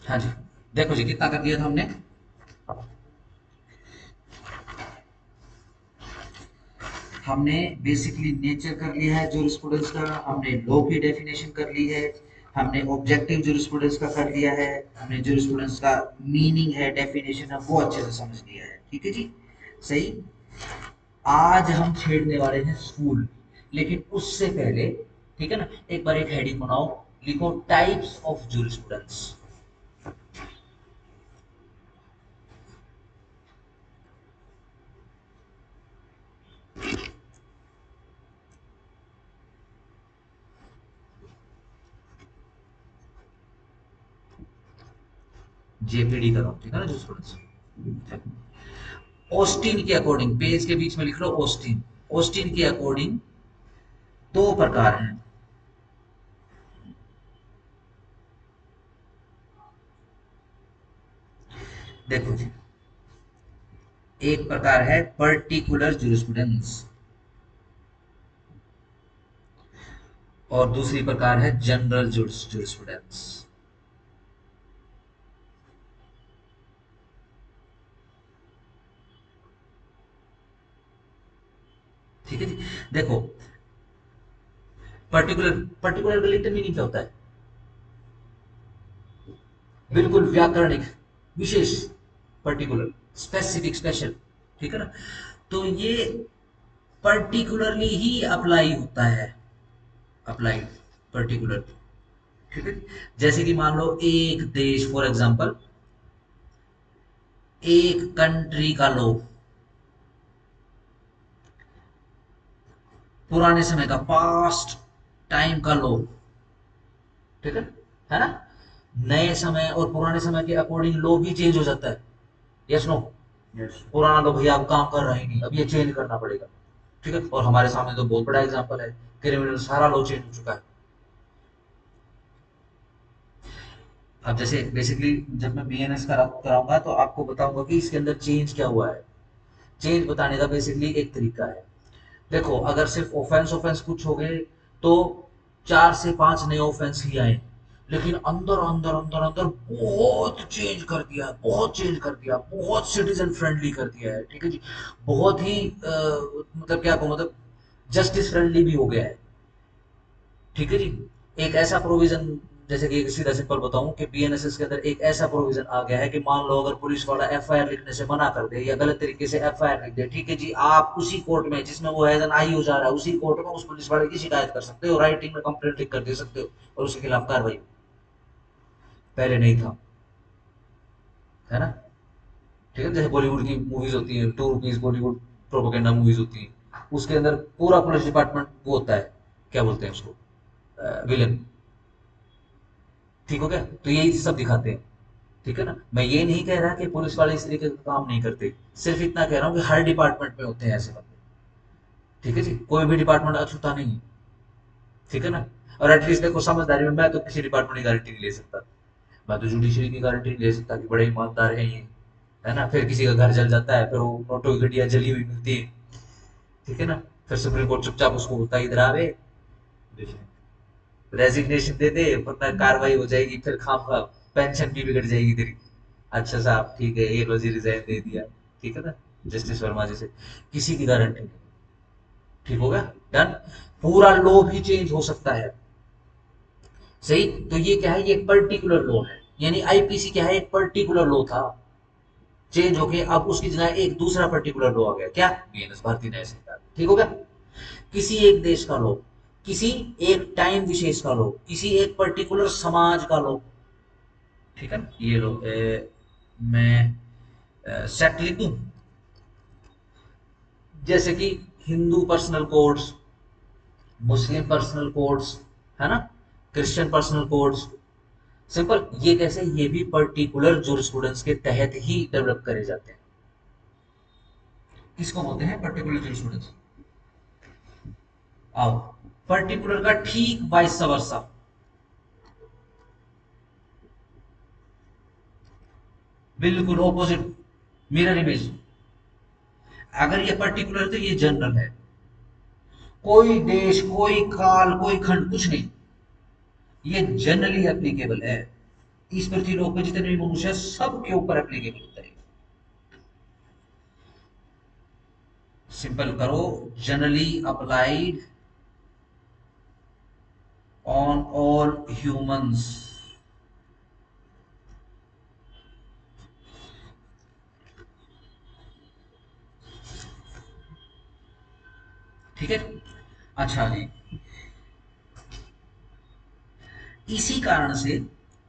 हाँ जी, देखो जी कितना कर दिया था हमने। हमने बेसिकली नेचर कर लिया है जूरिस्प्रूडेंस का, हमने लॉ की डेफिनेशन कर ली है, हमने ऑब्जेक्टिव जूरिस्प्रूडेंस का कर लिया है, हमने जूरिस्प्रूडेंस का मीनिंग है, डेफिनेशन है, वो अच्छे से समझ लिया है। ठीक है जी, सही। आज हम छेड़ने वाले हैं स्कूल, लेकिन उससे पहले, ठीक है ना, एक बार एक हेडिंग बनाओ, लिखो टाइप्स ऑफ जूरिस्प्रूडेंस। जेपीडी करो, ठीक है ना जूरिस्प्रूडेंस। ऑस्टिन के अकॉर्डिंग, पेज के बीच में लिख लो ऑस्टिन। ऑस्टिन के अकॉर्डिंग दो प्रकार हैं। देखो जी, एक प्रकार है पर्टिकुलर जूरिस्प्रूडेंस और दूसरी प्रकार है जनरल जूरिस्प्रूडेंस। ठीक है जी, देखो पर्टिकुलर, पर्टिकुलर का लिटरल मीनिंग क्या होता है? बिल्कुल व्याकरणिक, विशेष, पर्टिकुलर, स्पेसिफिक, स्पेशल। ठीक है ना, तो ये पर्टिकुलरली ही अप्लाई होता है, अप्लाइड, पर्टिकुलर। ठीक है, जैसे कि मान लो एक देश, फॉर एग्जांपल एक कंट्री का लॉ, पुराने समय का, पास्ट टाइम का लॉ, ठीक है ना, नए समय और पुराने समय के अकॉर्डिंग लॉ भी चेंज हो जाता है। Yes no? पुराना लॉ भैया अब काम कर रहा ही नहीं, अब ये चेंज करना पड़ेगा। ठीक है, और हमारे सामने तो बहुत बड़ा एग्जांपल है, क्रिमिनल सारा लॉ चेंज हो चुका है। अब जैसे बेसिकली जब मैं बीएनएस कराऊंगा तो आपको बताऊंगा कि इसके अंदर चेंज क्या हुआ है। चेंज बताने का बेसिकली एक तरीका है। देखो अगर सिर्फ ऑफेंस ऑफेंस कुछ हो गए तो 4 से 5 नए ऑफेंस ही आए, लेकिन अंदर अंदर अंदर अंदर बहुत चेंज कर दिया, बहुत चेंज कर दिया, बहुत सिटीजन फ्रेंडली कर दिया है। ठीक है जी, बहुत ही मतलब क्या कहूँ, मतलब जस्टिस फ्रेंडली भी हो गया है। ठीक है जी, एक ऐसा प्रोविजन, जैसे कि एक सीधा सिंपल बताऊं कि बीएनएसएस के अंदर एक ऐसा प्रोविजन आ गया है कि मान लो अगर पुलिस वाला एफआईआर लिखने से मना कर दे या गलत तरीके से एफआईआर लिख दे, ठीक है जी, आप उसी कोर्ट में जिसमें वो एज एन आई हो जा रहा है, उसी कोर्ट में उस पुलिस वाले की शिकायत कर सकते हो, राइटिंग में कंप्लेंट लिख कर दे सकते हो और उसके खिलाफ कार्रवाई। पहले नहीं था, है ना। ठीक है, जैसे बॉलीवुड की मूवीज होती है, 2 रुपीज बॉलीवुड प्रोपेगेंडा मूवीज होती है, उसके अंदर पूरा पुलिस डिपार्टमेंट वो होता है, क्या बोलते हैं उसको, विलन। ठीक हो गया, तो यही सब दिखाते हैं। ठीक है ना, मैं ये नहीं कह रहा कि पुलिस वाले इस तरीके का काम नहीं करते, सिर्फ इतना कह रहा हूँ कि हर डिपार्टमेंट में होते हैं ऐसे बंदे। ठीक है जी, कोई भी डिपार्टमेंट अछूता नहीं है। ठीक है ना, और एटलीस्ट देखो समझदारी में मैं तो किसी डिपार्टमेंट की गारंटी नहीं ले सकता। मैं तो जुडिशरी की गारंटी नहीं ले सकता कि बड़े ईमानदार हैं ये, है ना। फिर किसी का घर जल जाता है, फिर वो नोटों की गड्डियां जली हुई मिलती है। ठीक है ना, फिर सुप्रीम कोर्ट चुपचाप उसको बोलता है इधर आवे, रेजिग्नेशन दे दे, वरना कार्रवाई हो जाएगी, फिर खाम खा पेंशन भी बिगड़ जाएगी तेरी। अच्छा साहब ठीक है, ये लो जी रिजाइन दे दिया। ठीक है ना, जस्टिस वर्मा जैसे, किसी की गारंटी नहीं। ठीक हो गया, डन। पूरा लॉ भी चेंज हो सकता है, सही। तो ये क्या है, ये एक पर्टिकुलर लॉ है, यानी आईपीसी क्या है, एक पर्टिकुलर लॉ था, चेंज होके अब उसकी जगह एक दूसरा पर्टिकुलर लॉ आ गया, क्या, बीएनएस भारतीय न्याय संहिता। ठीक हो गया, किसी एक देश का लॉ, किसी एक टाइम विशेष का लॉ, किसी एक पर्टिकुलर समाज का लॉ। ठीक है, ये लो मैं सेट लिख दूं, जैसे कि हिंदू पर्सनल कोड्स, मुस्लिम पर्सनल कोड्स, है ना, क्रिश्चियन पर्सनल कोड्स। सिंपल, ये कैसे, ये भी पर्टिकुलर जूरिस्प्रूडेंस के तहत ही डेवलप करे जाते हैं। किसको बोलते हैं पर्टिकुलर जूरिस्प्रूडेंस? आओ, पर्टिकुलर का ठीक वाइस वर्सा, बिल्कुल ऑपोजिट, मिरर इमेज। अगर ये पर्टिकुलर है तो ये जनरल है, कोई देश, कोई काल, कोई खंड, कुछ नहीं, ये जनरली एप्लीकेबल है। इस पृथ्वीलोक में जितने भी मनुष्य हैं, सबके ऊपर एप्लीकेबल होता है। सिंपल करो, generally applied on all humans. ठीक है। अच्छा जी, इसी कारण से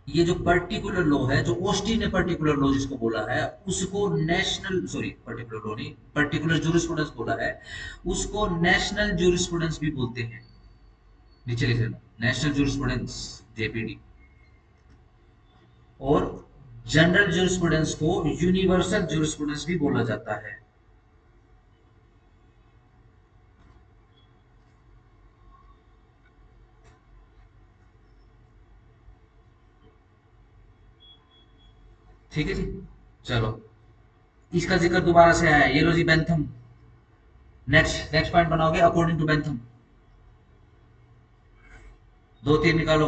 ये जो पर्टिकुलर लॉ है, जो ऑस्टिन ने पर्टिकुलर लॉ जिसको बोला है, उसको नेशनल, सॉरी पर्टिकुलर लॉ नहीं, पर्टिकुलर जूरिस्प्रूडेंस बोला है, उसको नेशनल जूरिस्प्रूडेंस भी बोलते हैं। नीचे लिख लेना, नेशनल जूरिस्प्रूडेंस, जेपीडी। और जनरल जूरिस्प्रूडेंस को यूनिवर्सल जूरिस्प्रूडेंस भी बोला जाता है। ठीक है जी। चलो, इसका जिक्र दोबारा से आया, ये लो जी बेंथम। नेक्स्ट नेक्स्ट पॉइंट बनाओगे अकॉर्डिंग टू बेंथम। दो तीन निकालो।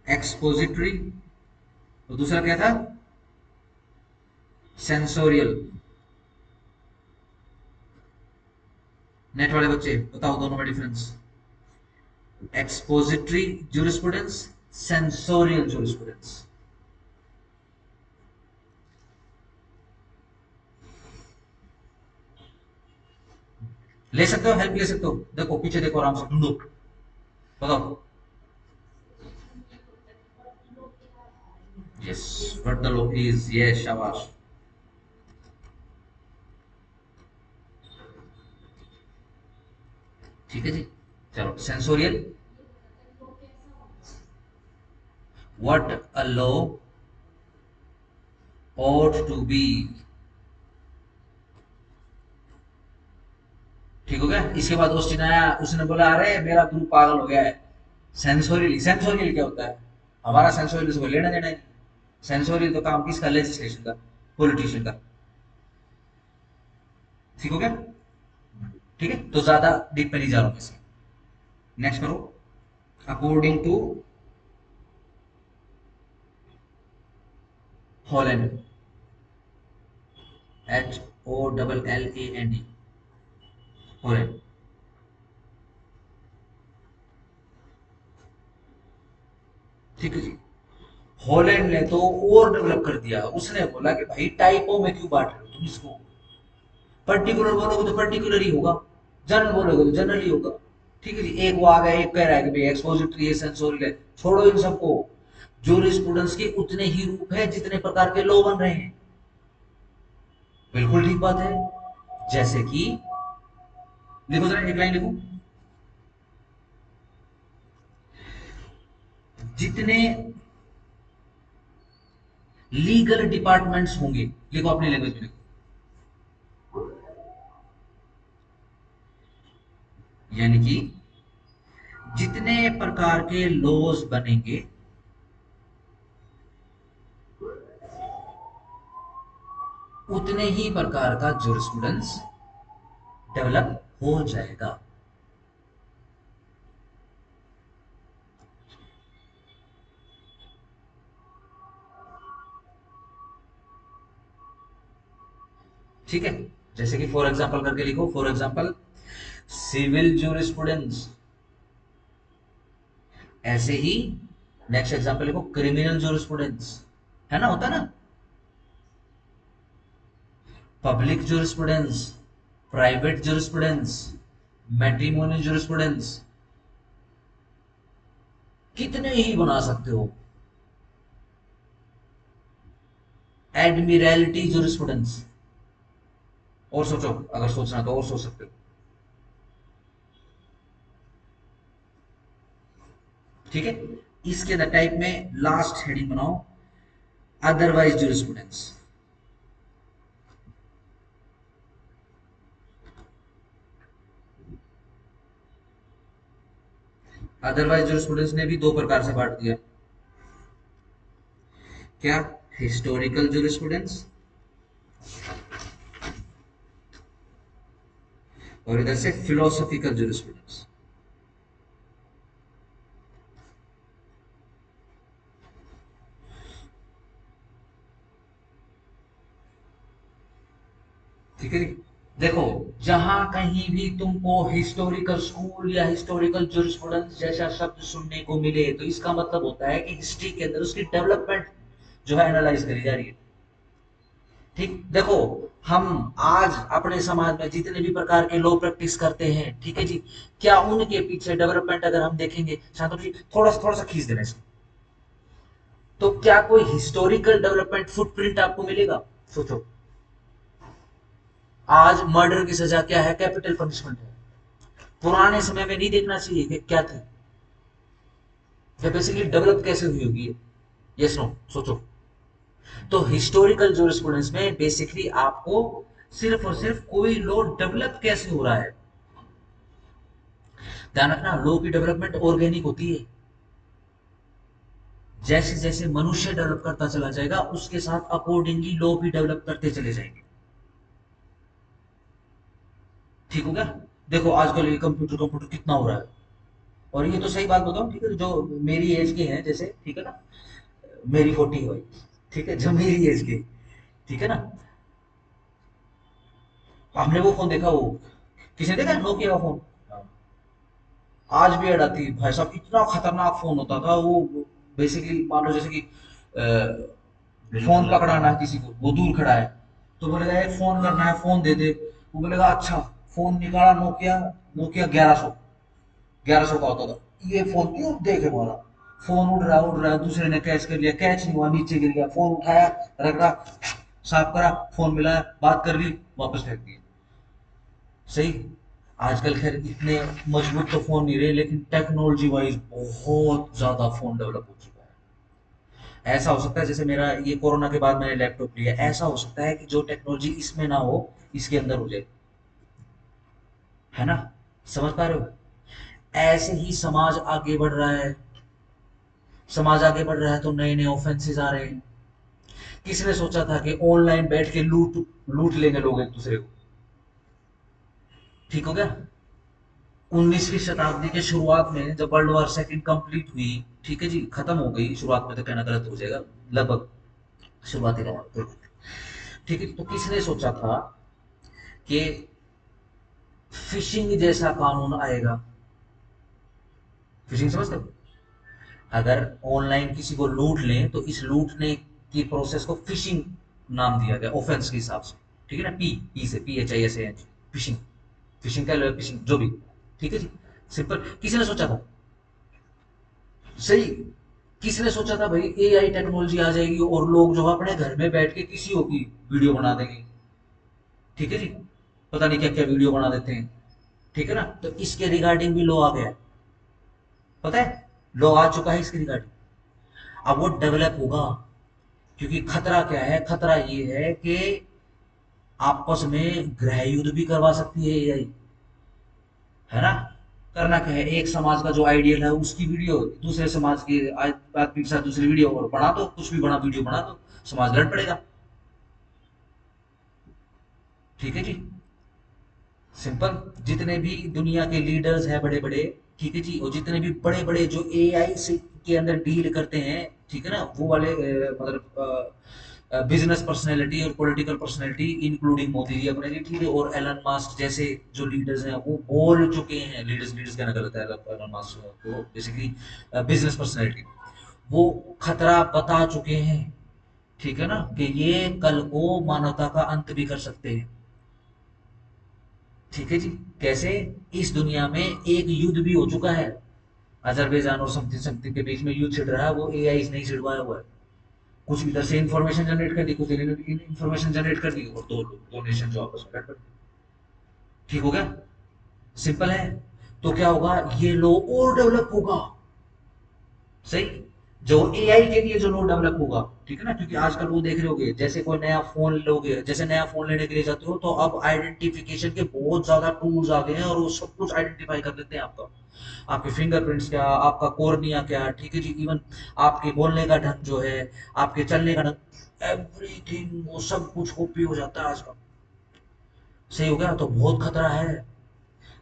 एक्सपोजिटरी, और दूसरा क्या था? सेंसोरियल। नेट वाले बच्चे बताओ दोनों में difference. Expository jurisprudence, sensorial jurisprudence. ले सकते हो, हेल्प ले सकते हो, देखो पीछे देखो, आराम से ढूंढो, बताओ। Yes, what the law is, yes शाबाश। ठीक है जी। चलो, sensorial, what a law ought to be। ठीक हो गया। इसके बाद ऑस्टिन आया, उसने बोला अरे मेरा गुरु पागल हो गया है, सेंसोरियल। सेंसोरियल क्या होता है? हमारा सेंसोरियल से कोई लेना देना नहीं। सेंसोरियल तो काम किसका? लेजिस्लेशन का, पॉलिटिशियन का। ठीक हो गया। ठीक है, तो ज्यादा डीप में नहीं जा रहा हूं इसमें। नेक्स्ट करो। According to Holland, HOLLAND, Holland. ठीक है जी। हॉलैंड ने तो और डेवलप कर दिया, उसने बोला कि भाई टाइपों में क्यों बांट रहे हो तुम इसको? पर्टिकुलर बोलोगे तो पर्टिकुलर ही होगा, जनरल बोलोगे तो जनरल ही होगा। ठीक है जी। एक वो आ गया, एक कह रहा है कि भाई एक्सपोजिटरी है, सेंसोरियल है, छोड़ो इन सबको। जूरिस्प्रूडेंस के उतने ही रूप है जितने प्रकार के लॉ बन रहे हैं। बिल्कुल ठीक बात है। जैसे कि लिखो जरा, एक लाइन लिखो। जितने लीगल डिपार्टमेंट्स होंगे, लिखो अपनी लैंग्वेज में लिखो। यानी कि जितने प्रकार के लॉज बनेंगे, उतने ही प्रकार का जूरिस्प्रूडेंस डेवलप हो जाएगा। ठीक है। जैसे कि फॉर एग्जांपल करके लिखो, फॉर एग्जांपल सिविल जूरिस्प्रूडेंस। ऐसे ही नेक्स्ट एग्जांपल लिखो, क्रिमिनल जूरिस्प्रूडेंस। है ना, होता ना। Public jurisprudence, private jurisprudence, matrimonial jurisprudence, कितने ही बना सकते हो। Admiralty jurisprudence. और सोचो, अगर सोचना तो और सोच सकते हो। ठीक है। इसके अंदर टाइप में लास्ट हेडिंग बनाओ, अदरवाइज जूरिस्प्रूडेंस। अदरवाइज जूरिस्प्रूडेंस ने भी दो प्रकार से बांट दिया। क्या? हिस्टोरिकल जूरिस्प्रूडेंस, और इधर से फिलोसॉफिकल जूरिस्प्रूडेंस। ठीक है जी। देखो, जहां कहीं भी तुमको हिस्टोरिकल स्कूल या हिस्टोरिकल जुरिस्प्रूडेंस जैसा शब्द सुनने को मिले, तो इसका मतलब होता है कि हिस्ट्री के अंदर उसकी डेवलपमेंट जो है एनालाइज करी जा रही है। ठीक, देखो, हम आज अपने समाज में जितने भी प्रकार के लॉ प्रैक्टिस करते हैं, ठीक है जी, क्या उनके पीछे डेवलपमेंट अगर हम देखेंगे, शांतनु जी थोड़ा सा खींच देना इसको, तो क्या कोई हिस्टोरिकल डेवलपमेंट फुटप्रिंट आपको मिलेगा? सोचो, आज मर्डर की सजा क्या है? कैपिटल पनिशमेंट है। पुराने समय में नहीं देखना चाहिए कि क्या थी, या बेसिकली डेवलप कैसे हुई होगी? यस नो, सोचो। तो हिस्टोरिकल जूरिस्प्रूडेंस में बेसिकली आपको सिर्फ और सिर्फ कोई लॉ डेवलप कैसे हो रहा है, ध्यान रखना, लॉ की डेवलपमेंट ऑर्गेनिक होती है। जैसे जैसे मनुष्य डेवलप करता चला जाएगा, उसके साथ अकॉर्डिंगली लॉ भी डेवलप करते चले जाएंगे। ठीक हो गया? देखो, आजकल ये कंप्यूटर कंप्यूटर कितना हो रहा है। और ये तो सही बात बताऊं, ठीक है, जो मेरी एज के हैं जैसे, ठीक है ना, मेरी 40 है भाई, ठीक है, जो मेरी एज के, ठीक है ना, हमने वो फोन देखा, वो किसी ने देखा नोकिया का फोन? आज भी ऐड आती है भाई साहब, इतना खतरनाक फोन होता था वो। बेसिकली मान लो जैसे कि फोन पकड़ाना है किसी को, वो दूर खड़ा है, तो बोलेगा एक फोन करना है, फोन दे दे। वो बोलेगा अच्छा, फोन निकाला, नोकिया, नोकिया 1100 का होता था। ये फोन क्यों देखे बोला, फोन उड़ रहा है, दूसरे ने कैच कर लिया, कैच नहीं हुआ, नीचे गिर गया, फोन उठाया, रगड़ा, साफ करा, फोन मिलाया, बात कर ली, वापस फेंक दिया। सही। आजकल खैर इतने मजबूत तो फोन नहीं रहे, लेकिन टेक्नोलॉजी वाइज बहुत ज्यादा फोन डेवलप हो चुका है। ऐसा हो सकता है जैसे मेरा ये कोरोना के बाद मैंने लैपटॉप लिया, ऐसा हो सकता है कि जो टेक्नोलॉजी इसमें ना हो, इसके अंदर हो जाए। है ना? समझ पा रहे हो? ऐसे ही समाज आगे बढ़ रहा है। समाज आगे बढ़ रहा है तो नए नए ऑफेंसेस आ रहे हैं। किसने सोचा था कि ऑनलाइन बैठ के लूट लूट लेंगे लोग एक दूसरे को? ठीक हो गया? 19वीं शताब्दी के शुरुआत में जब वर्ल्ड वॉर सेकंड कंप्लीट हुई, ठीक है जी, खत्म हो गई, शुरुआत में तो कहना गलत हो जाएगा, लगभग शुरुआती का, तो ठीक है, तो किसने सोचा था कि फिशिंग जैसा कानून आएगा? फिशिंग समझते हो? अगर ऑनलाइन किसी को लूट लें तो इस लूटने की प्रोसेस को फिशिंग नाम दिया गया, ऑफेंस के हिसाब से। ठीक है ना, पी पी से PHISANG, फिशिंग, फिशिंग का फिशिंग जो भी, ठीक है जी, सिंपल। किसी ने सोचा था? सही। किसने सोचा था भाई AI टेक्नोलॉजी आ जाएगी और लोग जो है अपने घर में बैठ के किसी हो की वीडियो बना देंगे? ठीक है जी, पता नहीं क्या क्या वीडियो बना देते हैं। ठीक है ना, तो इसके रिगार्डिंग भी लॉ आ गया है, पता है, लॉ आ चुका है इसके रिगार्डिंग। अब वो डेवलप होगा, क्योंकि खतरा क्या है? खतरा ये है कि आपस में गृह युद्ध भी करवा सकती है AI। है ना? करना क्या है, एक समाज का जो आइडियल है उसकी वीडियो दूसरे समाज के आदमी के साथ दूसरी वीडियो, और बना दो, कुछ भी बना वीडियो बना दो, समाज लड़ पड़ेगा। ठीक है जी, सिंपल। जितने भी दुनिया के लीडर्स हैं बड़े बड़े, ठीक है जी, और जितने भी बड़े बड़े जो AI से के अंदर डील करते हैं, ठीक है ना, वो वाले मतलब बिजनेस पर्सनैलिटी और political personality, including Modi ji अपने जी, ठीक है, और एलन मास्क जैसे जो लीडर्स हैं, वो बोल चुके हैं, लीडर्स लीडर्स कहना गलत है, एलन मास्क को बेसिकली बिजनेस पर्सनैलिटी, वो खतरा बता चुके हैं, ठीक है ना, कि ये कल को मानवता का अंत भी कर सकते हैं। ठीक है जी। कैसे? इस दुनिया में एक युद्ध भी हो चुका है, अजरबैजान और समथिंग समथिंग के बीच में युद्ध छिड़ रहा है, वो AI नहीं छिड़वाया हुआ है। कुछ इधर से इंफॉर्मेशन जनरेट कर दी, कुछ इंफॉर्मेशन जनरेट कर दी, और दो नेशन जो आपस में लड़ पड़े। ठीक हो गया? सिंपल है। तो क्या होगा, ये लो और डेवलप होगा। सही। जो AI के लिए जो लोड डेवलप होगा, ठीक है ना, क्योंकि आजकल वो देख रहे होगे, जैसे कोई नया फोन लोगे, जैसे नया फोन लेने के लिए जाते हो, तो अब आइडेंटिफिकेशन के बहुत ज्यादा टूल्स आ गए हैं, और वो सब कुछ आइडेंटिफाई कर देते हैं आपका, आपके फिंगरप्रिंट्स क्या, आपका कोर्निया क्या, ठीक है जी, इवन आपके बोलने का ढंग जो है, आपके चलने का ढंग, एवरीथिंग, वो सब कुछ कॉपी हो जाता है आजकल। सही हो गया? तो बहुत खतरा है।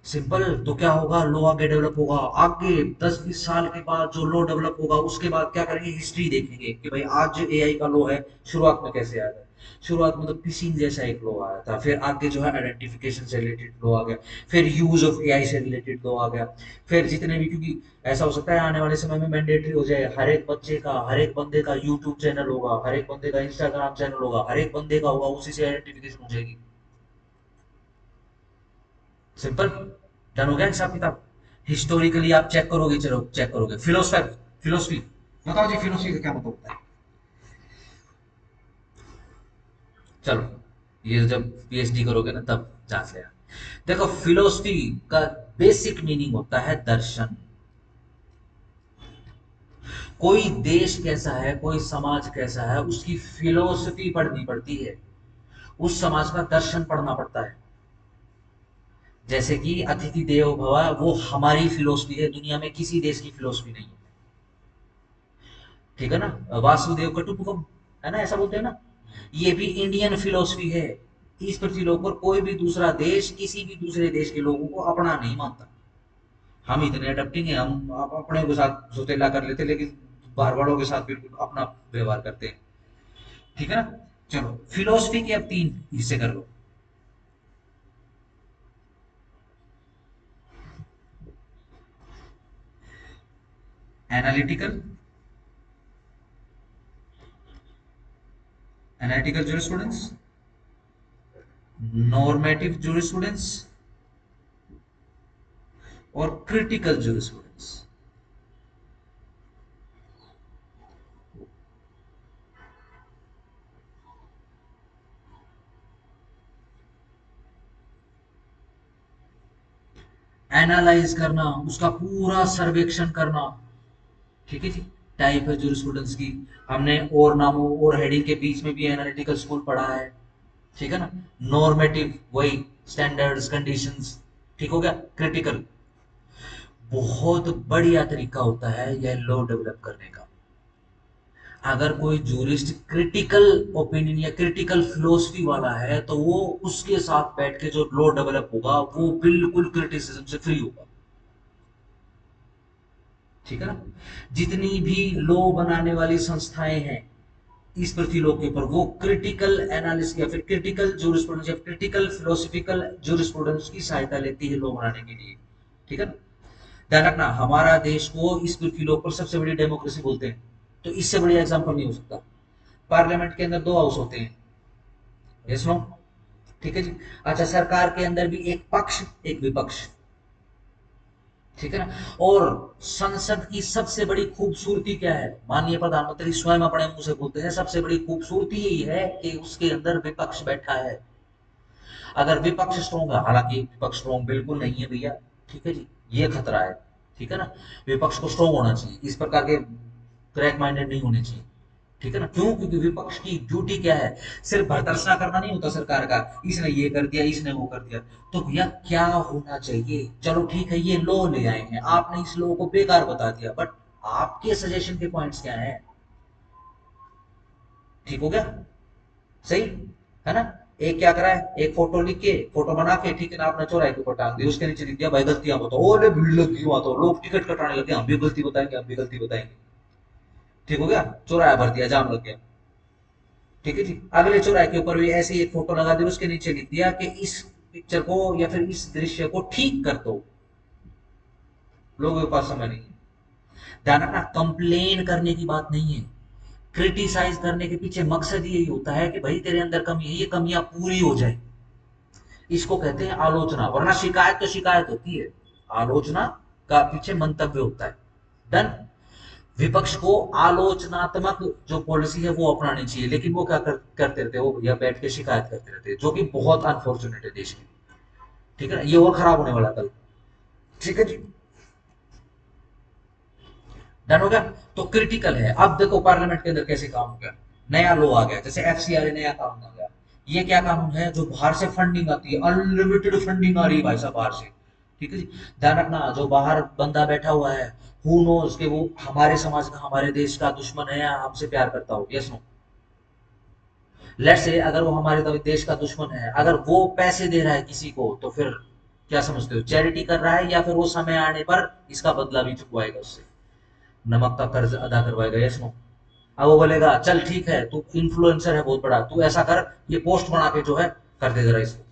सिंपल। तो क्या होगा, लो आगे डेवलप होगा, आगे 10-20 साल के बाद जो लो डेवलप होगा, उसके बाद क्या करेंगे, हिस्ट्री देखेंगे कि भाई आज जो AI का लो है, शुरुआत में कैसे आया था। शुरुआत में तो फिशिंग जैसा एक लॉ आया था, फिर आगे जो है आइडेंटिफिकेशन से रिलेटेड लॉ आ गया, फिर यूज ऑफ एआई से रिलेटेड लॉ आ गया, फिर जितने भी, क्योंकि ऐसा हो सकता है आने वाले समय में मैंडेटरी हो जाए, हर एक बच्चे का, हर एक बंदे का यूट्यूब चैनल होगा, हर एक बंदे का इंस्टाग्राम चैनल होगा, हर एक बंदे का होगा, उसी से आइडेंटिफिकेशन हो जाएगी। सिंपल। डन हो गया हिसाब किताब। हिस्टोरिकली आप चेक करोगे, चलो चेक करोगे। फिलोसफर, फिलोसफी, बताओ जी फिलोसफी का क्या मतलब होता है? चलो, ये जब पीएचडी करोगे ना तब जांच लेना। देखो, फिलोसफी का बेसिक मीनिंग होता है दर्शन। कोई देश कैसा है, कोई समाज कैसा है, उसकी फिलोसफी पढ़नी पड़ती है, उस समाज का दर्शन पढ़ना पड़ता है। जैसे कि अतिथि देवो भव, वो हमारी फिलोसफी है, दुनिया में किसी देश की फिलोसफी नहीं है। ठीक है ना? वासुदेव कटुपकम, है ना, ऐसा बोलते हैं ना। ये भी इंडियन फिलोसफी है। इस पृथ्वी लोक पर कोई भी दूसरा देश किसी भी दूसरे देश के लोगों को अपना नहीं मानता। हम इतने अडेप्टिंग है, हम अपने के साथ सोतेला कर लेते, लेकिन बाहर वालों के साथ बिल्कुल अपना व्यवहार करते हैं। ठीक है ना? चलो, फिलोसफी के अब तीन हिस्से कर लो। Analytical, analytical jurisprudence, normative jurisprudence और क्रिटिकल जूरिस्प्रूडेंस। एनालाइज करना, उसका पूरा सर्वेक्षण करना। ठीक है जी। टाइप है जूरिस्प्रूडेंस की। हमने और नामों और हेडिंग के बीच में भी एनालिटिकल स्कूल पढ़ा है। ठीक है ना? नॉर्मेटिव, वही स्टैंडर्ड्स कंडीशंस। ठीक हो गया। क्रिटिकल, बहुत बढ़िया तरीका होता है यह लॉ डेवलप करने का। अगर कोई जूरिस्ट क्रिटिकल ओपिनियन या क्रिटिकल फिलोसफी वाला है, तो वो उसके साथ बैठ के जो लॉ डेवलप होगा वो बिल्कुल क्रिटिसिज्म से फ्री होगा। ठीक है ना? जितनी भी लॉ बनाने वाली संस्थाएं हैं इस पृथ्वीलोक के ऊपर, वो क्रिटिकल एनालिसिस या फिर क्रिटिकल जूरिस्प्रूडेंस या क्रिटिकल फिलोसफिकल जूरिस्प्रूडेंस की सहायता लेती है लॉ बनाने के लिए। ठीक है ना? ध्यान रखना, हमारा देश को इस पृथ्वीलोक पर सबसे बड़ी डेमोक्रेसी बोलते हैं, तो इससे बढ़िया एग्जांपल नहीं हो सकता। पार्लियामेंट के अंदर दो हाउस होते हैं। Yes no? ठीक है जी। अच्छा, सरकार के अंदर भी एक पक्ष, एक विपक्ष। ठीक है ना? और संसद की सबसे बड़ी खूबसूरती क्या है? माननीय प्रधानमंत्री स्वयं अपने मुंह से बोलते हैं, सबसे बड़ी खूबसूरती यही है कि उसके अंदर विपक्ष बैठा है। अगर विपक्ष स्ट्रॉन्ग है, हालांकि विपक्ष स्ट्रॉन्ग बिल्कुल नहीं है भैया, ठीक है जी, ये खतरा है। ठीक है ना? विपक्ष को स्ट्रॉन्ग होना चाहिए, इस प्रकार के क्रैक माइंडेड नहीं होने चाहिए। ठीक है ना? क्यों? क्योंकि विपक्ष की ड्यूटी क्या है? सिर्फ भर्त्सना करना नहीं होता सरकार का, इसने ये कर दिया, इसने वो कर दिया। तो भैया क्या होना चाहिए? चलो ठीक है, ये लॉ ले आए हैं, आपने इस लॉ को बेकार बता दिया, बट आपके सजेशन के पॉइंट्स क्या हैं? ठीक हो गया? सही है ना? एक क्या करा है, एक फोटो लिख के, फोटो बना के, ठीक है ना, आपने चौराहे के ऊपर टांग दी, उसके नीचे लिख दिया भाई गलतियां बताओ, ओले भीड़ लगी वहां, तो लोग टिकट कटाने लगे, हम भी गलती बताएंगे, हम भी गलती बताएंगे। ठीक हो गया? चौराहा भर दिया, जाम लग गया। ठीक है जी। अगले चौराहे के ऊपर भी ऐसे ही एक फोटो लगा दी, उसके नीचे लिख दिया कि इस पिक्चर को या फिर इस दृश्य को ठीक कर दो। लोगों के पास समय नहीं है। ध्यान रखना, कंप्लेन करने की बात नहीं है। क्रिटिसाइज करने के पीछे मकसद यही होता है कि भाई तेरे अंदर कमी है, ये कमियां पूरी हो जाए। इसको कहते हैं आलोचना, वरना शिकायत तो शिकायत होती है, आलोचना का पीछे मंतव्य होता है। डन। विपक्ष को आलोचनात्मक जो पॉलिसी है वो अपनानी चाहिए, लेकिन वो क्या करते रहते हैं, वो भैया बैठ के शिकायत करते रहते हैं, जो कि बहुत अनफॉर्चुनेट है देश के। ठीक है ना? ये और खराब होने वाला कल। ठीक है जी। डन हो गया। तो क्रिटिकल है। अब देखो पार्लियामेंट के अंदर कैसे काम हो गया, नया लॉ आ गया, जैसे एफसीआर नया कानून आ गया। ये क्या कानून है? जो बाहर से फंडिंग आती है, अनलिमिटेड फंडिंग आ रही है भाई साहब बाहर से। ठीक है जी। ध्यान रखना, जो बाहर बंदा बैठा हुआ है, हु नोज कि वो हमारे समाज का, हमारे देश का दुश्मन है या हमसे प्यार करता हो। Yes no? लेट्स से अगर वो हमारे देश का दुश्मन है, अगर वो पैसे दे रहा है किसी को, तो फिर क्या समझते हो, चैरिटी कर रहा है या फिर वो समय आने पर इसका बदला भी चुकवाएगा उससे, नमक का कर्ज अदा करवाएगा। Yes no? अब वो बोलेगा चल ठीक है, तू इन्फ्लुएंसर है बहुत बड़ा, तू ऐसा कर, ये पोस्ट बना के जो है कर दे जरा इसको,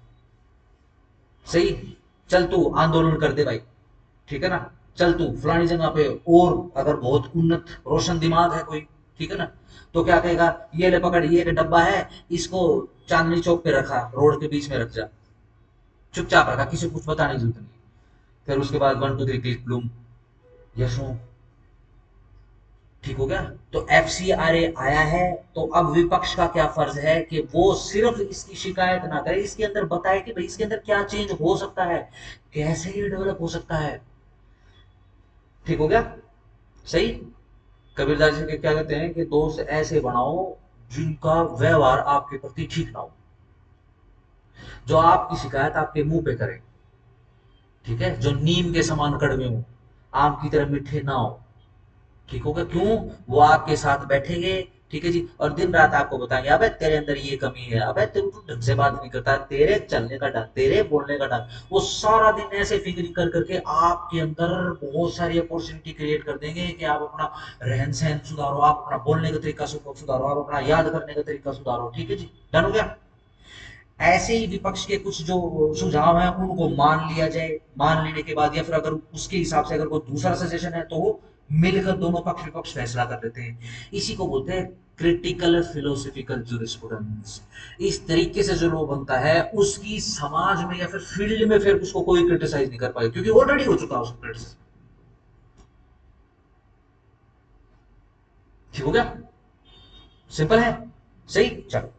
सही, चल तू आंदोलन कर दे भाई, ठीक है ना, चल तू फलानी जगह पे, और अगर बहुत उन्नत रोशन दिमाग है कोई, ठीक है ना, तो क्या कहेगा, ये ले पकड़, ये एक डब्बा है, इसको चांदनी चौक पे रखा, रोड के बीच में रख जा, चुपचाप रखा, किसी को कुछ बताने की जरूरत नहीं। फिर उसके बाद 1 2 3 क्लिक ब्लूम, यस नो, ठीक हो गया। तो एफ सी आर ए आया है, तो अब विपक्ष का क्या फर्ज है कि वो सिर्फ इसकी शिकायत ना करे, इसके अंदर बताए कि भाई इसके अंदर क्या चेंज हो सकता है, कैसे ये डेवलप हो सकता है, ठीक हो गया, सही। कबीरदास जी के क्या कहते हैं कि दोस्त ऐसे बनाओ जिनका व्यवहार आपके प्रति ठीक ना हो, जो आपकी शिकायत आपके मुंह पे करे, ठीक है, जो नीम के समान कड़वे हो, आम की तरह मीठे ना हो, ठीक होगा, क्यों, वो आपके साथ बैठेंगे, ठीक है जी, और दिन रात आपको बताएंगे अबे तेरे अंदर ये कमी है, अबे तू ढंग से बात नहीं करता, तेरे चलने का ढंग, तेरे बोलने का ढंग, वो सारा दिन ऐसे फिक्रिंग कर करके आपके अंदर बहुत सारी अपॉर्चुनिटी क्रिएट कर देंगे कि आप अपना रहन सहन सुधारो, आप अपना बोलने का तरीका सुधारो, आप अपना याद करने का तरीका सुधारो, ठीक है जी, डन हो गया। ऐसे ही विपक्ष के कुछ जो सुझाव हैं उनको मान लिया जाए, मान लेने के बाद या फिर अगर उसके हिसाब से अगर कोई दूसरा सजेशन है तो वो मिलकर दोनों पक्ष विपक्ष फैसला कर लेते हैं, इसी को बोलते हैं क्रिटिकल फिलोसफिकल जूरिस्प्रूडेंस। इस तरीके से जो लोग बनता है उसकी समाज में या फिर फील्ड में फिर उसको कोई क्रिटिसाइज नहीं कर पाएगा, क्योंकि ऑलरेडी हो चुका है उसको क्रिटिसाइज, ठीक हो गया, सिंपल है, सही, चलो,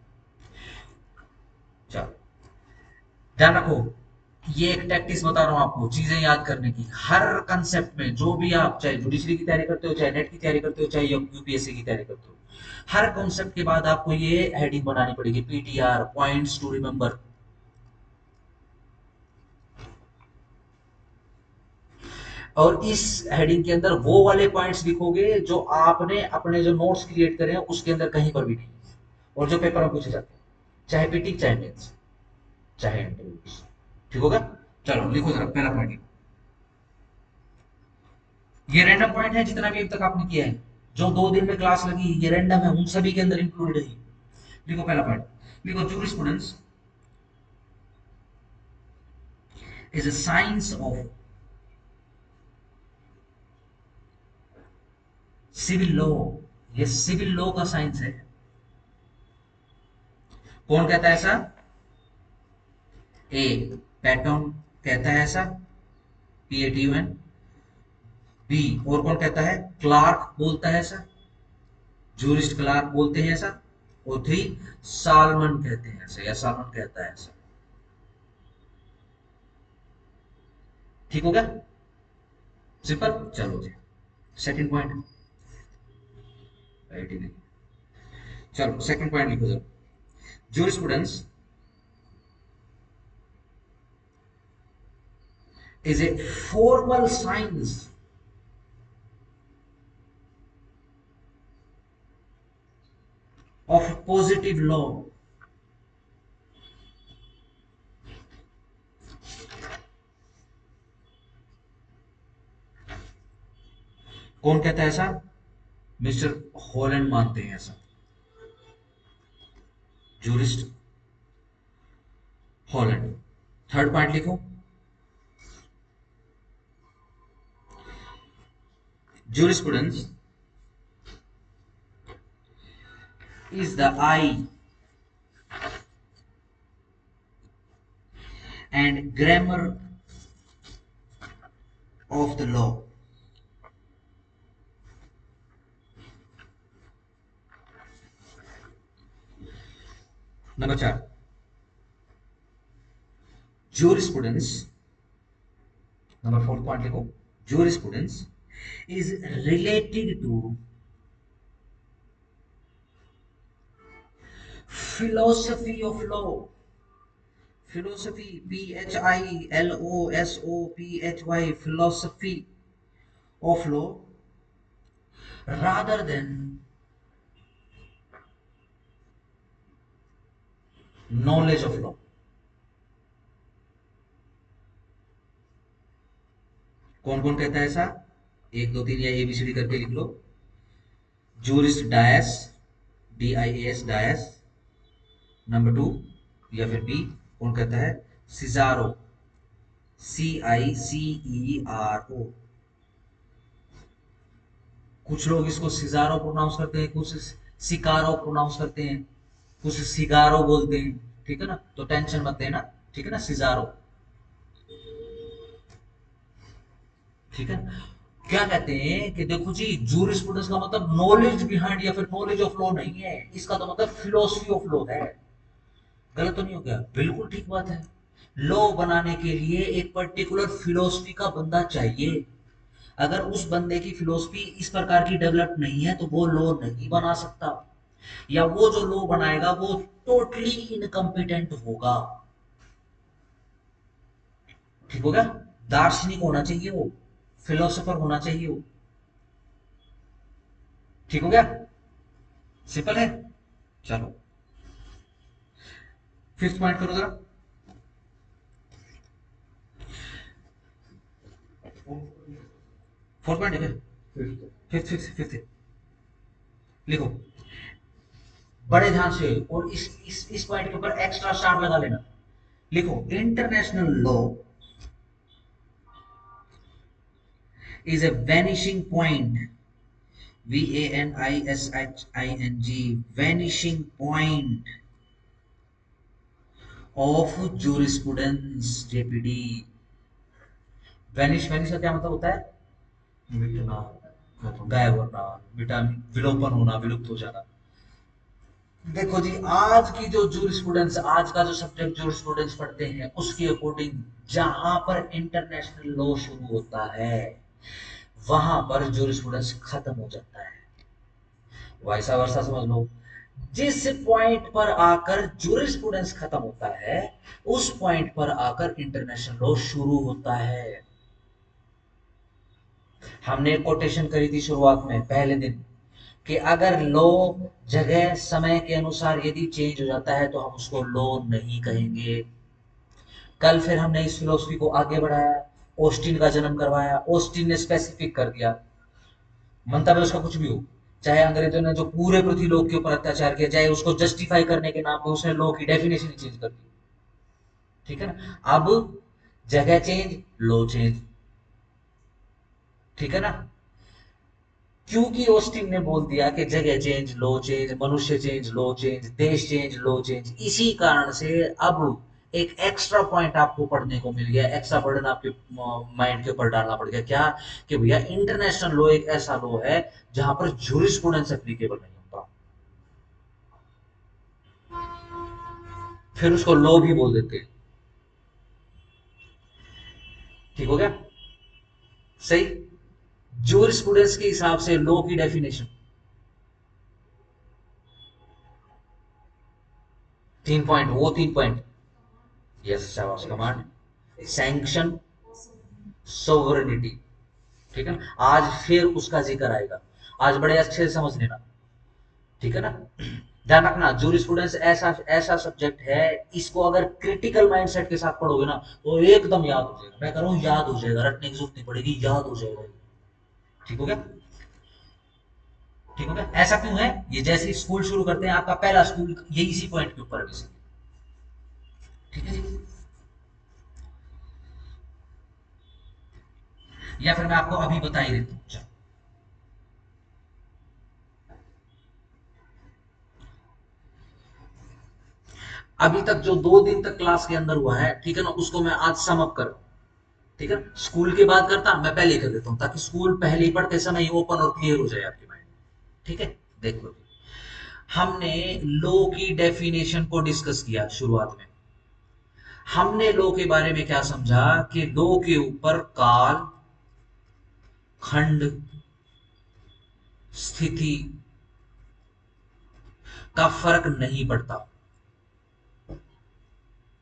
चलो, ध्यान रखो, ये एक टैक्टिस बता रहा हूं आपको चीजें याद करने की, हर कंसेप्ट में जो भी आप चाहे जुडिशरी की तैयारी करते हो, चाहे नेट की तैयारी करते हो, चाहे यूपीएससी की तैयारी करते हो, हर कॉन्सेप्ट के बाद आपको ये हेडिंग बनानी पड़ेगी, पीटीआर, पॉइंट्स टू रिमेंबर। और इस हेडिंग के अंदर वो वाले पॉइंट्स लिखोगे जो आपने अपने जो नोट्स क्रिएट करे हैं उसके अंदर कहीं पर भी नहीं, और जो पेपर में पूछे जाते हैं, चाहे पीटी चाहे मेंस चाहे इंटरव्यूज, ठीक होगा। चलो लिखो जरा पहला पॉइंट, ये रैंडम पॉइंट है जितना भी अब तक आपने किया है, जो 2 दिन में क्लास लगी ये रैंडम है, उन सभी के अंदर इंक्लूडेड है। लिखो पहला पॉइंट, लिखो jurisprudence is a science of civil law, ये सिविल लॉ का साइंस है। कौन कहता है ऐसा, ए पैटर्न कहता है ऐसा, PATUN, बी और कौन कहता है, क्लार्क बोलता है ऐसा, जूरिस्ट क्लार्क बोलते हैं ऐसा, और 3 सालमन कहते हैं ऐसा, या सालमन कहता है ऐसा, ठीक हो गया, सिंपल, चलो जी, सेकंड पॉइंट, राइट ही नहीं, चलो सेकंड पॉइंट लिखो जरा, jurisprudence is a formal science of positive law। कौन कहता है ऐसा, मिस्टर हॉलैंड मानते हैं ऐसा, जूरिस्ट हॉलैंड। थर्ड पॉइंट लिखो, jurisprudence is the eye and grammar of the law। Number 4, jurisprudence, number 4 point लिखो, jurisprudence is related to philosophy of law। philosophy, philosophy, philosophy of law, rather than knowledge of law। कौन कौन कहता है ऐसा, 1 2 3 या ABCD करके लिख लो, जूरिस डायस, DIAS डायस। नंबर 2 या फिर बी कौन कहता है, सिजारो, CICERO। कुछ लोग इसको सिजारो प्रोनाउंस करते हैं, कुछ सिकारो प्रोनाउंस करते हैं, कुछ सिगारो बोलते हैं। ठीक है ना, तो टेंशन मत लेना। ठीक है ना, सिजारो। ठीक है। क्या कहते हैं कि देखो जी, जूरिस्प्रूडेंस का मतलब नॉलेज बिहाइंड या फिर नॉलेज ऑफ लॉ नहीं है, इसका तो मतलब फिलोसफी ऑफ लॉ है। गलत तो नहीं हो गया? बिल्कुल ठीक बात है। लॉ बनाने के लिए एक पर्टिकुलर फिलोसफी का बंदा चाहिए। अगर उस बंदे की फिलोसफी इस प्रकार की डेवलप नहीं है तो वो लॉ नहीं बना सकता, या वो जो लॉ बनाएगा वो टोटली इनकम्पिटेंट होगा। ठीक हो गया? दार्शनिक होना चाहिए वो, फिलोसोफर होना चाहिए वो। ठीक हो गया? सिंपल है। चलो, फिफ्थ पॉइंट करो जरा। फोर्थ पॉइंट है क्या? Fifth fifth fifth. लिखो बड़े ध्यान से, और इस पॉइंट के ऊपर एक्स्ट्रा स्टार लगा लेना। लिखो, international law is a vanishing point, VANISHING, vanishing point of jurisprudence, JPD। Vanish, vanish का क्या मतलब होता है? मिटना, गायब होना, मिटा, विलोपन होना, विलुप्त हो जाना। देखो जी, आज की जो जूरिस्प्रूडेंस, आज का जो सब्जेक्ट जूरिस्प्रूडेंस पढ़ते हैं उसके अकॉर्डिंग, जहां पर इंटरनेशनल लॉ शुरू होता है वहां पर जूरिस्प्रूडेंस खत्म हो जाता है। वैसा वर्षा समझ लो, जिस पॉइंट पर आकर जूरिस्प्रूडेंस खत्म होता है उस पॉइंट पर आकर इंटरनेशनल लॉ शुरू होता है। हमने कोटेशन करी थी शुरुआत में पहले दिन कि अगर लॉ जगह समय के अनुसार यदि चेंज हो जाता है तो हम उसको लॉ नहीं कहेंगे। कल फिर हमने इस फिलोसफी को आगे बढ़ाया, ऑस्टिन का जन्म करवाया, ऑस्टिन ने स्पेसिफिक कर दिया, मंतव्य उसका कुछ भी हो, चाहे अंग्रेजों ने जो पूरे पृथ्वीलोक के ऊपर अत्याचार किया, चाहे उसको जस्टिफाई करने के नाम पे उसने लॉ की डेफिनेशन ही चेंज कर दी। ठीक है ना, अब जगह चेंज, लॉ चेंज। ठीक है ना, क्योंकि ऑस्टिन ने बोल दिया कि जगह चेंज, लॉ चेंज, मनुष्य चेंज, लॉ चेंज, देश चेंज, लॉ चेंज, इसी कारण से अब एक एक्स्ट्रा पॉइंट आपको पढ़ने को मिल गया, एक्स्ट्रा बर्डन आपके माइंड के ऊपर डालना पड़ गया। क्या? कि भैया इंटरनेशनल लॉ एक ऐसा लॉ है जहां पर जूरिस्प्रूडेंस एप्लीकेबल नहीं होता, फिर उसको लॉ भी बोल देते हैं। ठीक हो गया? सही। जूरिस्प्रूडेंस के हिसाब से लॉ की डेफिनेशन 3 पॉइंट, वो 3 पॉइंट। यस, शाबाश, कमांड, सैंक्शन, सोवरेनिटी। ठीक है ना, आज फिर उसका जिक्र आएगा, आज बड़े अच्छे से समझ लेना। ठीक है ना, ध्यान रखना, जूरिस्प्रूडेंस ऐसा ऐसा सब्जेक्ट है, इसको अगर क्रिटिकल माइंडसेट के साथ पढ़ोगे ना तो एकदम याद हो जाएगा। मैं कह रहा हूं याद हो जाएगा, रटने की जरूरत नहीं पड़ेगी, याद हो जाएगा। ठीक हो गया? ठीक हो गया? ऐसा क्यों है? ये जैसे स्कूल शुरू करते हैं, आपका पहला स्कूल ये इसी पॉइंट के ऊपर है बेसिकली। ठीक है जी, या फिर मैं आपको अभी बता ही देता हूँ। अभी तक जो 2 दिन तक क्लास के अंदर हुआ है, ठीक है ना, उसको मैं आज सम अप कर, ठीक है, स्कूल की बात करता मैं पहले ही कर देता हूँ ताकि स्कूल पहले ही पढ़ते समय ही ओपन और क्लियर हो जाए आपके माइंड में। ठीक है, देखो, हमने लो की डेफिनेशन को डिस्कस किया शुरुआत में। हमने लो के बारे में क्या समझा कि लो के ऊपर काल, खंड, स्थिति का फर्क नहीं पड़ता।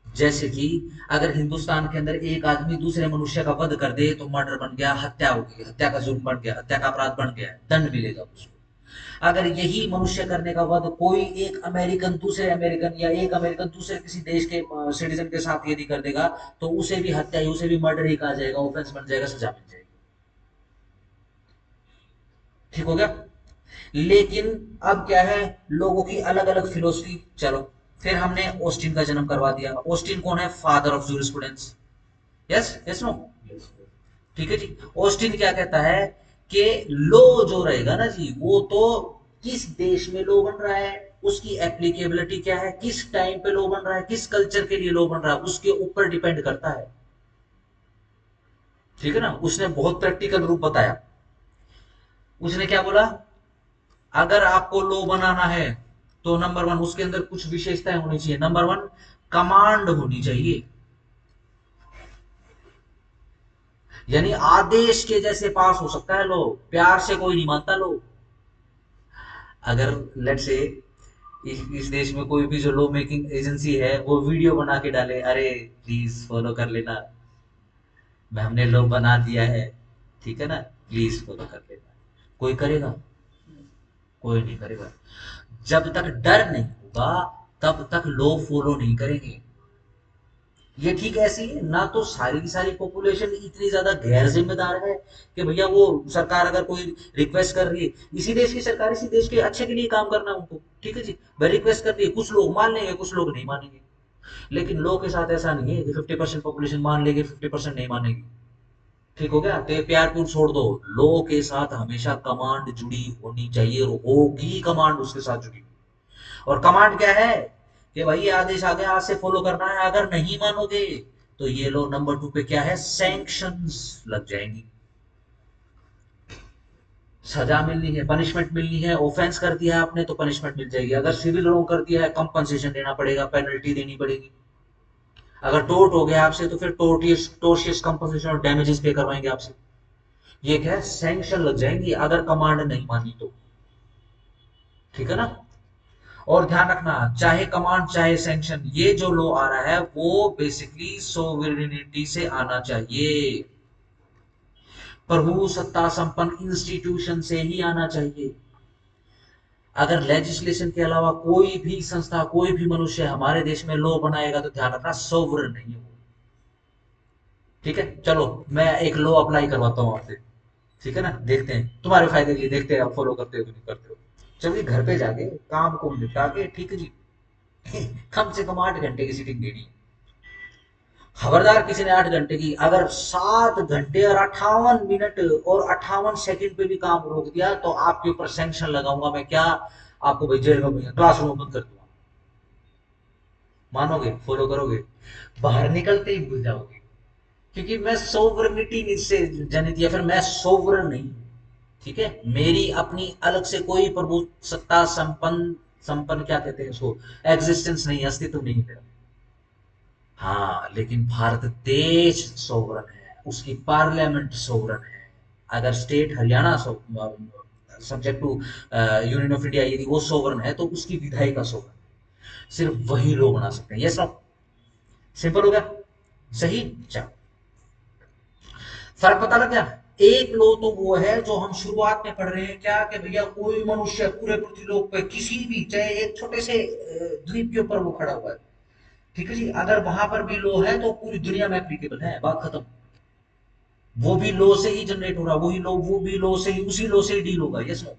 जैसे कि अगर हिंदुस्तान के अंदर एक आदमी दूसरे मनुष्य का वध कर दे तो मर्डर बन गया, हत्या हो गई, हत्या का जुर्म बन गया, हत्या का अपराध बन गया, दंड मिलेगा उसको। अगर यही मनुष्य करने का वध कोई एक अमेरिकन दूसरे अमेरिकन, या एक अमेरिकन दूसरे किसी देश के सिटीजन के साथ यदि कर देगा तो उसे भी हत्या ही, उसे भी मर्डर ही कहा जाएगा, ऑफेंस बन जाएगा, सजा मिल जाएगी। ठीक हो गया? लेकिन अब क्या है, लोगों की अलग अलग फिलोसफी। चलो, फिर हमने ऑस्टिन का जन्म करवा दिया। ऑस्टिन कौन है? Father of jurisprudence. Yes, yes, no? ठीक है जी। ऑस्टिन क्या कहता है कि लॉ जो रहेगा ना जी, वो तो किस देश में लॉ बन रहा है, उसकी एप्लीकेबिलिटी क्या है, किस टाइम पे लॉ बन रहा है, किस कल्चर के लिए लॉ बन रहा है, उसके ऊपर डिपेंड करता है। ठीक है ना? उसने बहुत प्रैक्टिकल रूप बताया। उसने क्या बोला? अगर आपको लॉ बनाना है तो नंबर वन, उसके अंदर कुछ विशेषताएं होनी चाहिए। नंबर वन, कमांड होनी चाहिए। यानी आदेश के जैसे पास हो सकता है लॉ, प्यार से कोई नहीं मानता लॉ। अगर लेट से इस देश में कोई भी जो लॉ मेकिंग एजेंसी है वो वीडियो बना के डाले, अरे प्लीज फॉलो कर लेना, हमने लॉ बना दिया है, ठीक है ना, प्लीज फॉलो कर लेना, कोई करेगा? कोई नहीं करेगा। जब तक डर नहीं होगा तब तक लोग फॉलो नहीं करेंगे। ये ठीक ऐसी है ना, तो सारी की सारी पॉपुलेशन इतनी ज्यादा गैर जिम्मेदार है कि भैया वो सरकार अगर कोई रिक्वेस्ट कर रही है, इसी देश की सरकार इसी देश के अच्छे के लिए काम करना है उनको, ठीक है जी, भाई रिक्वेस्ट कर रही है, कुछ लोग मान लेंगे कुछ लोग नहीं मानेंगे। लेकिन लोग के साथ ऐसा नहीं है कि 50% पॉपुलेशन मान लेगी 50% नहीं मानेगी। ठीक हो गया? तो ये प्यार प्यूर छोड़ दो। लोग के साथ हमेशा कमांड जुड़ी होनी चाहिए और होगी कमांड उसके साथ जुड़ी। और कमांड क्या है कि भाई ये आदेश आ गया, आज से फॉलो करना है, अगर नहीं मानोगे तो ये लो नंबर टू पे क्या है, सैंक्शंस लग जाएंगी, सजा मिलनी है, पनिशमेंट मिलनी है। ऑफेंस कर दिया आपने तो पनिशमेंट मिल जाएगी, अगर सिविल रॉन्ग कर दिया है कंपनसेशन देना पड़ेगा, पेनल्टी देनी पड़ेगी। अगर टोर्ट हो गया आपसे तो फिर टोर्शियस कंपनसेशन और डैमेजेस पे करवाएंगे आपसे। ये क्या है, सैंक्शन लग जाएंगी अगर कमांड नहीं मानी तो। ठीक है ना? और ध्यान रखना, चाहे कमांड चाहे सैंक्शन, ये जो लॉ आ रहा है वो बेसिकली सोवरेनिटी से आना चाहिए, प्रभु सत्ता संपन्न इंस्टीट्यूशन से ही आना चाहिए। अगर लेजिस्लेशन के अलावा कोई भी संस्था कोई भी मनुष्य हमारे देश में लॉ बनाएगा तो ध्यान रखना सोवरेन नहीं है वो। ठीक है, चलो मैं एक लॉ अप्लाई करवाता हूँ आपसे। ठीक है ना, देखते हैं तुम्हारे फायदे के लिए, देखते हैं आप फॉलो करते हो कि नहीं करते हो। चलिए घर पे जाके काम को निपटा के, ठीक है जी, कम से कम 8 घंटे की सीटिंग देनी है। खबरदार किसी ने 8 घंटे की, अगर 7 घंटे और 58 मिनट और 58 सेकंड पे भी काम रोक दिया तो आपके ऊपर सैंक्शन लगाऊंगा मैं, क्या आपको भाई जेल में क्लासरूम बंद कर दूंगा। मानोगे? फॉलो करोगे? बाहर निकलते ही भूल जाओगे, क्योंकि मैं सोवरेनिटी से जनित, या फिर मैं सोवरन नहीं हूं। ठीक है, मेरी अपनी अलग से कोई प्रभु सत्ता संपन्न, संपन्न क्या कहते हैं उसको, एग्जिस्टेंस नहीं, अस्तित्व नहीं मेरा। हाँ, लेकिन भारत देश सोवरन है, उसकी पार्लियामेंट सोवरन है। अगर state Haryana subject to union of India यदि वो सोवरन है तो उसकी विधायिका सोवरन है, सिर्फ वही लोग बना सकते हैं। ये सब सिंपल हो गया। सही। चलो, फर्क पता लग गया। एक लो तो वो है जो हम शुरुआत में पढ़ रहे हैं, क्या कि भैया कोई मनुष्य पूरे पृथ्वीलोक पे किसी भी, चाहे एक छोटे से द्वीप के ऊपर वो खड़ा हुआ है, ठीक है जी, अगर वहां पर भी लो है तो पूरी दुनिया में एप्लीकेबल है, बात खत्म। वो भी लो से ही जनरेट हो रहा, वही लो, वो भी लो से ही, उसी लो से ही डील होगा। Yes no?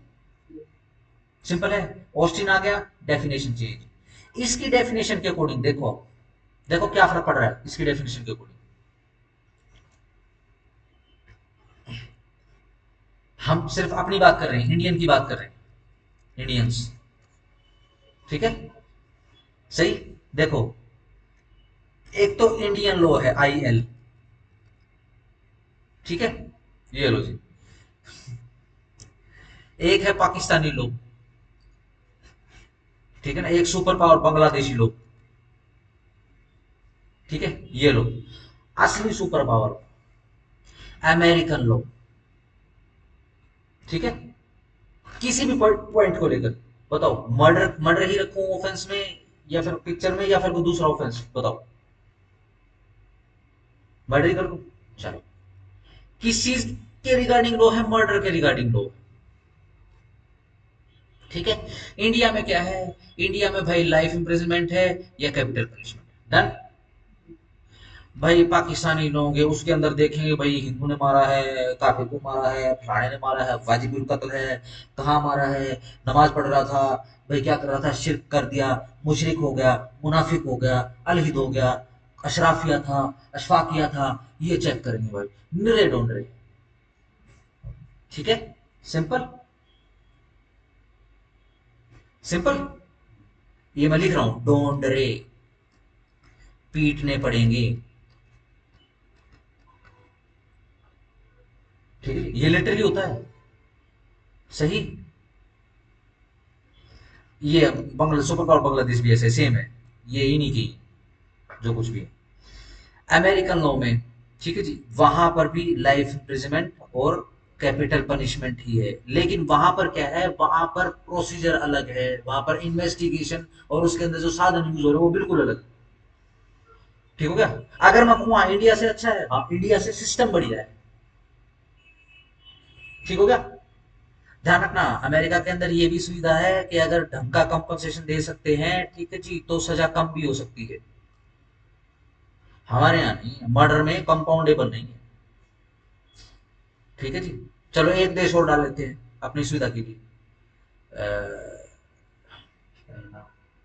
सिंपल है। ऑस्टिन आ गया, डेफिनेशन चेंज। इसकी डेफिनेशन के अकॉर्डिंग देखो, देखो क्या फर्क पड़ रहा है इसकी डेफिनेशन के अकॉर्डिंग। हम सिर्फ अपनी बात कर रहे हैं, इंडियन की बात कर रहे हैं, इंडियंस। ठीक है, सही। देखो, एक तो इंडियन लॉ है, IL। ठीक है, ये लो जी। एक है पाकिस्तानी लॉ। ठीक है ना, एक सुपर पावर बांग्लादेशी लॉ। ठीक है, ये लो असली सुपर पावर, अमेरिकन लॉ। ठीक है, किसी भी पॉइंट को लेकर बताओ, मर्डर मर्डर ही रखूं ऑफेंस में, या फिर पिक्चर में, या फिर कोई दूसरा ऑफेंस बताओ। मर्डर ही कर लूं? चलो, किस चीज के रिगार्डिंग लो है? मर्डर के रिगार्डिंग लो। ठीक है, इंडिया में क्या है? इंडिया में भाई लाइफ इंप्रिजनमेंट है या कैपिटल पनिशमेंट। डन। भाई पाकिस्तानी लोग होंगे उसके अंदर देखेंगे भाई हिंदू ने मारा है, काफिर को मारा है, फलाने ने मारा है, वाजिबुल कत्ल है, कहाँ मारा है, नमाज पढ़ रहा था, भाई क्या कर रहा था, शिर्क कर दिया, मुशरिक हो गया, मुनाफिक हो गया, अलहिद हो गया, अशराफिया था, अशफाकिया था, ये चेक करेंगे भाई, निरे डोंडरे। ठीक है, सिंपल, सिंपल। ये मैं लिख रहा हूं, डोंडरे पीटने पड़ेंगे। ठीक है, ये लिटरली होता है, सही। ये बंगला सुपर पावर बांग्लादेश भी ऐसे सेम है, ये ही नहीं की जो कुछ भी है। अमेरिकन लॉ में, ठीक है जी, वहां पर भी लाइफ इम्प्रिजनमेंट और कैपिटल पनिशमेंट ही है, लेकिन वहां पर क्या है, वहां पर प्रोसीजर अलग है, वहां पर इन्वेस्टिगेशन और उसके अंदर जो साधन यूज हो रहे हैं वो बिल्कुल अलग है। ठीक हो गया। अगर मैं कहूँ हाँ, इंडिया से अच्छा है, हाँ इंडिया से सिस्टम बढ़िया है। ठीक हो गया। ध्यान रखना, अमेरिका के अंदर ये भी सुविधा है कि अगर ढंग का कंपनसेशन दे सकते हैं, ठीक है जी, तो सजा कम भी हो सकती है। हमारे यहाँ नहीं, मर्डर में कंपाउंडेबल नहीं है। ठीक है जी। चलो एक देश और डाल लेते हैं अपनी सुविधा के लिए,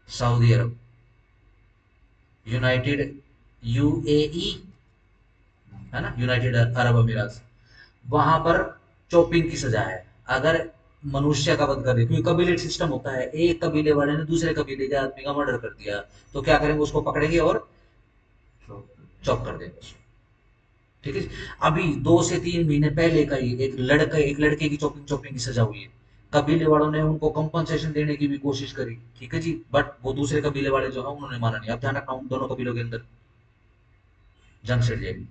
सऊदी अरब, यूनाइटेड, यूएई, है ना, यूनाइटेड अरब अमीरात। वहां पर चॉपिंग की सजा है अगर मनुष्य का वध कर दे, क्योंकि कबीले सिस्टम होता है, एक कबीले वाले ने दूसरे कबीले के आदमी का मर्डर कर दिया, तो क्या करेंगे, उसको पकड़ेंगे और चॉप कर देंगे उसको। ठीक है जी? अभी 2 से 3 महीने पहले का ही एक लड़के की चॉपिंग चॉपिंग की सजा हुई है। कबीले वालों ने उनको कंपनसेशन देने की भी कोशिश करी, ठीक है जी, बट वो दूसरे कबीले वाले जो है उन्होंने माना नहीं। अब ध्यान रखना, उन दोनों कबीलों के अंदर जंग छिड़ जाएगी।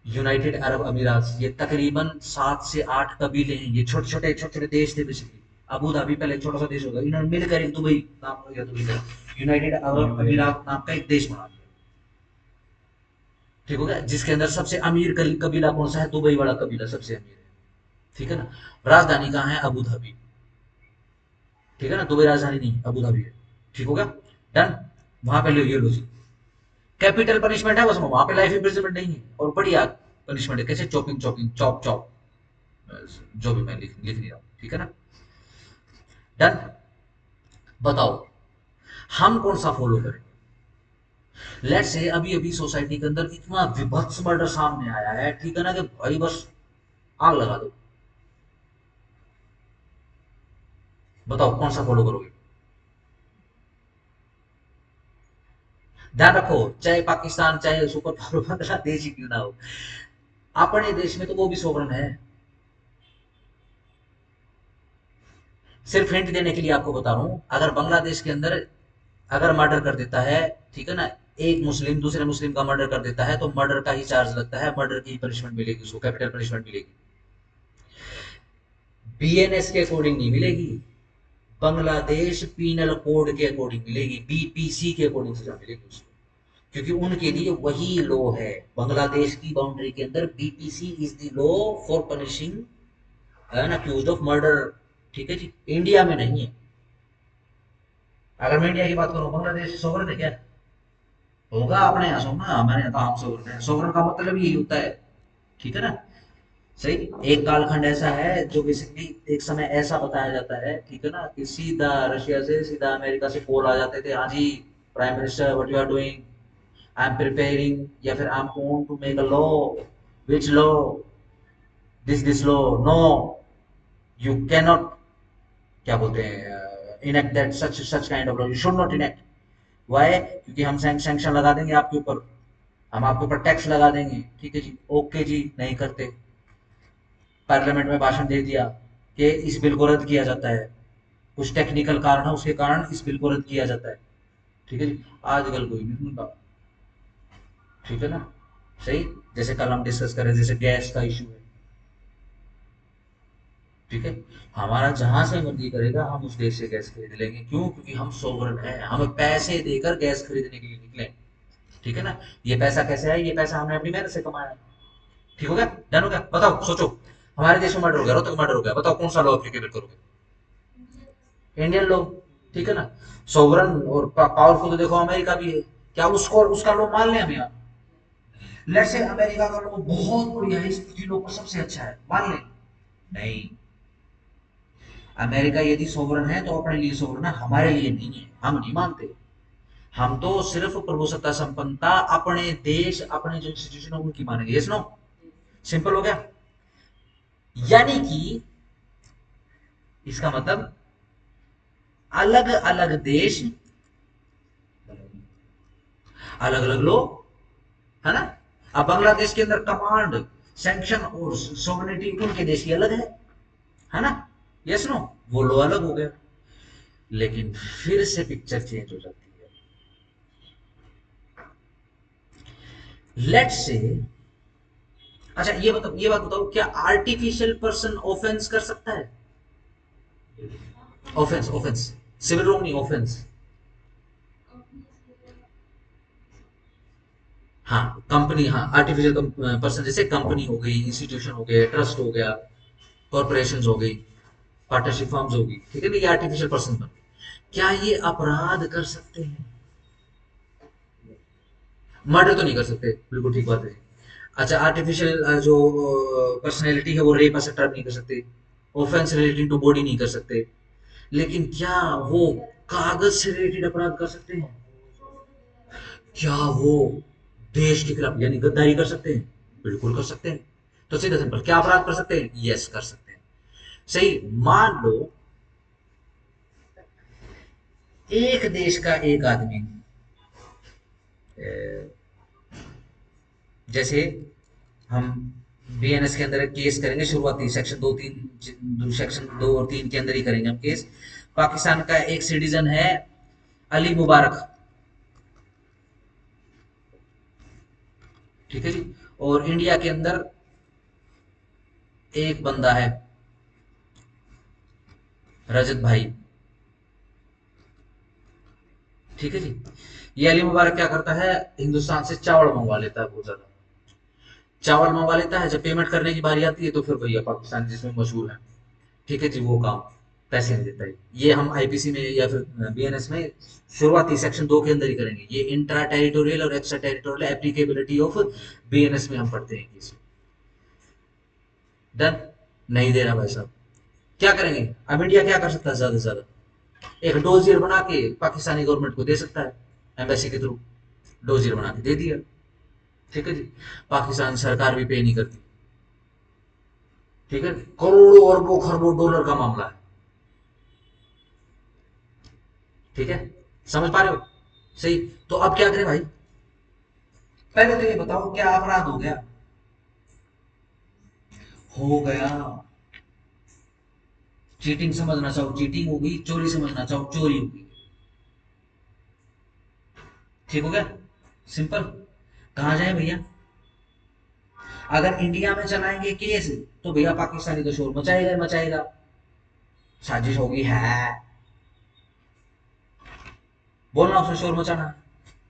यूनाइटेड अरब अमीरात, ये तकरीबन 7 से 8 कबीले हैं, ये छोटे छोटे छोटे छोटे देश थे बेसिकली। अबू धाबी पहले एक छोटा सा देश होगा, इन्होंने मिलकर एक दुबई नाम हो गया, दुबई का यूनाइटेड अरब अमीरात नाम का एक देश बना दिया। ठीक हो गया, जिसके अंदर सबसे अमीर कबीला कौन सा है, दुबई वाला कबीला सबसे अमीर है। ठीक है ना। राजधानी कहाँ है, अबू धाबी। ठीक है ना, दुबई राजधानी नहीं, अबू धाबी है। ठीक हो गया, डन। वहां पे ये लो जी, कैपिटल पनिशमेंट है, बस वहां पे लाइफ इम्प्रिजनमेंट नहीं है, और बढ़िया पनिशमेंट है, कैसे, चॉपिंग चॉपिंग चॉप चॉप, जो भी मैं लिख नहीं रहा हूँ। ठीक है ना, डन। बताओ हम कौन सा फॉलो करें। लेट से अभी अभी सोसाइटी के अंदर इतना विभत्स मर्डर सामने आया है, ठीक है ना, कि भाई बस आग लगा दो। बताओ कौन सा फॉलो करोगे। ध्यान रखो, चाहे पाकिस्तान, चाहे सुपर पावर बांग्लादेश ही क्यों ना हो, अपने देश में तो वो भी सोवरन है। सिर्फ हिंट देने के लिए आपको बता रहा हूं, अगर बांग्लादेश के अंदर अगर मर्डर कर देता है, ठीक है ना, एक मुस्लिम दूसरे मुस्लिम का मर्डर कर देता है, तो मर्डर का ही चार्ज लगता है, मर्डर की पनिशमेंट मिलेगी उसको, कैपिटल पनिशमेंट मिलेगी। बीएनएस के अकॉर्डिंग नहीं मिलेगी, बांग्लादेश पीनल कोड के अकॉर्डिंग मिलेगी, बीपीसी के अकॉर्डिंग सजा मिलेगी उसको, क्योंकि उनके लिए वही लॉ है। बांग्लादेश की बाउंड्री के अंदर BPC is the law for punishing an accused of murder. ठीक है जी, इंडिया में नहीं है। अगर मैं इंडिया की बात करूं, बांग्लादेश सोवरन है क्या, होगा अपने यहाँ सोना, हमारे यहाँ तो हम सोवरन है, सोवरन का मतलब यही होता है। ठीक है ना, सही। एक कालखंड ऐसा है जो बेसिकली एक समय ऐसा बताया जाता है, ठीक है ना, कि सीधा रशिया से सीधा अमेरिका से कॉल आ जाते थे, हाँ जी prime minister what you are doing, I am preparing, या फिर I am going to make a law, which law, this law, no you can not, क्या बोलते हैं, enact that such such kind of law, you should not enact. Why, क्योंकि हम sanction लगा देंगे आपके ऊपर, हम आपके ऊपर टैक्स लगा देंगे। ठीक है जी, ओके जी, नहीं करते। पार्लियामेंट में भाषण दे दिया कि इस बिल को रद्द किया जाता है, कुछ टेक्निकल कारण है उसके कारण इस बिल को रद्द किया जाता है। ठीक है जी, आजकल कोई नहीं सुनता। ठीक है ना, सही। जैसे कल हम डिस्कस करें, जैसे गैस का इशू है, ठीक है, हमारा जहां से मर्जी करेगा हम उस देश से गैस खरीद लेंगे, क्यों, क्योंकि हम सोवरन है, हमें पैसे देकर गैस खरीदने के लिए निकले। ठीक है ना, ये पैसा कैसे है, ये पैसा हमने अपनी मेहनत से कमाया। ठीक हो गया, डन हो गया। बताओ सोचो, हमारे देश में मर्डर हो गया, रोहतक मर्डर हो गया, बताओ कौन सा लॉ एप्लीकेबल करोगे, इंडियन लॉ। ठीक है ना, सोवरन और पावरफुल तो देखो अमेरिका भी है, क्या उसको उसका लॉ मान लें हम यहाँ, लेट्स से अमेरिका का लोग बहुत बढ़िया है, इस चीजों पर सबसे अच्छा है, मान लें। नहीं, अमेरिका यदि सोवरन है तो अपने लिए सोवरन है, हमारे लिए नहीं है, हम नहीं मानते। हम तो सिर्फ प्रभुसत्ता संपन्नता अपने देश, अपने जो इंस्टीट्यूशन है उनकी मानेंगे। Yes no? सिंपल हो गया। यानी कि इसका मतलब अलग अलग देश, अलग अलग लोग, है ना? अब बांग्लादेश के अंदर कमांड, सैंक्शन और सोवरेनिटी उनके देश की अलग है ना? Yes no? वो लो अलग हो गया। लेकिन फिर से पिक्चर चेंज हो जाती है। लेट्स से, अच्छा ये बात बताओ, क्या आर्टिफिशियल पर्सन ऑफेंस कर सकता है? ऑफेंस, ऑफेंस, सिविल रॉन्ग नहीं, ऑफेंस। हाँ, कंपनी, हाँ, आर्टिफिशियल पर्सन जैसे कंपनी हो गई, इंस्टीट्यूशन हो गया, ट्रस्ट हो गया, कॉर्पोरेशन हो गई, पार्टनरशिप फर्म्स होगी, ठीक है ना? ये आर्टिफिशियल पर्सन बन, क्या ये अपराध कर सकते हैं? मर्डर तो नहीं कर सकते, बिल्कुल ठीक बात है। अच्छा, आर्टिफिशियल जो पर्सनैलिटी है वो रेप ऐसा टर्म नहीं कर सकते, ऑफेंस रिलेटिंग टू बॉडी नहीं कर सकते, लेकिन क्या वो कागज से रिलेटेड अपराध कर सकते हैं? क्या वो देश के खिलाफ यानी गद्दारी कर सकते हैं? बिल्कुल कर सकते हैं। तो सीधा सिंपल, क्या अपराध कर सकते हैं? यस, कर सकते हैं। सही। मान लो एक देश का एक आदमी, जैसे हम बीएनएस के अंदर केस करेंगे, शुरुआती सेक्शन दो तीन, सेक्शन 2 और 3 के अंदर ही करेंगे हम केस। पाकिस्तान का एक सिटीजन है अली मुबारक, ठीक है जी। और इंडिया के अंदर एक बंदा है रजत भाई, ठीक है जी। ये अली मुबारक क्या करता है, हिंदुस्तान से चावल मंगवा लेता है, बहुत ज्यादा चावल मंगवा लेता है। जब पेमेंट करने की बारी आती है तो फिर भैया पाकिस्तान जिसमें मशहूर है, ठीक है जी, वो काम पैसे नहीं देता है। ये हम आईपीसी में या फिर बीएनएस में शुरुआती सेक्शन 2 के अंदर ही करेंगे। ये इंट्रा टेरिटोरियल और extra territorial applicability of BNS में हम पढ़ते हैं केस। डन? नहीं दे रहा भाई साहब, क्या करेंगे? अब इंडिया क्या कर सकता है? ज्यादा से ज्यादा एक डोजियर बना के पाकिस्तानी गवर्नमेंट को दे सकता है, एम्बेसी के थ्रू डोजियर बना के दे दिया, ठीक है जी। पाकिस्तान सरकार भी पे नहीं करती, ठीक है। करोड़ों अरबों खरबों डॉलर का मामला है, ठीक है। समझ पा रहे हो? सही। तो अब क्या करें भाई? पहले तो ये बताओ, क्या अपराध हो गया? हो गया। चीटिंग समझना चाहो चीटिंग होगी, चोरी समझना चाहो चोरी होगी, ठीक हो गया? सिंपल। कहाँ जाए भैया? अगर इंडिया में चलाएंगे केस तो भैया पाकिस्तानी तो शोर मचाएगा मचाएगा, साजिश होगी है, बोलना उसने शोर मचाना।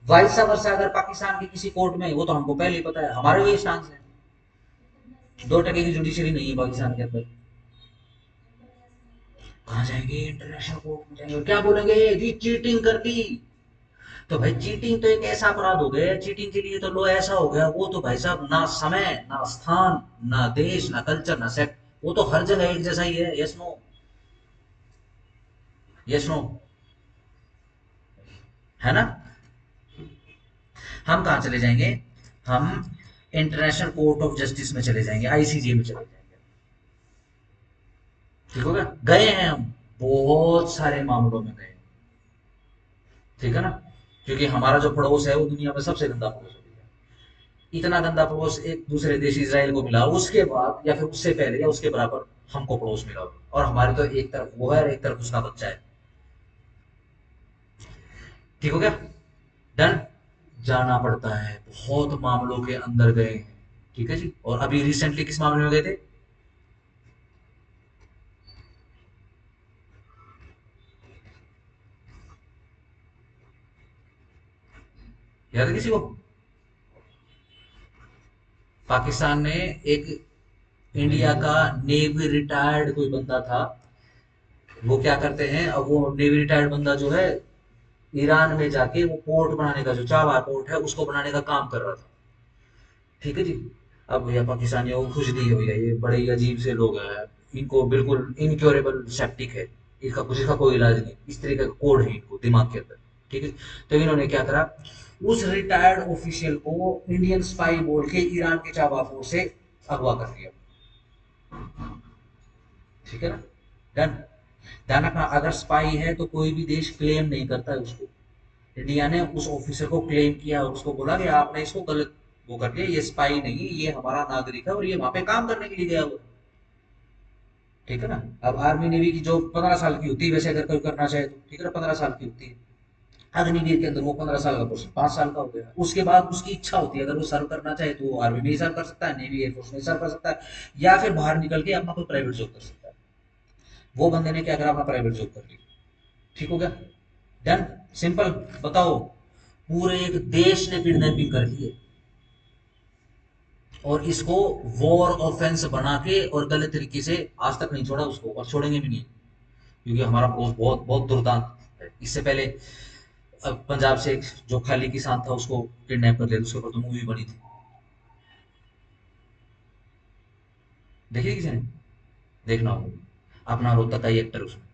वाइस वर्षा अगर पाकिस्तान के किसी कोर्ट में, वो तो हमको पहले ही पता है, हमारे वही स्टांस है। 2% की जुडिशरी नहीं है पाकिस्तान के अंदर। कहाँ जाएंगे? इंटरनेशनल कोर्ट में जाएंगे, क्या बोलेंगे? जी चीटिंग कर दी। तो भाई चीटिंग तो एक ऐसा अपराध हो गया, चीटिंग के लिए तो लो ऐसा हो गया, वो तो भाई साहब ना समय, ना स्थान, ना देश, ना कल्चर, ना सेक्ट, वो तो हर जगह एक जैसा ही है। Yes no? Yes no? है ना? हम कहाँ चले जाएंगे? हम इंटरनेशनल कोर्ट ऑफ जस्टिस में चले जाएंगे, आईसीजे में चले जाएंगे, ठीक होगा? गए हैं हम, बहुत सारे मामलों में गए, ठीक है ना? क्योंकि हमारा जो पड़ोस है वो दुनिया में सबसे गंदा पड़ोस है। इतना गंदा पड़ोस एक दूसरे देश इसराइल को मिला, उसके बाद या फिर उससे पहले या उसके बराबर हमको पड़ोस मिला, और हमारे तो एक तरफ वो है और एक तरफ उसका बच्चा है, ठीक हो गया? डन? जाना पड़ता है, बहुत मामलों के अंदर गए हैं, ठीक है जी। और अभी रिसेंटली किस मामले में गए थे? याद है किसी को? पाकिस्तान ने एक, इंडिया का नेवी रिटायर्ड कोई बंदा था, वो क्या करते हैं, अब वो नेवी रिटायर्ड बंदा जो है ईरान में जाके वो पोर्ट बनाने का, जो चाबहार पोर्ट है उसको बनाने का काम कर रहा था, ठीक है जी। अब भैया पाकिस्तानियों को कुछ नहीं है भैया, ये बड़े ही अजीब से लोग हैं, इनको बिल्कुल इनक्योरेबल सेप्टिक है, इसका कोई इलाज नहीं, इस तरीके का कोड है इनको दिमाग के अंदर। ठीक है। तो इन्होंने क्या करा, उस रिटायर्ड ऑफिशियल को इंडियन स्पाई बोल के ईरान के चाबाखोर से अगवा कर लिया। ठीक है ना। डन। ध्यान रखना, अगर स्पाई है तो कोई भी देश क्लेम नहीं करता है उसको। इंडिया ने उस ऑफिसर को क्लेम किया और उसको बोला कि आपने इसको गलत वो कर दिया, ये स्पाई नहीं, ये हमारा नागरिक है और ये वहां पे काम करने के लिए गया हुआ है। ठीक है ना। अब आर्मी नेवी की जो 15 साल की होती है, वैसे अगर कोई करना चाहे तो ठीक है ना, 15 साल की होती है। अग्निवीर के अंदर वो 15 साल का कोर्स 5 साल का हो गया, उसके बाद उसकी इच्छा होती है, अगर वो सर्व करना चाहे तो वो आर्मी में ही सर्व कर सकता है, नेवी एयरफोर्स में सर्व कर सकता है, या फिर बाहर निकल के अपना कोई प्राइवेट जॉब कर सकता है। वो बंदे ने क्या करा, अपना प्राइवेट जॉब कर ली। ठीक हो गया। डन। सिंपल। बताओ, पूरे एक देश ने किडनैपिंग कर ली है और इसको वॉर ऑफेंस बना के और गलत तरीके से आज तक नहीं छोड़ा उसको, और छोड़ेंगे भी नहीं, क्योंकि हमारा बहुत बहुत बहुत दुर्दांत है। इससे पहले अब पंजाब से एक जो खाली किसान था उसको किडनैप कर लिया, उसके ऊपर तो मूवी बनी थी, देखिए किसी ने, देखना होगा। अपना रोहतक का ही एक्टर उसमें,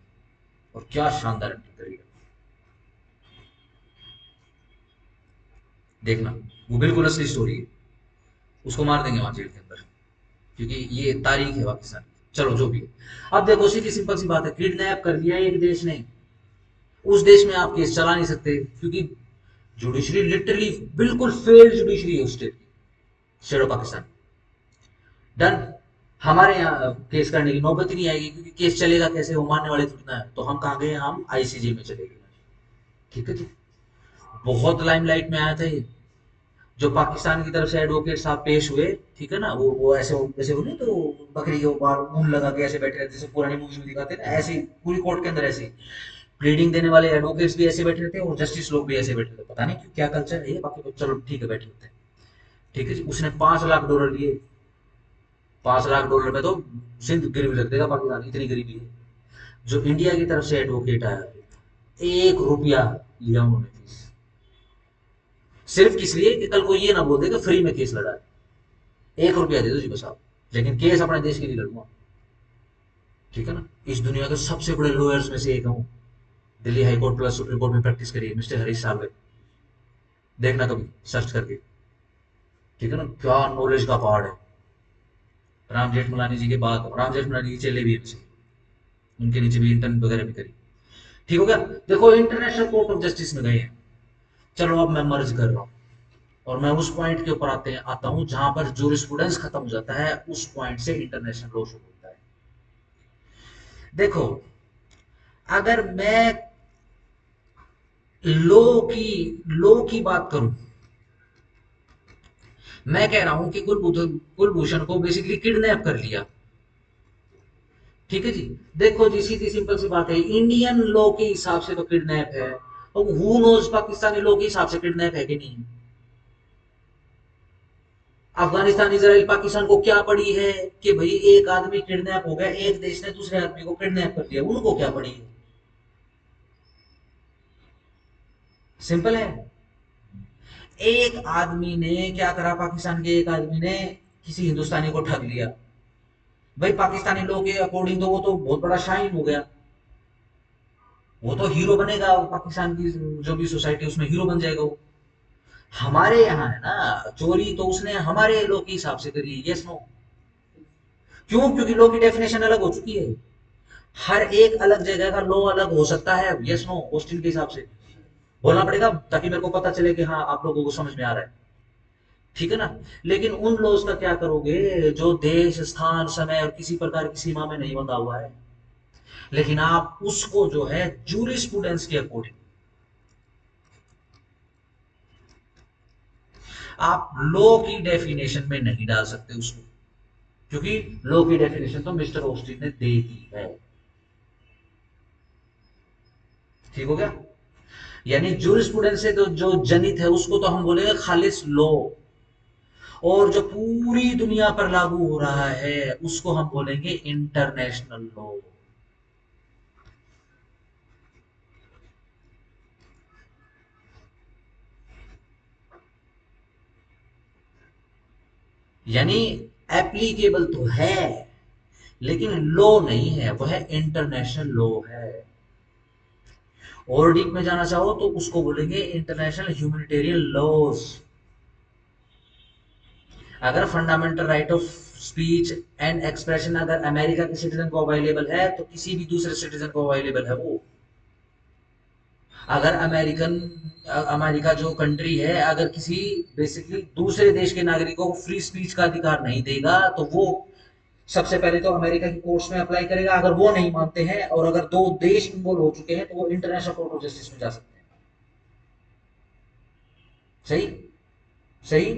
और क्या शानदार एक्टिंग करी है, देखना। वो बिल्कुल असली स्टोरी है। उसको मार देंगे वहां जेल के अंदर, क्योंकि ये तारीख है पाकिस्तान की। चलो जो भी है, अब देखो सीधी सिंपल सी बात है, किडनैप कर लिया एक देश ने, उस देश में आप केस चला नहीं सकते, क्योंकि जुडिशरी लिटरली बिल्कुल फेल्ड जुडिशरी है उस स्टेट की, स्टेट ऑफ पाकिस्तान। डन। हमारे यहाँ केस करने की नौबत ही नहीं आएगी, क्योंकि केस चलेगा कैसे, वो मानने वाले थोड़ी ना है, तो हम कहाँ गए, हम आईसीजे में चले गए। ठीक है जी। बहुत लाइमलाइट में आया था ये, जो पाकिस्तान की तरफ से एडवोकेट साहब पेश हुए। ठीक है ना, वो ऐसे हो नहीं, तो बकरी के बाल मुंह लगा के ऐसे बैठे रहते, जैसे पुरानी मूवीज में दिखाते हैं ना, ऐसे ही पूरी कोर्ट के अंदर ऐसे ही प्लीडिंग देने वाले एडवोकेट्स भी ऐसे बैठे रहते हैं और जस्टिस लोग भी ऐसे बैठे रहते हैं, पता नहीं क्यों, क्या कल्चर है ये, बाकी तो चलो ठीक है, बैठे होते हैं। ठीक है जी। उसने $5 लाख लिए। $5 लाख में तो सिंध गिरवी रख देगा पाकिस्तान, इतनी गरीबी है। जो इंडिया की तरफ से एडवोकेट आया, 1 रुपया लिया उन्होंने फीस, सिर्फ किस लिए कि कल को ये ना बोल दे कि फ्री में केस लड़ा है। 1 रुपया दे दो जी बस आप, लेकिन केस अपने देश के लिए लड़ूंगा। ठीक है ना। इस दुनिया के सबसे बड़े लॉयर्स में से एक हूँ। Delhi high court plus supreme court में प्रैक्टिस करिए मिस्टर हरीश साहब, देखना कभी सर्च करके। ठीक है ना, क्या नॉलेज का पहाड़ है। राम जेठमलानी जी के बाद राम जेठमलानी जी चले भी है पीछे, उनके नीचे भी इंटर्न वगैरह भी करी। ठीक हो गया। देखो इंटरनेशनल कोर्ट ऑफ जस्टिस में गए हैं। चलो अब मैं मर्ज कर रहा हूँ, और मैं उस पॉइंट के ऊपर आता हूँ जहां पर जूरिस्प्रूडेंस खत्म हो जाता है, उस पॉइंट से इंटरनेशनल लॉ शुरू होता है। देखो, अगर मैं लॉ की लॉ की बात करूं, मैं कह रहा हूं कि कुलभूषण को बेसिकली किडनैप कर लिया। ठीक है जी। देखो जी, सीधी सिंपल सी बात है, इंडियन लॉ के हिसाब से तो किडनैप है, अब हु नोज पाकिस्तानी लॉ के हिसाब से किडनैप है कि नहीं। अफगानिस्तान इसराइल पाकिस्तान को क्या पड़ी है कि भाई एक आदमी किडनैप हो गया, एक देश ने दूसरे आदमी को किडनैप कर लिया, उनको क्या पड़ी है। सिंपल है। एक आदमी ने क्या करा, पाकिस्तान के एक आदमी ने किसी हिंदुस्तानी को ठग लिया, भाई पाकिस्तानी लोग के अकॉर्डिंग तो वो तो बहुत बड़ा शाइन हो गया, वो तो हीरो बनेगा, पाकिस्तान की जो भी सोसाइटी उसमें हीरो बन जाएगा वो। हमारे यहाँ है ना, चोरी तो उसने हमारे लॉ के हिसाब से करी है, यस नो। क्यों, क्योंकि लॉ की डेफिनेशन अलग हो चुकी है। हर एक अलग जगह का लॉ अलग हो सकता है, यस नो, ऑस्टिन के हिसाब से बोलना पड़ेगा, ताकि मेरे को पता चले कि हाँ आप लोगों को समझ में आ रहा है। ठीक है ना। लेकिन उन लॉज का क्या करोगे जो देश स्थान समय और किसी प्रकार की सीमा में नहीं बंधा हुआ है, लेकिन आप उसको जो है जूरिस्प्रूडेंस के अकॉर्डिंग आप लॉ की डेफिनेशन में नहीं डाल सकते उसको, क्योंकि लॉ की डेफिनेशन तो मिस्टर ऑस्टिन ने दे दी है। ठीक हो गया। यानी जूरिस्प्रूडेंस से तो जो जनित है उसको तो हम बोलेंगे खालिस लॉ, और जो पूरी दुनिया पर लागू हो रहा है उसको हम बोलेंगे इंटरनेशनल लॉ। यानी एप्लीकेबल तो है, लेकिन लॉ नहीं है, वह इंटरनेशनल लॉ है। और डीप में जाना चाहो तो उसको बोलेंगे इंटरनेशनल ह्यूमैनिटेरियन लॉज। अगर fundamental right of speech and expression अगर अमेरिका के सिटीजन को अवेलेबल है तो किसी भी दूसरे सिटीजन को अवेलेबल है वो। अगर अमेरिका जो कंट्री है अगर किसी बेसिकली दूसरे देश के नागरिकों को फ्री स्पीच का अधिकार नहीं देगा तो वो सबसे पहले तो अमेरिका की कोर्ट्स में अप्लाई करेगा। अगर वो नहीं मानते हैं और अगर दो देश इन्वॉल्व हो चुके हैं तो वो इंटरनेशनल कोर्ट ऑफ जस्टिस में जा सकते हैं। सही। सही।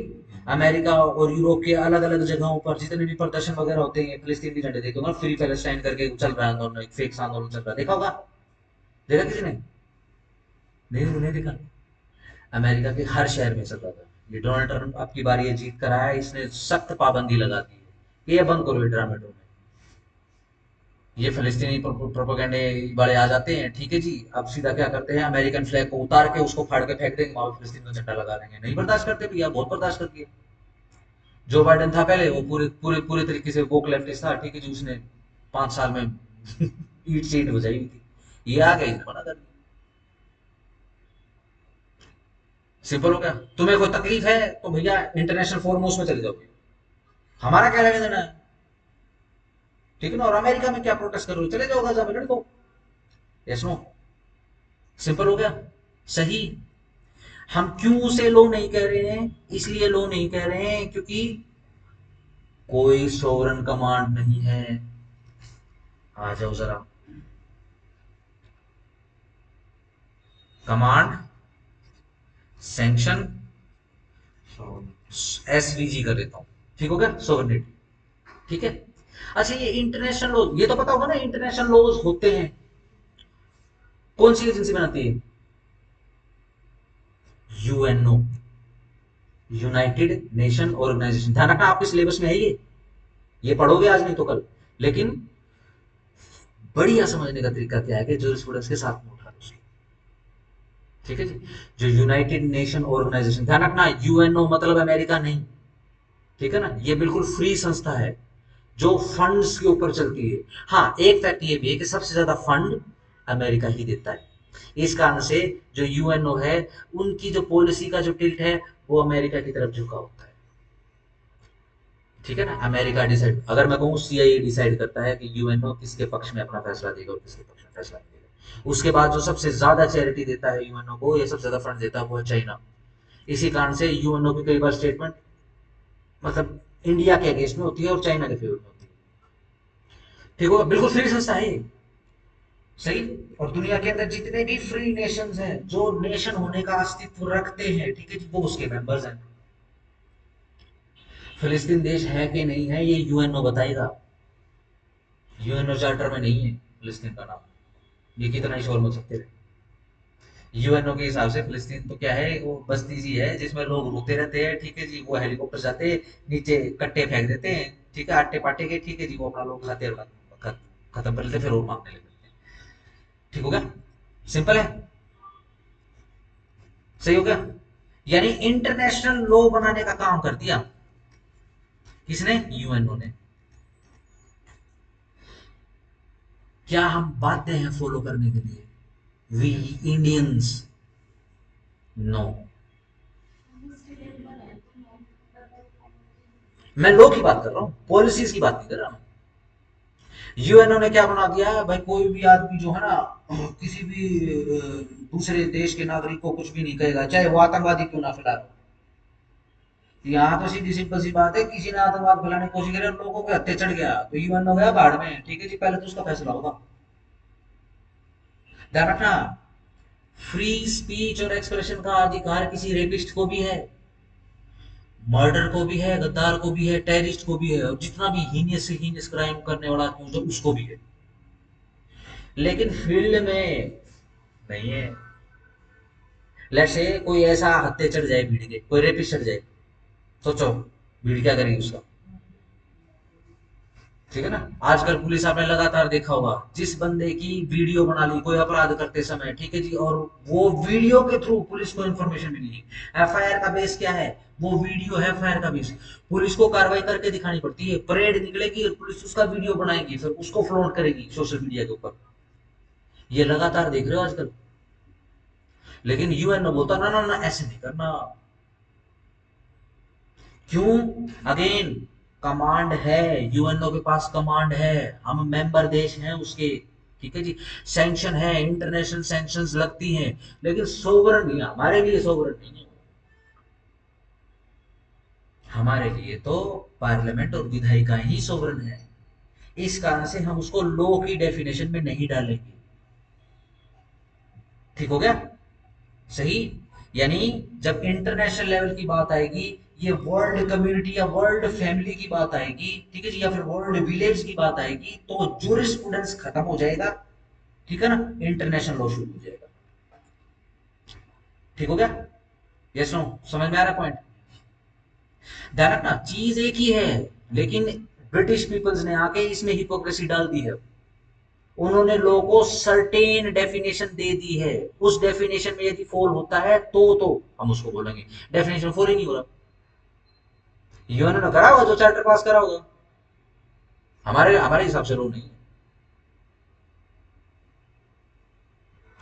अमेरिका और यूरोप के अलग अलग जगहों पर जितने भी प्रदर्शन वगैरह होते हैं फिलिस्तीन की झंडे देखे होंगे, फ्री पैलेस्टाइन करके चल रहा है आंदोलन, एक फेक आंदोलन चल रहा है, देखा होगा। देखा किसी ने? नहीं नहीं देखा। अमेरिका के हर शहर में चल रहा था। ये डोनाल्ड ट्रंप अब की बार ये जीत कर आया, इसने सख्त पाबंदी लगा दी है, ये बंद करो ये ड्रामे ड्रोमे। ये फिलिस्तीनी प्रोपेगेंडे वाले आ जाते हैं, ठीक है जी, अब सीधा क्या करते हैं, अमेरिकन फ्लैग को उतार के उसको फाड़ के फेंक देंगे, वहां फिलिस्तीन का झंडा लगा देंगे। नहीं बर्दाश्त करते भैया, बहुत बर्दाश्त कर दिया। जो बाइडेन था पहले वो पूरे पूरे पूरे तरीके से वोक लेफ्टिस्ट था, ठीक है जी, उसने 5 साल में ईट सीट बजाई हुई थी। ये आ गए, इसने मना कर दिया। सिंपल हो गया। तुम्हें कोई तकलीफ है तो भैया इंटरनेशनल फोरमोस्ट में चले जाओगे, हमारा क्या लेना देना है, ठीक है ना। और अमेरिका में क्या प्रोटेस्ट कर रहे हो, चले जाओ गाजा में लड़ दो। Yes no. सिंपल हो गया। सही। हम क्यों उसे लो नहीं कह रहे हैं, इसलिए लो नहीं कह रहे हैं क्योंकि कोई सोवरन कमांड नहीं है। आ जाओ जरा। कमांड सैंक्शन एसवीजी कर देता हूं, ठीक हो गया, सोवरेनिटी। ठीक है। अच्छा ये इंटरनेशनल लॉ ये तो पता होगा ना, इंटरनेशनल लॉज होते हैं, कौन सी एजेंसी बनाती है? UNO, United Nation Organisation. ध्यान रखना आपके सिलेबस में है ये पढ़ोगे आज नहीं तो कल। लेकिन बढ़िया समझने का तरीका क्या है कि जूरिस्प्रूडेंस के साथ में उठा दो। ठीक है जी। जो यूनाइटेड नेशन ऑर्गेनाइजेशन, ध्यान रखना यूएनओ मतलब अमेरिका नहीं, ठीक है ना, ये बिल्कुल फ्री संस्था है जो फंड्स के ऊपर चलती है। हाँ एक फैक्ट ये भी है कि सबसे ज्यादा फंड अमेरिका ही देता है। इस कारण से जो यूएनओ है उनकी जो पॉलिसी का जो टिल्ट है वो अमेरिका की तरफ झुका होता है। ठीक है ना, अमेरिका डिसाइड, अगर मैं कहूँ सीआईए डिसाइड करता है कि यूएनओ किसके पक्ष में अपना फैसला देगा और किसके पक्ष में फैसला नहीं देगा। उसके बाद जो सबसे ज्यादा चैरिटी देता है यूएनओ को, या सबसे ज्यादा फंड देता है वो है चाइना। इसी कारण से यूएनओ की कई बार स्टेटमेंट मतलब इंडिया के अगेंस्ट में होती है और चाइना के फेवर में होती है। ठीक होगा, बिल्कुल फ्री संस्था है ये। सही। और दुनिया के अंदर जितने भी फ्री नेशंस हैं जो नेशन होने का अस्तित्व रखते हैं, ठीक है जी, वो उसके मेंबर्स हैं। फिलिस्तीन देश है कि नहीं है ये यूएनओ बताएगा, यूएनओ चार्टर में नहीं है फिलिस्तीन का नाम। ये कितना ही शोर मच सकते हैं। यूएनओ के हिसाब से फिलिस्तीन तो क्या है, वो बस्ती सी है जिसमें लोग रोते रहते हैं, ठीक है जी, वो हेलीकॉप्टर जाते हैं, नीचे कट्टे फेंक देते हैं, ठीक है, आटे पाटे के, ठीक है जी, वो अपना लोग खाते हैं, खत्म कर लेते हैं, फिर और मांगने लगते हैं। ठीक हो गया। सिंपल है। सही हो गया। यानी इंटरनेशनल लॉ बनाने का काम कर दिया किसने? यूएनओ ने। क्या हम बाध्य हैं फॉलो करने के लिए, वी इंडियंस? नो। मैं लॉ की बात कर रहा हूं, पॉलिसीज की बात नहीं कर रहा मैं। यूएनओ ने क्या बना दिया है भाई, कोई भी आदमी जो है ना किसी भी दूसरे देश के नागरिक को कुछ भी नहीं कहेगा, चाहे वो आतंकवादी क्यों ना फैला रहा हो। यहाँ तो सीधी सिंपल सी बात है, किसी ने आतंकवाद फैलाने की कोशिश करी और लोगों के हत्या चढ़ गया तो यूएनओ गया बाढ़ में, ठीक है जी, पहले तो उसका फैसला होगा। ध्यान रखना, फ्री स्पीच और एक्सप्रेशन का अधिकार किसी रेपिस्ट को भी है, मर्डर को भी है, गद्दार को भी है, टेररिस्ट को भी है, और जितना भी हीनियस से हीनियस क्राइम करने वाला आदमी होता है उसको भी है। लेकिन फील्ड में नहीं है। लेट्स से कोई ऐसा हत्या चढ़ जाए भीड़ के, कोई रेपिस्ट चढ़ जाए, सोचो भीड़ क्या करेगी उसका। ठीक है ना। आजकल पुलिस आपने लगातार देखा होगा, जिस बंदे की वीडियो बना ली कोई अपराध करते समय, ठीक है जी, और वो वीडियो के थ्रू पुलिस को इंफॉर्मेशन मिली, एफआईआर का बेस क्या है, वो वीडियो है एफआईआर का बेस। पुलिस को कार्रवाई करके दिखानी पड़ती है, परेड निकलेगी और पुलिस उसका वीडियो बनाएगी, फिर उसको फ्लोट करेगी सोशल मीडिया के ऊपर। ये लगातार देख रहे हो आजकल। लेकिन यूएनओ बोलता ना ना ना, ऐसे नहीं करना। क्यों? अगेन, कमांड है, यूएनओ के पास कमांड है, हम मेंबर देश हैं उसके, ठीक है जी। सैंक्शन है, इंटरनेशनल सैंक्शंस लगती हैं, लेकिन सोवरन नहीं, हमारे लिए सोवरन नहीं है। हमारे लिए तो पार्लियामेंट और विधायिका ही सोवरन है। इस कारण से हम उसको लॉ की डेफिनेशन में नहीं डालेंगे। ठीक हो गया? सही। यानी जब इंटरनेशनल लेवल की बात आएगी, ये वर्ल्ड कम्युनिटी या वर्ल्ड फैमिली की बात आएगी, ठीक है जी, या फिर वर्ल्ड विलेज की बात आएगी, तो जूरिस्प्रूडेंस खत्म हो जाएगा, ठीक है ना, इंटरनेशनल लॉ शुरू हो जाएगा। ठीक हो गया? Yes no? समझ में आ रहा है पॉइंट? ध्यान रखना, चीज एक ही है, लेकिन ब्रिटिश पीपल्स ने आके इसमें हिपोक्रेसी डाल दी है। उन्होंने लोगों को सर्टेन डेफिनेशन दे दी है, उस डेफिनेशन में यदि फॉल होता है तो हम उसको बोलेंगे। डेफिनेशन फॉल ही नहीं हो रहा, यूएनओ ने करा होगा जो चार्टर पास करा होगा, हमारे हमारे हिसाब से लो नहीं है।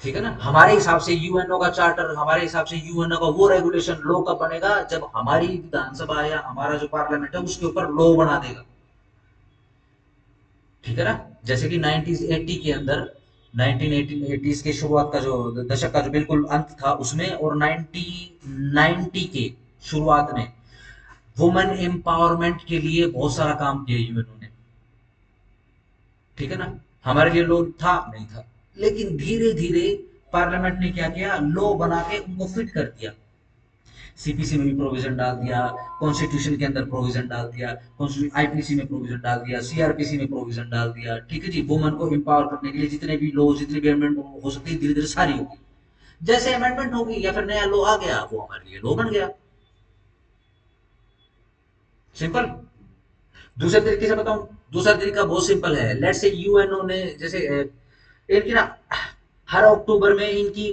ठीक है ना, हमारे हिसाब से यूएनओ का चार्टर, हमारे हिसाब से यूएनओ का वो रेगुलेशन लॉ कब बनेगा, जब हमारी विधानसभा या हमारा जो पार्लियामेंट है उसके ऊपर लॉ बना देगा। ठीक है ना। जैसे कि 1980 के अंदर, 1980 के शुरुआत का जो दशक का जो बिल्कुल अंत था उसमें, और 1990 के शुरुआत में वुमेन एम्पावरमेंट के लिए बहुत सारा काम किया यूएनओ ने। ठीक है ना। हमारे लिए लॉ था नहीं था, लेकिन धीरे धीरे पार्लियामेंट ने क्या किया, लॉ बना के उनको फिट कर दिया। सीपीसी में भी प्रोविजन डाल दिया, कॉन्स्टिट्यूशन के अंदर प्रोविजन डाल दिया, आईपीसी में प्रोविजन डाल दिया, सीआरपीसी में प्रोविजन डाल दिया। ठीक है जी, वुमन को एम्पावर करने के लिए जितने भी लॉ, जितनी भी अमेंडमेंट हो सकती है, धीरे धीरे सारी होगी। जैसे अमेंडमेंट होगी या फिर नया लॉ आ गया, वो हमारे लिए लॉ बन गया। सिंपल। दूसरे तरीके से बताऊं, दूसरा तरीका बहुत सिंपल है। लेट्स से यूएनओ ने जैसे इनकी ना हर अक्टूबर में इनकी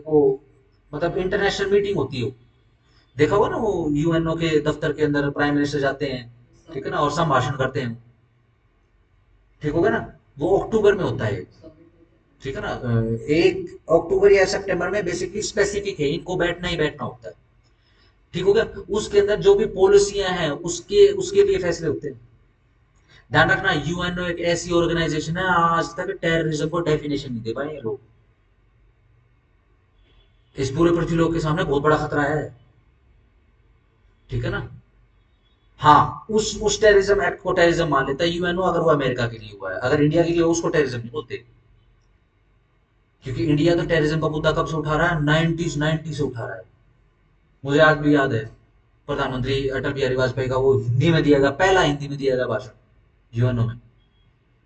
वो मतलब इंटरनेशनल मीटिंग होती है। देखा होगा ना, वो यूएनओ के दफ्तर के अंदर प्राइम मिनिस्टर जाते हैं, ठीक है ना, और संभाषण करते हैं। ठीक होगा ना, वो अक्टूबर में होता है। ठीक है ना, 1 अक्टूबर या सितंबर में बेसिकली स्पेसिफिक है, इनको बैठना ही बैठना होता है। ठीक हो गया। उसके अंदर जो भी पॉलिसियां हैं उसके उसके लिए फैसले होते हैं। ध्यान रखना, यूएनओ एक ऐसी ऑर्गेनाइजेशन है, आज तक टेररिज्म को डेफिनेशन नहीं दे पाए ये लोग। इस पूरे पृथ्वी लोक के सामने बहुत बड़ा खतरा है। ठीक है ना। हाँ, उस टेररिज्म एक्ट को टेररिज्म मान लेता है यूएनओ, अगर वो अमेरिका के लिए हुआ है। अगर इंडिया के लिए हो, उसको टेररिज्म नहीं बोलते। क्योंकि इंडिया तो टेररिज्म का मुद्दा कब से उठा रहा है, 90 से उठा रहा है। मुझे आज भी याद है, प्रधानमंत्री अटल बिहारी वाजपेयी का वो हिंदी में दिया गया, पहला हिंदी में दिया गया भाषण यूएनओ में,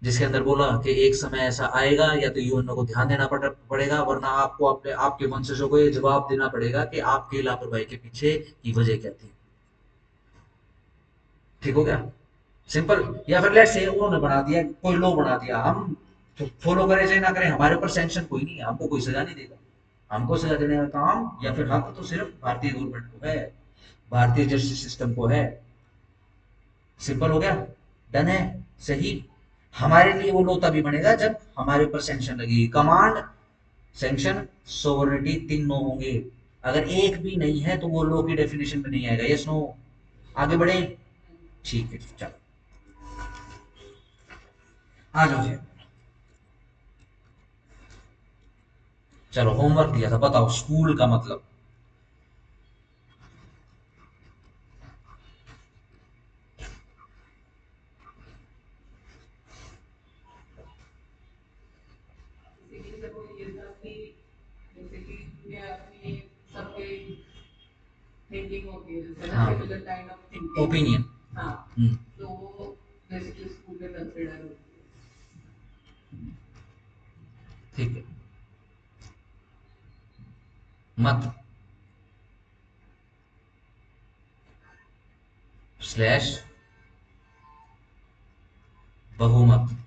जिसके अंदर बोला कि एक समय ऐसा आएगा, या तो यूएनओ को ध्यान देना पड़ेगा, वरना आपको अपने आपके वंशजों को ये जवाब देना पड़ेगा कि आपकी लापरवाही के पीछे की वजह क्या थी। ठीक हो गया। सिंपल। या फिर लेट्स से उन्होंने बना दिया, कोई लॉ बना दिया, हम तो फॉलो करें चाहे ना करें, हमारे ऊपर सैंक्शन कोई नहीं है, हमको कोई सजा नहीं देगा। हमको सजा देने का काम या फिर हक तो सिर्फ भारतीय गवर्नमेंट को है, भारतीय जस्टिस सिस्टम को है। सिंपल हो गया। डन है। सही। हमारे लिए वो लॉ तभी बनेगा जब हमारे ऊपर सैंक्शन लगेगी। कमांड, सैंक्शन, सोवरेनिटी, तीनों होंगे। अगर एक भी नहीं है तो वो लॉ की डेफिनेशन में नहीं आएगा। Yes no? आगे बढ़े? ठीक है, चलो आ जाओ जी। चलो, होमवर्क दिया था, बताओ स्कूल का मतलब। बेसिकली देखो ये था कि जैसे कि इंडिया में सबके थिंकिंग होती है, जैसे ना हाँ, similar kind of thinking. Opinion. हाँ, हम्म। तो वो बेसिकली स्कूल में कंसिडर होती है। ठीक है। मत, स्लैश, बहुमत।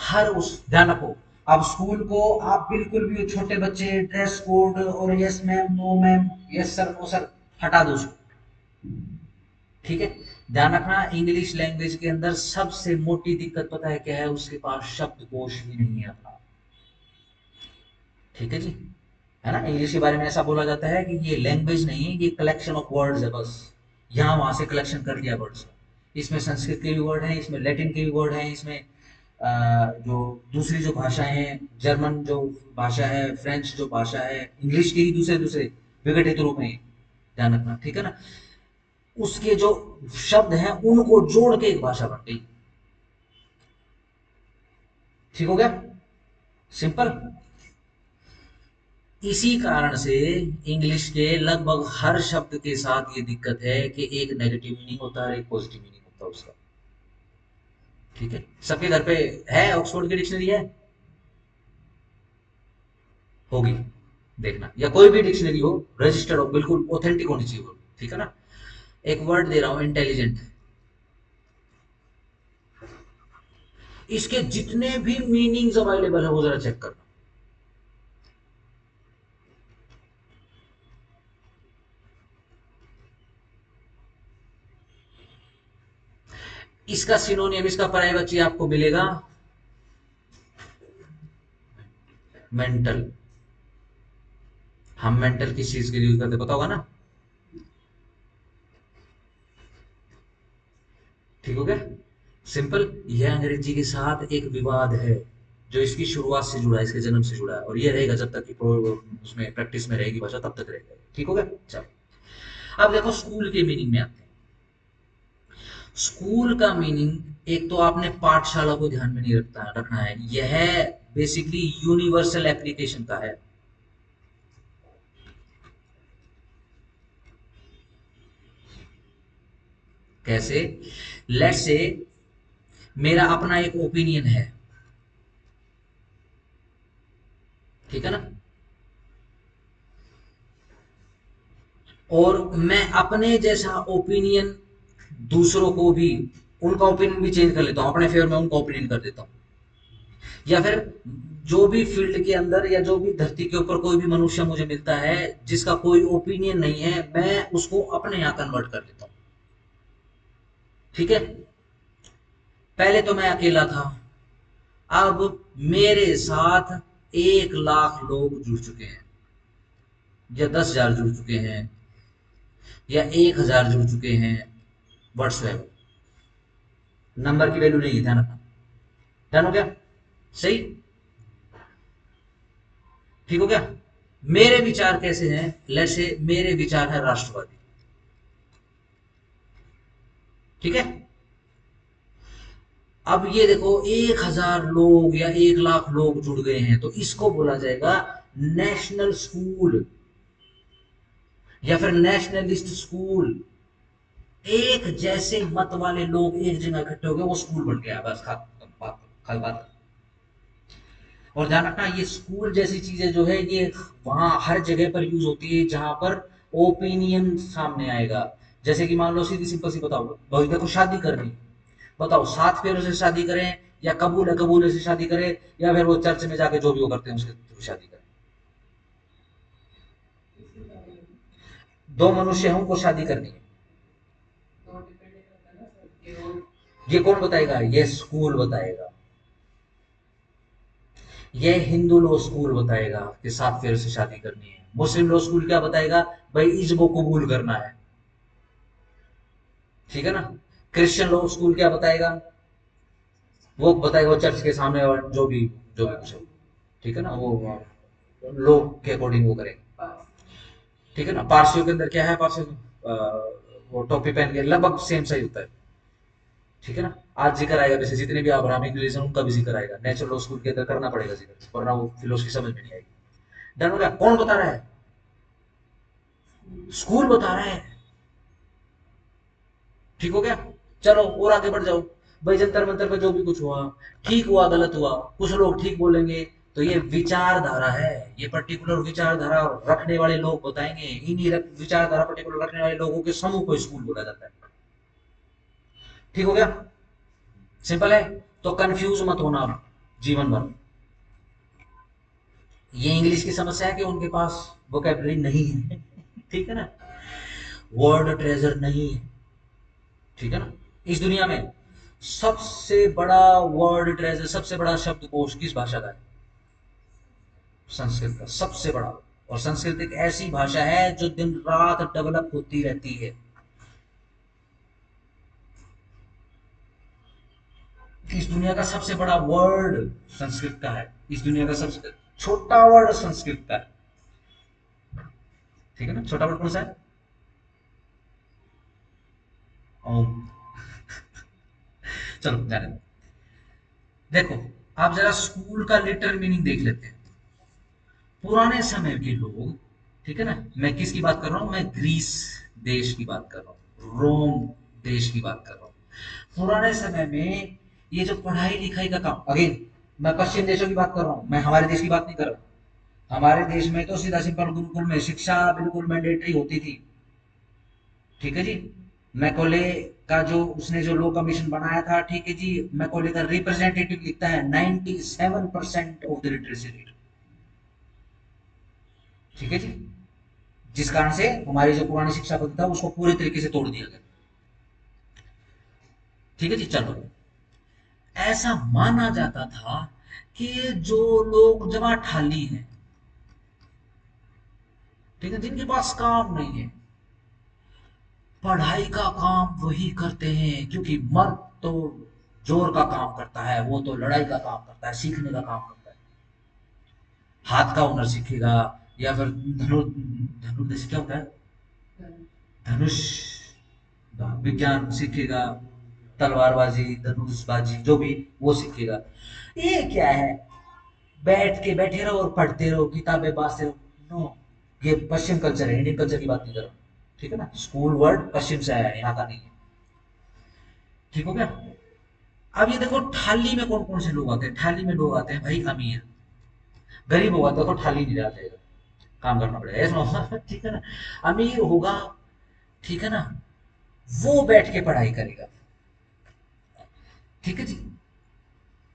हर उस ध्यान रखो, अब स्कूल को आप बिल्कुल भी छोटे बच्चे ड्रेस कोड और yes ma'am no ma'am yes sir no sir हटा दो उसको, ठीक है। ध्यान रखना इंग्लिश लैंग्वेज के अंदर सबसे मोटी दिक्कत पता है क्या है, उसके पास शब्दकोश भी नहीं है अपना, ठीक है जी। है ना, इंग्लिश के बारे में ऐसा बोला जाता है कि ये लैंग्वेज नहीं है, ये कलेक्शन ऑफ वर्ड्स है बस, यहाँ वहां से कलेक्शन कर लिया वर्ड्स। इसमें संस्कृत के भी वर्ड हैं, इसमें लैटिन के भी वर्ड हैं, इसमें जो दूसरी जो भाषाएं हैं, जर्मन जो भाषा है, फ्रेंच जो भाषा है, इंग्लिश के ही दूसरे दूसरे विघटित रूप में, ध्यान रखना, ठीक है ना। उसके जो शब्द हैं उनको जोड़ के एक भाषा बन गई, ठीक हो गया, सिंपल। इसी कारण से इंग्लिश के लगभग हर शब्द के साथ ये दिक्कत है कि एक नेगेटिव मीनिंग होता है और एक पॉजिटिव मीनिंग होता है उसका, ठीक है। सबके घर पे है ऑक्सफोर्ड की डिक्शनरी है, होगी, देखना, या कोई भी डिक्शनरी हो रजिस्टर्ड हो, बिल्कुल ऑथेंटिक होनी चाहिए वो, ठीक है ना। एक वर्ड दे रहा हूं इंटेलिजेंट, इसके जितने भी मीनिंग्स अवेलेबल है वो जरा चेक करना। इसका सिनोनियम, इसका पर्याय बच्चे आपको मिलेगा मेंटल। हम मेंटल किस चीज के लिए यूज करते पता होगा ना, ठीक हो गया, सिंपल। यह अंग्रेजी के साथ एक विवाद है जो इसकी शुरुआत से जुड़ा है, इसके जन्म से जुड़ा है, और ये रहेगा जब तक कि उसमें प्रैक्टिस में रहेगी भाषा तब तक रहेगा, ठीक हो गया। चलो अब देखो स्कूल के मीनिंग में आते हैं। स्कूल का मीनिंग एक तो आपने पाठशाला को ध्यान में नहीं रखना है, यह बेसिकली यूनिवर्सल एप्लीकेशन का है। कैसे, लेट्स से मेरा अपना एक ओपिनियन है, ठीक है ना, और मैं अपने जैसा ओपिनियन दूसरों को भी, उनका ओपिनियन भी चेंज कर लेता हूं अपने फेवर में, उनका ओपिनियन कर देता हूं। या फिर जो भी फील्ड के अंदर या जो भी धरती के ऊपर कोई भी मनुष्य मुझे मिलता है जिसका कोई ओपिनियन नहीं है, मैं उसको अपने यहां कन्वर्ट कर लेता हूं, ठीक है। पहले तो मैं अकेला था, अब मेरे साथ 1 लाख लोग जुड़ चुके हैं, या 10,000 जुड़ चुके हैं, या 1,000 जुड़ चुके हैं, व्हाट्सएप, नंबर की वैल्यू नहीं है, ध्यान रखना, ध्यान हो गया, सही, ठीक हो गया। मेरे विचार कैसे हैं, लेट्स से मेरे विचार है राष्ट्रवादी, ठीक है। अब ये देखो 1,000 लोग या 1 लाख लोग जुड़ गए हैं, तो इसको बोला जाएगा नेशनल स्कूल या फिर नेशनलिस्ट स्कूल। एक जैसे मत वाले लोग एक जगह इकट्ठे हो गए, वो स्कूल बन गया, बस खत्म बात। और ध्यान रखना ये स्कूल जैसी चीजें जो है ये वहां हर जगह पर यूज होती है जहां पर ओपिनियन सामने आएगा। जैसे कि मान लो सीधी सिंपल सी बताओ, भविष्य को शादी करनी, बताओ 7 फेरों से शादी करें, या कबूल है कबूल से शादी करें, या फिर वो चर्च में जाके जो भी वो करते हैं उसके थ्रू शादी करें। इसके बारे में दो मनुष्य हैं उनको शादी करनी है, तो डिपेंड करता है ना सर कि वो ये कौन बताएगा, ये स्कूल बताएगा। ये हिंदू लॉ स्कूल बताएगा कि 7 फेरों से शादी करनी है। मुस्लिम लॉ स्कूल क्या बताएगा, भाई इज्बो कबूल करना है, ठीक है ना। क्रिश्चियन लॉ स्कूल क्या बताएगा, वो बताएगा वो चर्च के सामने और जो भी कुछ है, ठीक है ना, वो लॉ के अकॉर्डिंग वो करेगा, पास ठीक है ना। पारसियों के अंदर क्या है, पारसी वो टोपी पहन के लगभग सेम सही होता है, ठीक है ना। आज जिक्र आएगा वैसे जितने भी अब्राहमिक रिलीजन उनका भी जिक्र आएगा, नेचुरल लॉ स्कूल के अंदर करना पड़ेगा जिक्र, वरना वो फिलोसफी समझ में नहीं आएगी। डन हो गया, कौन बता रहा है, स्कूल स्कूल बता रहा है, ठीक हो गया। चलो और आगे बढ़ जाओ, भाई जंतर मंतर पे जो भी कुछ हुआ, ठीक हुआ गलत हुआ, कुछ लोग ठीक बोलेंगे, तो ये विचारधारा है, ये पर्टिकुलर विचारधारा रखने वाले लोग बताएंगे, इन्हीं विचारधारा पर्टिकुलर रखने वाले लोगों के समूह को स्कूल बोला जाता है, ठीक हो गया। सिंपल है। तो कंफ्यूज मत होना जीवन भर। ये इंग्लिश की समस्या है कि उनके पास वोकेबलरी नहीं है। ठीक है ना, वर्ड ट्रेजर नहीं है। ठीक है ना, इस दुनिया में सबसे बड़ा वर्ड ट्रेजर, सबसे बड़ा शब्दकोश किस भाषा का है? संस्कृत का, सबसे बड़ा। और संस्कृत एक ऐसी भाषा है जो दिन रात डेवलप होती रहती है। इस दुनिया का सबसे बड़ा वर्ड संस्कृत का है, इस दुनिया का सबसे छोटा वर्ड संस्कृत का है। ठीक है ना, छोटा वर्ड कौन सा है? ओम। चलो जाने दो। देखो, आप जरा स्कूल का लिटरल मीनिंग देख लेते हैं। पुराने समय के लोग, ठीक है ना, मैं किसकी बात कर रहा हूं? मैं ग्रीस देश की बात कर रहा हूँ, रोम देश की बात कर रहा हूँ। पुराने समय में ये जो पढ़ाई लिखाई का काम, अगेन मैं पश्चिम देशों की बात कर रहा हूँ, मैं हमारे देश की बात नहीं कर रहा। हमारे देश में तो सीधा सिंपल गुरुकुल में शिक्षा बिल्कुल मैंडेटरी होती थी। ठीक है जी। मैकॉले का जो उसने जो लॉ कमीशन बनाया था, ठीक है जी, मैकॉले का रिप्रेजेंटेटिव लिखता है 97% ऑफ द लिटरेसी रेट। ठीक है जी। जिस कारण से हमारी जो पुरानी शिक्षा पद्धति था उसको पूरे तरीके से तोड़ दिया गया। ठीक है जी। चलो, ऐसा माना जाता था कि जो लोग जमा ठाली हैं, ठीक है, जिनके पास काम नहीं है, पढ़ाई का काम वही करते हैं, क्योंकि मर्द तो जोर का काम करता है, वो तो लड़ाई का काम करता है, सीखने का काम करता है। हाथ का हुनर सीखेगा, या फिर धनुर्धर क्या होता है, धनुष विज्ञान सीखेगा, तलवारबाजी, धनुषबाजी, जो भी वो सीखेगा। ये क्या है, बैठ के बैठे रहो और पढ़ते रहो, किताबें बांटते रहो। नो, ये पश्चिम कल्चर है, इंडियन कल्चर की बात नहीं कर रहा हूं। ठीक है ना, स्कूल वर्ड पश्चिम से आया है, यहाँ का नहीं है। ठीक हो गया। अब ये देखो, थाली में कौन कौन से लोग आते हैं? थाली में लोग आते हैं भाई अमीर। गरीब होगा तो थाली नहीं डाल जाएगा, काम करना पड़ेगा ऐसा। ठीक है ना, अमीर होगा, ठीक है ना, वो बैठ के पढ़ाई करेगा। ठीक है जी।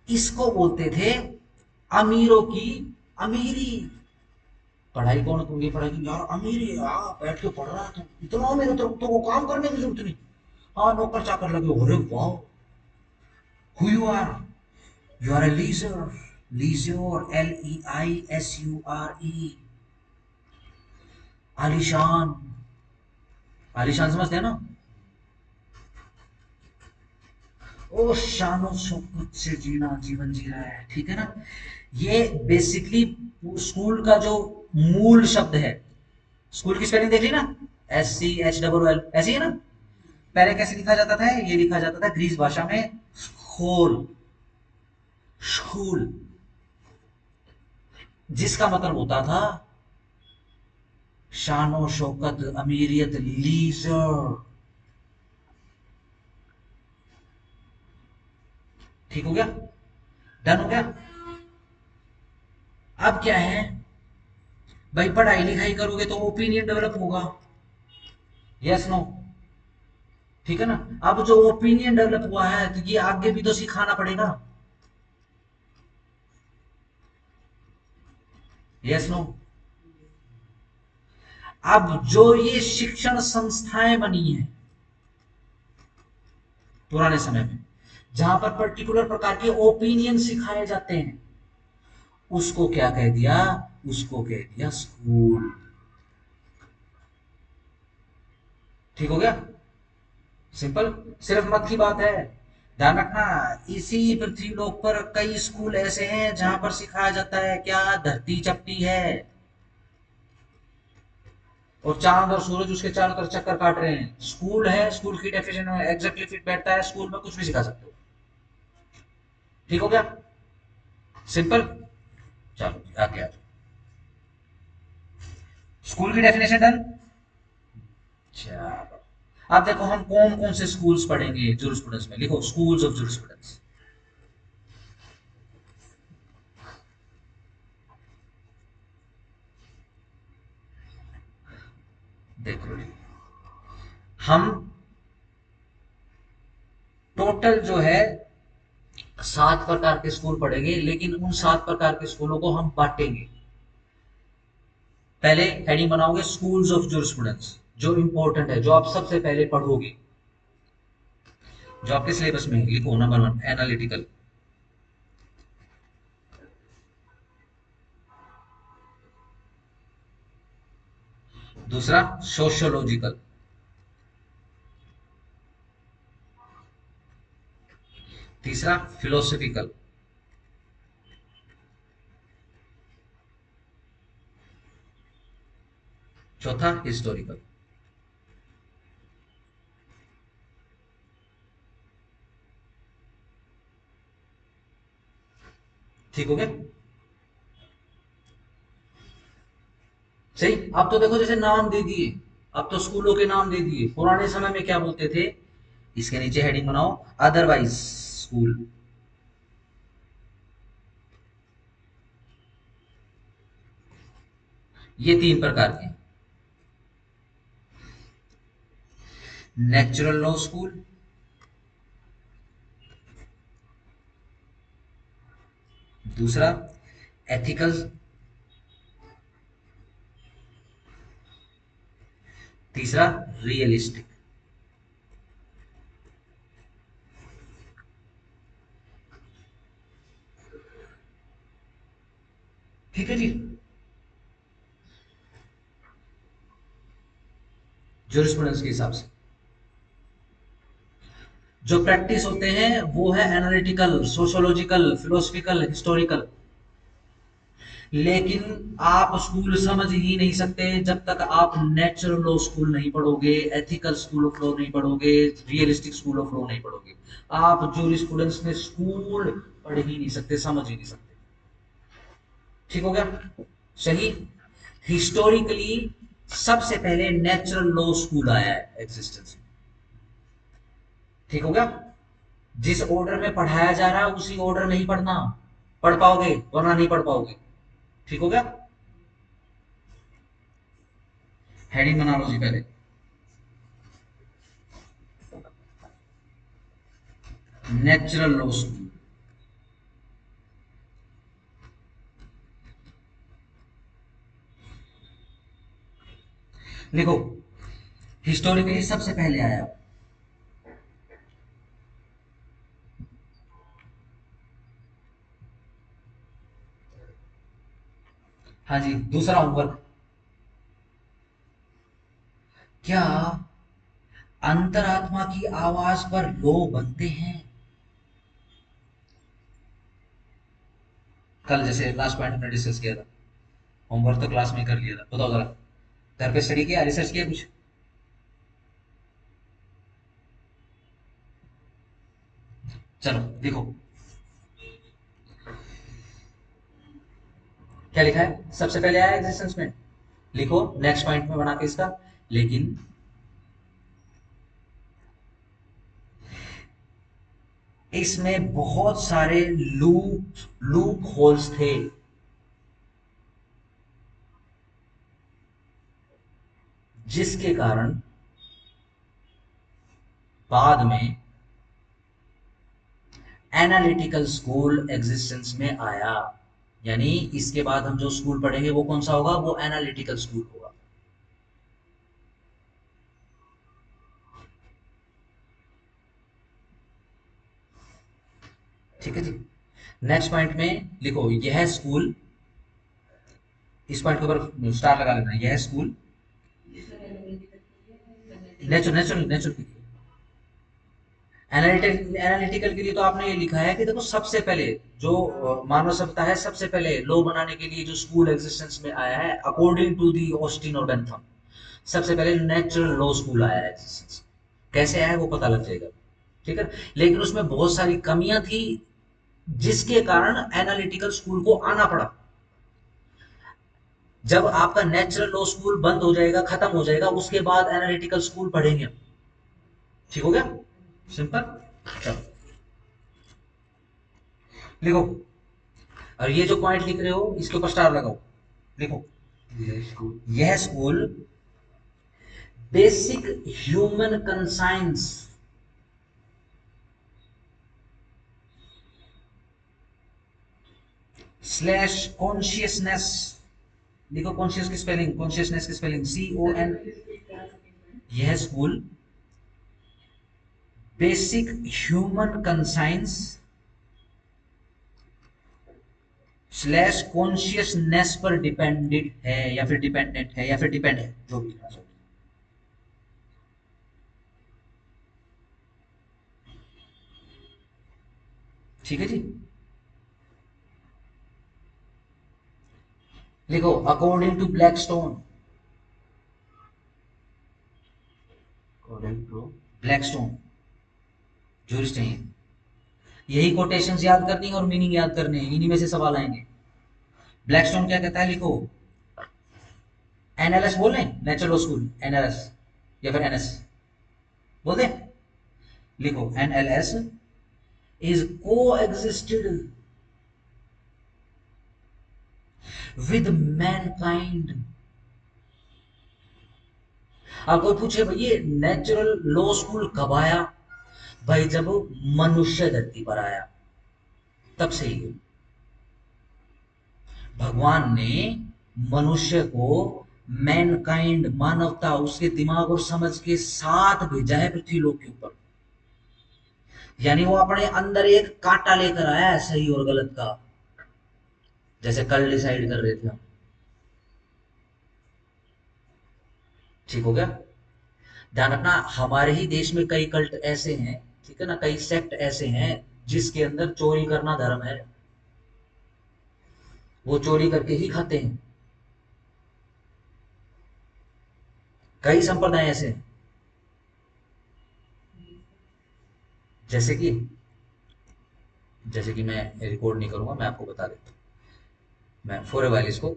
इसको बोलते थे अमीरों की अमीरी। पढ़ाई कौन होगी? पढ़ाई की यार अमीरी, हाँ बैठ के पढ़ रहा है, तो इतना अमीर तो वो काम करने की जरूरत नहीं। हाँ, नौकर चाकर लगे, अरे वाह, who you are? You are a leisure. Leisure, LEISURE, आलिशान। आलिशान समझते हैं ना? ओ शानो शौकत से जीना, जीवन जी रहा है। ठीक है ना, ये बेसिकली स्कूल का जो मूल शब्द है। स्कूल की स्पेलिंग देख ली ना, SCHOOL, ऐसी है ना? पहले कैसे लिखा जाता था? ये लिखा जाता था ग्रीस भाषा में स्कूल, स्कूल, जिसका मतलब होता था शानो शौकत, अमीरियत, लीजर। ठीक हो गया, डन हो गया। अब क्या है भाई, पढ़ाई लिखाई करोगे तो ओपिनियन डेवलप होगा, यस नो? ठीक है ना, अब जो ओपिनियन डेवलप हुआ है तो ये आगे भी तो सिखाना पड़ेगा, यस नो? अब जो ये शिक्षण संस्थाएं बनी हैं पुराने समय में, जहां पर पर्टिकुलर प्रकार के ओपिनियन सिखाए जाते हैं, उसको क्या कह दिया? उसको कह दिया स्कूल। ठीक हो गया, सिंपल। सिर्फ मत की बात है, ध्यान रखना। इसी पृथ्वी लोक पर कई स्कूल ऐसे हैं जहां पर सिखाया जाता है क्या? धरती चपटी है और चांद और सूरज उसके चारों तरफ चक्कर काट रहे हैं। स्कूल है, स्कूल की डेफिनेशन में एग्जैक्टली फिट बैठता है, स्कूल में कुछ भी सिखा सकते हो। ठीक हो गया, सिंपल। चलो आगे आ जाओ। स्कूल की डेफिनेशन डन। चलो, अब देखो हम कौन कौन से स्कूल्स पढ़ेंगे जूरिस्प्रूडेंस में। लिखो, स्कूल्स ऑफ जूरिस्प्रूडेंस। देखो, हम टोटल जो है 7 प्रकार के स्कूल पढ़ेंगे, लेकिन उन 7 प्रकार के स्कूलों को हम बांटेंगे। पहले हेडिंग बनाओगे स्कूल्स ऑफ जूरिस्प्रूडेंस, जो इंपॉर्टेंट है, जो आप सबसे पहले पढ़ोगे, जो आपके सिलेबस में है। लिखो नंबर 1 एनालिटिकल। दूसरा सोशियोलॉजिकल। तीसरा फिलोसफिकल। चौथा हिस्टोरिकल। ठीक हो गया? सही। अब तो देखो जैसे नाम दे दिए, अब तो स्कूलों के नाम दे दिए। पुराने समय में क्या बोलते थे? इसके नीचे हेडिंग बनाओ अदरवाइज स्कूल। ये 3 प्रकार के। नेचुरल लॉ स्कूल, दूसरा एथिकल, तीसरा रियलिस्टिक। ठीक है जी। जूरिस्प्रूडेंस के हिसाब से जो प्रैक्टिस होते हैं वो है एनालिटिकल, सोशियोलॉजिकल, फिलोसफिकल, हिस्टोरिकल। लेकिन आप स्कूल समझ ही नहीं सकते जब तक आप नेचुरल लॉ स्कूल नहीं पढ़ोगे, एथिकल स्कूल ऑफ लॉ नहीं पढ़ोगे, रियलिस्टिक स्कूल ऑफ लॉ नहीं पढ़ोगे। आप जूरिस्प्रूडेंस में स्कूल पढ़ ही नहीं सकते, समझ ही नहीं सकते। ठीक हो गया? सही। हिस्टोरिकली सबसे पहले नेचुरल लॉ स्कूल आया है एग्जिस्टेंस में। ठीक हो गया? जिस ऑर्डर में पढ़ाया जा रहा है उसी ऑर्डर में ही पढ़ना, पढ़ पाओगे वरना नहीं पढ़ पाओगे। ठीक हो गया? हेडिंग बना लो जी पहले, नेचुरल लॉ स्कूल। लिखो हिस्टोरिकली सबसे पहले आया। हाँ जी, दूसरा होमवर्क। क्या अंतरात्मा की आवाज पर लो बनते हैं? कल जैसे लास्ट पॉइंट हमने डिस्कस किया था, होमवर्क तो क्लास में कर लिया था। बताओ जरा, घर पे स्टडी किया, रिसर्च किया कुछ? चलो देखो क्या लिखा है। सबसे पहले आया एग्जिस्टेंस में। लिखो नेक्स्ट पॉइंट में बना के इसका, लेकिन इसमें बहुत सारे लूप लूप होल्स थे, जिसके कारण बाद में एनालिटिकल स्कूल एग्जिस्टेंस में आया। यानी इसके बाद हम जो स्कूल पढ़ेंगे वो कौन सा होगा? वो एनालिटिकल स्कूल होगा। ठीक है जी। नेक्स्ट पॉइंट में लिखो यह स्कूल, इस पॉइंट के ऊपर स्टार लगा लेना, यह school natural natural natural analytical के लिए तो आपने ये लिखा है कि देखो सबसे पहले जो मानव सभ्यता है, सबसे पहले लॉ बनाने के लिए जो स्कूल एग्जिस्टेंस में आया है अकॉर्डिंग टू दी ऑस्टिन और बेंथम, सबसे पहले नेचुरल लॉ स्कूल आया है एग्जिस्टेंस। कैसे आया वो पता लग जाएगा। ठीक है, लेकिन उसमें बहुत सारी कमियां थी जिसके कारण एनालिटिकल स्कूल को आना पड़ा। जब आपका नेचुरल लॉ स्कूल बंद हो जाएगा, खत्म हो जाएगा, उसके बाद एनालिटिकल स्कूल पढ़ेंगे। ठीक हो गया? सिंपल। चलो लिखो, और ये जो पॉइंट लिख रहे हो इसके ऊपर स्टार लगाओ। लिखो यह school basic human conscience slash consciousness, लिखो कॉन्शियस की स्पेलिंग, कॉन्शियसनेस की स्पेलिंग CON, यह school basic human conscience slash consciousness पर डिपेंडेंट है, या फिर डिपेंडेंट है, या फिर डिपेंड है, जो भी लिखना चाहो। ठीक है जी। लिखो according to Blackstone, according to Blackstone, jurist चाहिए, यही कोटेशंस याद करनी है और मीनिंग याद करने हैं, इन्हीं में से सवाल आएंगे। ब्लैकस्टोन क्या कहता है, लिखो NLS बोल रहे हैं, नेचुरल लॉ स्कूल NLS, या फिर NS बोल दें, लिखो NLS is coexisted with mankind। अब कोई पूछे भाई ये नेचुरल लॉ स्कूल कब आया, भाई जब मनुष्य धरती पर आया तब से ही भगवान ने मनुष्य को मैनकाइंड, मानवता, उसके दिमाग और समझ के साथ भेजा है पृथ्वी लोक के ऊपर। यानी वो अपने अंदर एक कांटा लेकर आया है सही और गलत का, जैसे कल डिसाइड कर रहे थे हम। ठीक हो गया। ध्यान रखना हमारे ही देश में कई कल्ट ऐसे हैं, ठीक है ना, कई सेक्ट ऐसे हैं जिसके अंदर चोरी करना धर्म है, वो चोरी करके ही खाते हैं। कई संप्रदाय ऐसे हैं, जैसे कि मैं रिकॉर्ड नहीं करूंगा, मैं आपको बता देता हूँ। मैं फॉर ए वाइल इसको,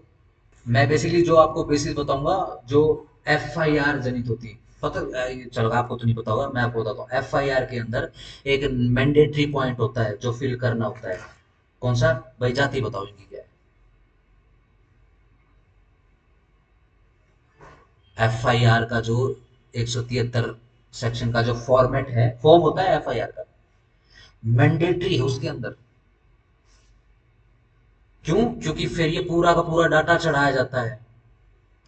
मैं बेसिकली जो आपको बेसिस बताऊंगा, जो FIR जनित होती है, पता, चलो आपको तो नहीं पता होगा, मैं आपको बताता हूँ। FIR के अंदर एक मैंडेटरी पॉइंट होता है जो फिल करना होता है। कौन सा भाई, जाति बताओ इनकी क्या है। FIR का जो 173 सेक्शन का जो फॉर्मेट है, फॉर्म होता है FIR का, मैंडेटरी है उसके अंदर। क्यों? क्योंकि फिर ये पूरा का पूरा डाटा चढ़ाया जाता है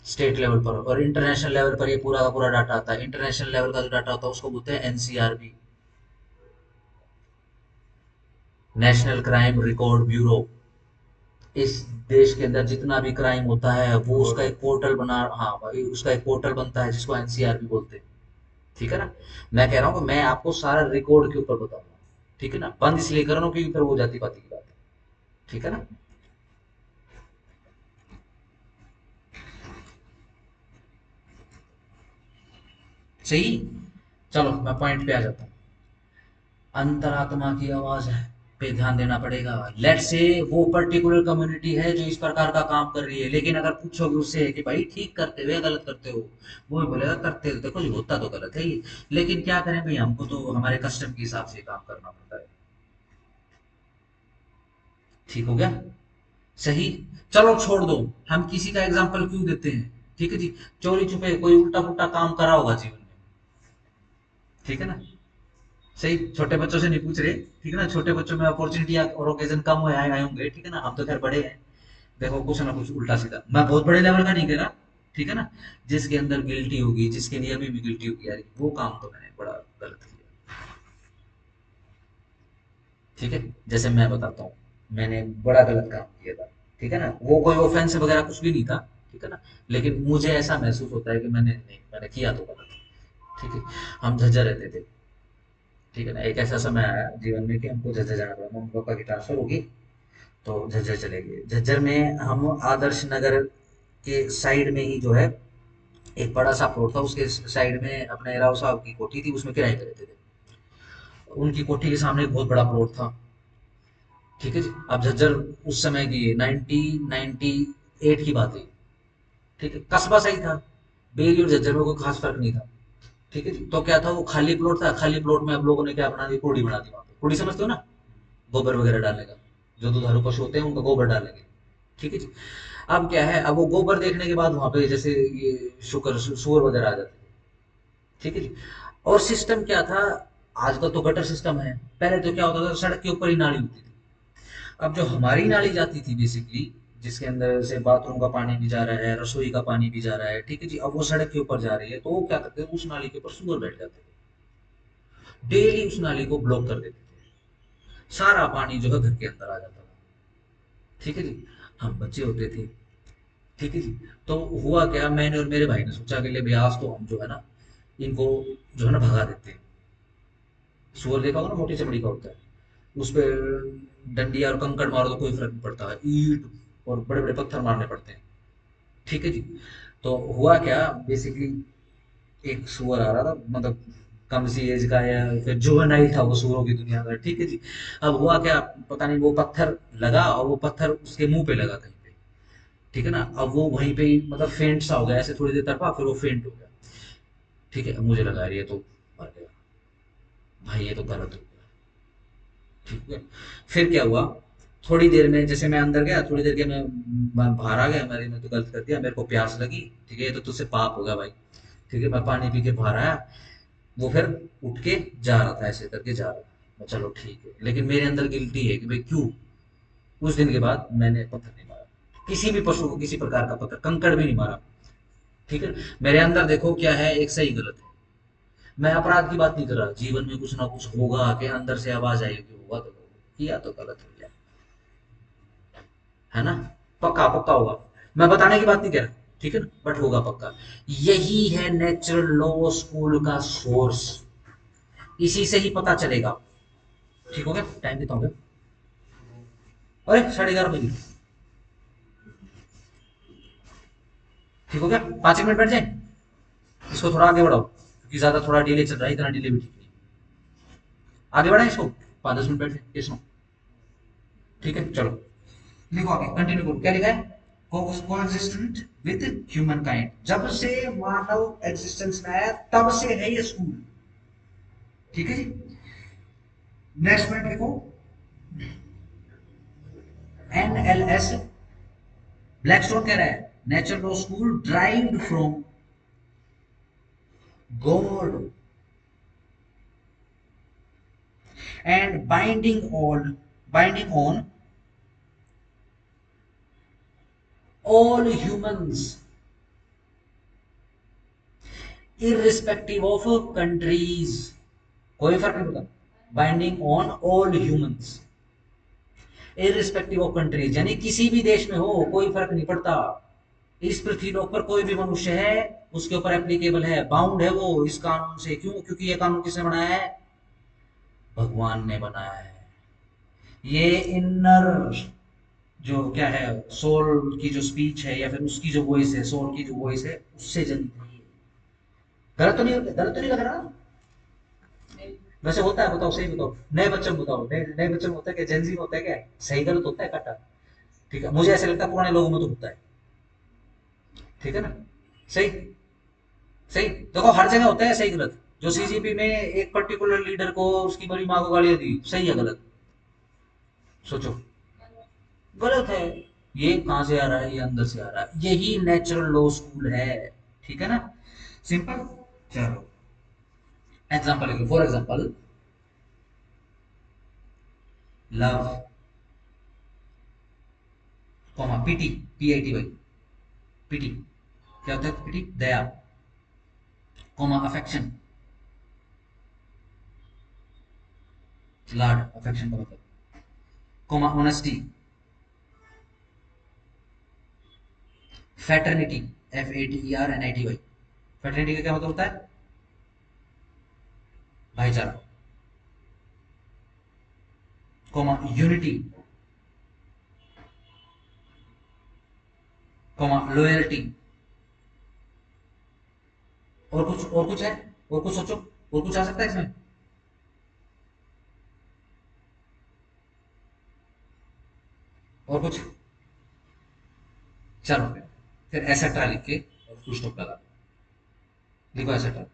स्टेट लेवल पर, और इंटरनेशनल लेवल पर ये पूरा का पूरा डाटा आता है। इंटरनेशनल लेवल का जो डाटा होता है उसको बोलते हैं NCRB, national crime record bureau. इस देश के अंदर जितना भी क्राइम होता है वो उसका एक पोर्टल बना, हाँ भाई उसका एक पोर्टल बनता है जिसको NCRB बोलते हैं। ठीक है ना। मैं कह रहा हूँ कि मैं आपको सारा रिकॉर्ड के ऊपर बताऊंगा, ठीक है ना, बंद इसलिए कर रहा हूँ क्योंकि फिर वो जाति पाति की बात है। ठीक है ना। सही। चलो मैं पॉइंट पे आ जाता हूँ। अंतरात्मा की आवाज है पे ध्यान देना पड़ेगा। लेट से वो पर्टिकुलर कम्युनिटी है जो इस प्रकार का काम कर रही है, लेकिन अगर पूछोगे उससे कि भाई ठीक करते हो या गलत करते हो, वो भी बोलेगा करते हो, देखो जी होता तो गलत है ही, लेकिन क्या करें भाई, हमको तो हमारे कस्टम के हिसाब से काम करना पड़ता है। ठीक हो गया। सही। चलो छोड़ दो, हम किसी का एग्जाम्पल क्यों देते हैं। ठीक है जी। चोरी छुपे कोई उल्टा पुल्टा काम करा होगा जीवन में, ठीक है ना। सही। छोटे बच्चों से नहीं पूछ रहे, ठीक है ना, छोटे बच्चों में अपॉर्चुनिटी और ओकेजन कम हुए आए आए होंगे, ठीक है ना, हम तो खैर बड़े हैं। देखो कुछ ना कुछ उल्टा सीधा, मैं बहुत बड़े लेवल का नहीं कह रहा, ठीक है ना, जिसके अंदर गिल्टी होगी, जिसके लिए अभी भी गिल्टी होगी, यार वो काम तो मैंने बड़ा गलत किया। ठीक है। जैसे मैं बताता हूँ, मैंने बड़ा गलत काम किया था, ठीक है ना, वो कोई ऑफेंस वगैरह कुछ भी नहीं था, ठीक है ना, लेकिन मुझे ऐसा महसूस होता है कि मैंने नहीं, मैंने किया तो गलत। ठीक है। हम झज्जर रहते थे, ठीक है ना, एक ऐसा समय आया जीवन में कि हमको झज्जर जाना पड़ा, मम्मी पापा की ट्रांसफर होगी, तो झज्जर चले गए। झज्जर में हम आदर्श नगर के साइड में ही जो है एक बड़ा सा प्लॉट था, उसके साइड में अपने राव साहब की कोठी थी, उसमें किराए पे रहते थे। उनकी कोठी के सामने एक बहुत बड़ा प्लॉट था। ठीक है जी। अब झज्जर उस समय की 1998 की बात है। ठीक है, कस्बा सही था, बेरी और झज्जर में कोई खास फर्क नहीं था। ठीक है जी। तो क्या था, वो खाली प्लॉट था, खाली प्लॉट में अब लोगों ने क्या बना दी, कूड़ी बना दी वहां पे। कूड़ी समझते हो ना, गोबर वगैरह डालने का, जो दुधारू पशु होते हैं उनका गोबर डालेंगे। ठीक है जी। अब क्या है, अब वो गोबर देखने के बाद वहां पे जैसे ये शुकर सुअर वगैरह आ जाते हैं। ठीक है जी। और सिस्टम क्या था, आजकल तो गटर सिस्टम है, पहले तो क्या होता था, सड़क के ऊपर ही नाली होती थी। अब जो हमारी नाली जाती थी बेसिकली, जिसके अंदर से बाथरूम का पानी भी जा रहा है, रसोई का पानी भी जा रहा है, ठीक है जी, अब वो सड़क के ऊपर जा रही है, तो वो क्या करते हैं, उस नाली के ऊपर सुअर बैठ जाते थे, डेली उस नाली को ब्लॉक कर देते थे, सारा पानी जो है घर के अंदर आ जाता था, ठीक है जी। हम बच्चे होते थे, ठीक है जी। तो हुआ क्या, मैंने और मेरे भाई ने सोचा कि ले भैया आज तो हम जो है ना इनको जो है ना भगा देते हैं। सुअर देखा होगा ना, मोटी चमड़ी का होता है, उस पे डंडिया और कंकड़ मारो तो कोई फर्क नहीं पड़ता है, ईंट और बड़े बड़े पत्थर मारने पड़ते हैं, ठीक है जी। तो हुआ क्या, बेसिकली एक सुअर आ रहा था, मतलब कम सी एज का या फिर जुवेनाइल था वो सुअरों की दुनिया का, ठीक है जी। अब हुआ क्या, पता नहीं वो पत्थर लगा और वो पत्थर उसके मुंह पे लगा कहीं पे, ठीक है ना। अब वो वहीं पे ही मतलब फेंट सा हो गया, ऐसे थोड़ी देर तक फिर वो फेंट हो गया, ठीक है। अब मुझे लगा यार ये तो मर गया, भाई ये तो गलत हो गया, ठीक है। फिर क्या हुआ, थोड़ी देर में जैसे मैं अंदर गया, थोड़ी देर के मैं बाहर आ गया, मैंने तो गलत कर दिया, मेरे को प्यास लगी, ठीक है, ये तो तुझसे पाप होगा भाई, ठीक है। मैं पानी पी के बाहर आया, वो फिर उठ के जा रहा था, ऐसे करके जा रहा था, मैं चलो ठीक है, लेकिन मेरे अंदर गिल्टी है कि भाई क्यों। उस दिन के बाद मैंने पत्थर नहीं मारा, किसी भी पशु को किसी प्रकार का पत्थर कंकड़ भी नहीं मारा, ठीक है। मेरे अंदर देखो क्या है, एक सही गलत है। मैं अपराध की बात नहीं कर रहा, जीवन में कुछ ना कुछ होगा कि अंदर से आवाज आएगी, होगा तो किया तो गलत हो गया, है ना, पक्का पक्का होगा। मैं बताने की बात नहीं कह रहा, ठीक है ना, बट होगा पक्का। यही है नेचुरल लॉ स्कूल का सोर्स, इसी से ही पता चलेगा। ठीक हो गया, टाइम कितना हो गया, अरे 11:30 बजे, ठीक हो गया, 5 मिनट बैठ जाए, इसको थोड़ा आगे बढ़ाओ क्योंकि ज्यादा थोड़ा डिले चल रहा है, इतना डिले भी ठीक नहीं, आगे बढ़ाए इसको, 5-10 मिनट बैठ जाए इसको, ठीक है चलो। लिखो आगे, कंटिन्यू करो, क्या लिखा है, कोएग्जिस्टेंट विद ह्यूमन काइंड, जब से मानव एग्जिस्टेंस में आया तब से है ये स्कूल, ठीक है जी। नेक्स्ट पॉइंट लिखो, NLS, ब्लैकस्टोन कह रहा है natural law school derived from God and binding on all humans irrespective of countries, कोई फर्क नहीं पड़ता, binding on all humans irrespective of countries, यानी किसी भी देश में हो कोई फर्क नहीं पड़ता, इस पृथ्वी लोक पर कोई भी मनुष्य है उसके ऊपर एप्लीकेबल है, बाउंड है वो इस कानून से, क्यों, क्योंकि ये कानून किसने बनाया है, भगवान ने बनाया है। ये इनर जो क्या है, सोल की जो स्पीच है या फिर उसकी जो वॉइस है, सोल की जो वॉइस है, उससे जनित है। गलत तो नहीं लग रहा ना? नहीं। वैसे होता है, बताओ सही बताओ, नए बच्चों को बताओ, नए नए बच्चों में होता है क्या, जेंजी में होता है क्या, सही गलत होता है काटा, ठीक है, मुझे ऐसा लगता है पुराने लोगों में तो होता है, ठीक है ना, सही, सही देखो हर जगह होता है सही गलत। जो CGP में एक पर्टिकुलर लीडर को उसकी बड़ी माँ को गालियां दी, सही है गलत, सोचो, गलत है। ये कहां से आ रहा है, ये अंदर से आ रहा है, यही नेचुरल लॉ स्कूल है, ठीक है ना, सिंपल। चलो एग्जांपल लिखो, for example love, comma PT, PITY, PT क्या होता है, पीटी दया, कॉमा अफेक्शन, लाड, अफेक्शन का मतलब, comma honesty, fraternity, FATERNITY, fraternity का क्या मतलब होता है, भाईचारा, कॉमा यूनिटी, कॉमा लॉयल्टी, और कुछ है, और कुछ सोचो, और कुछ आ सकता है इसमें, और कुछ, चलो फिर एसेट्रा लिख के और फुल स्टॉप लगा दो, लिखो एसेट्रा।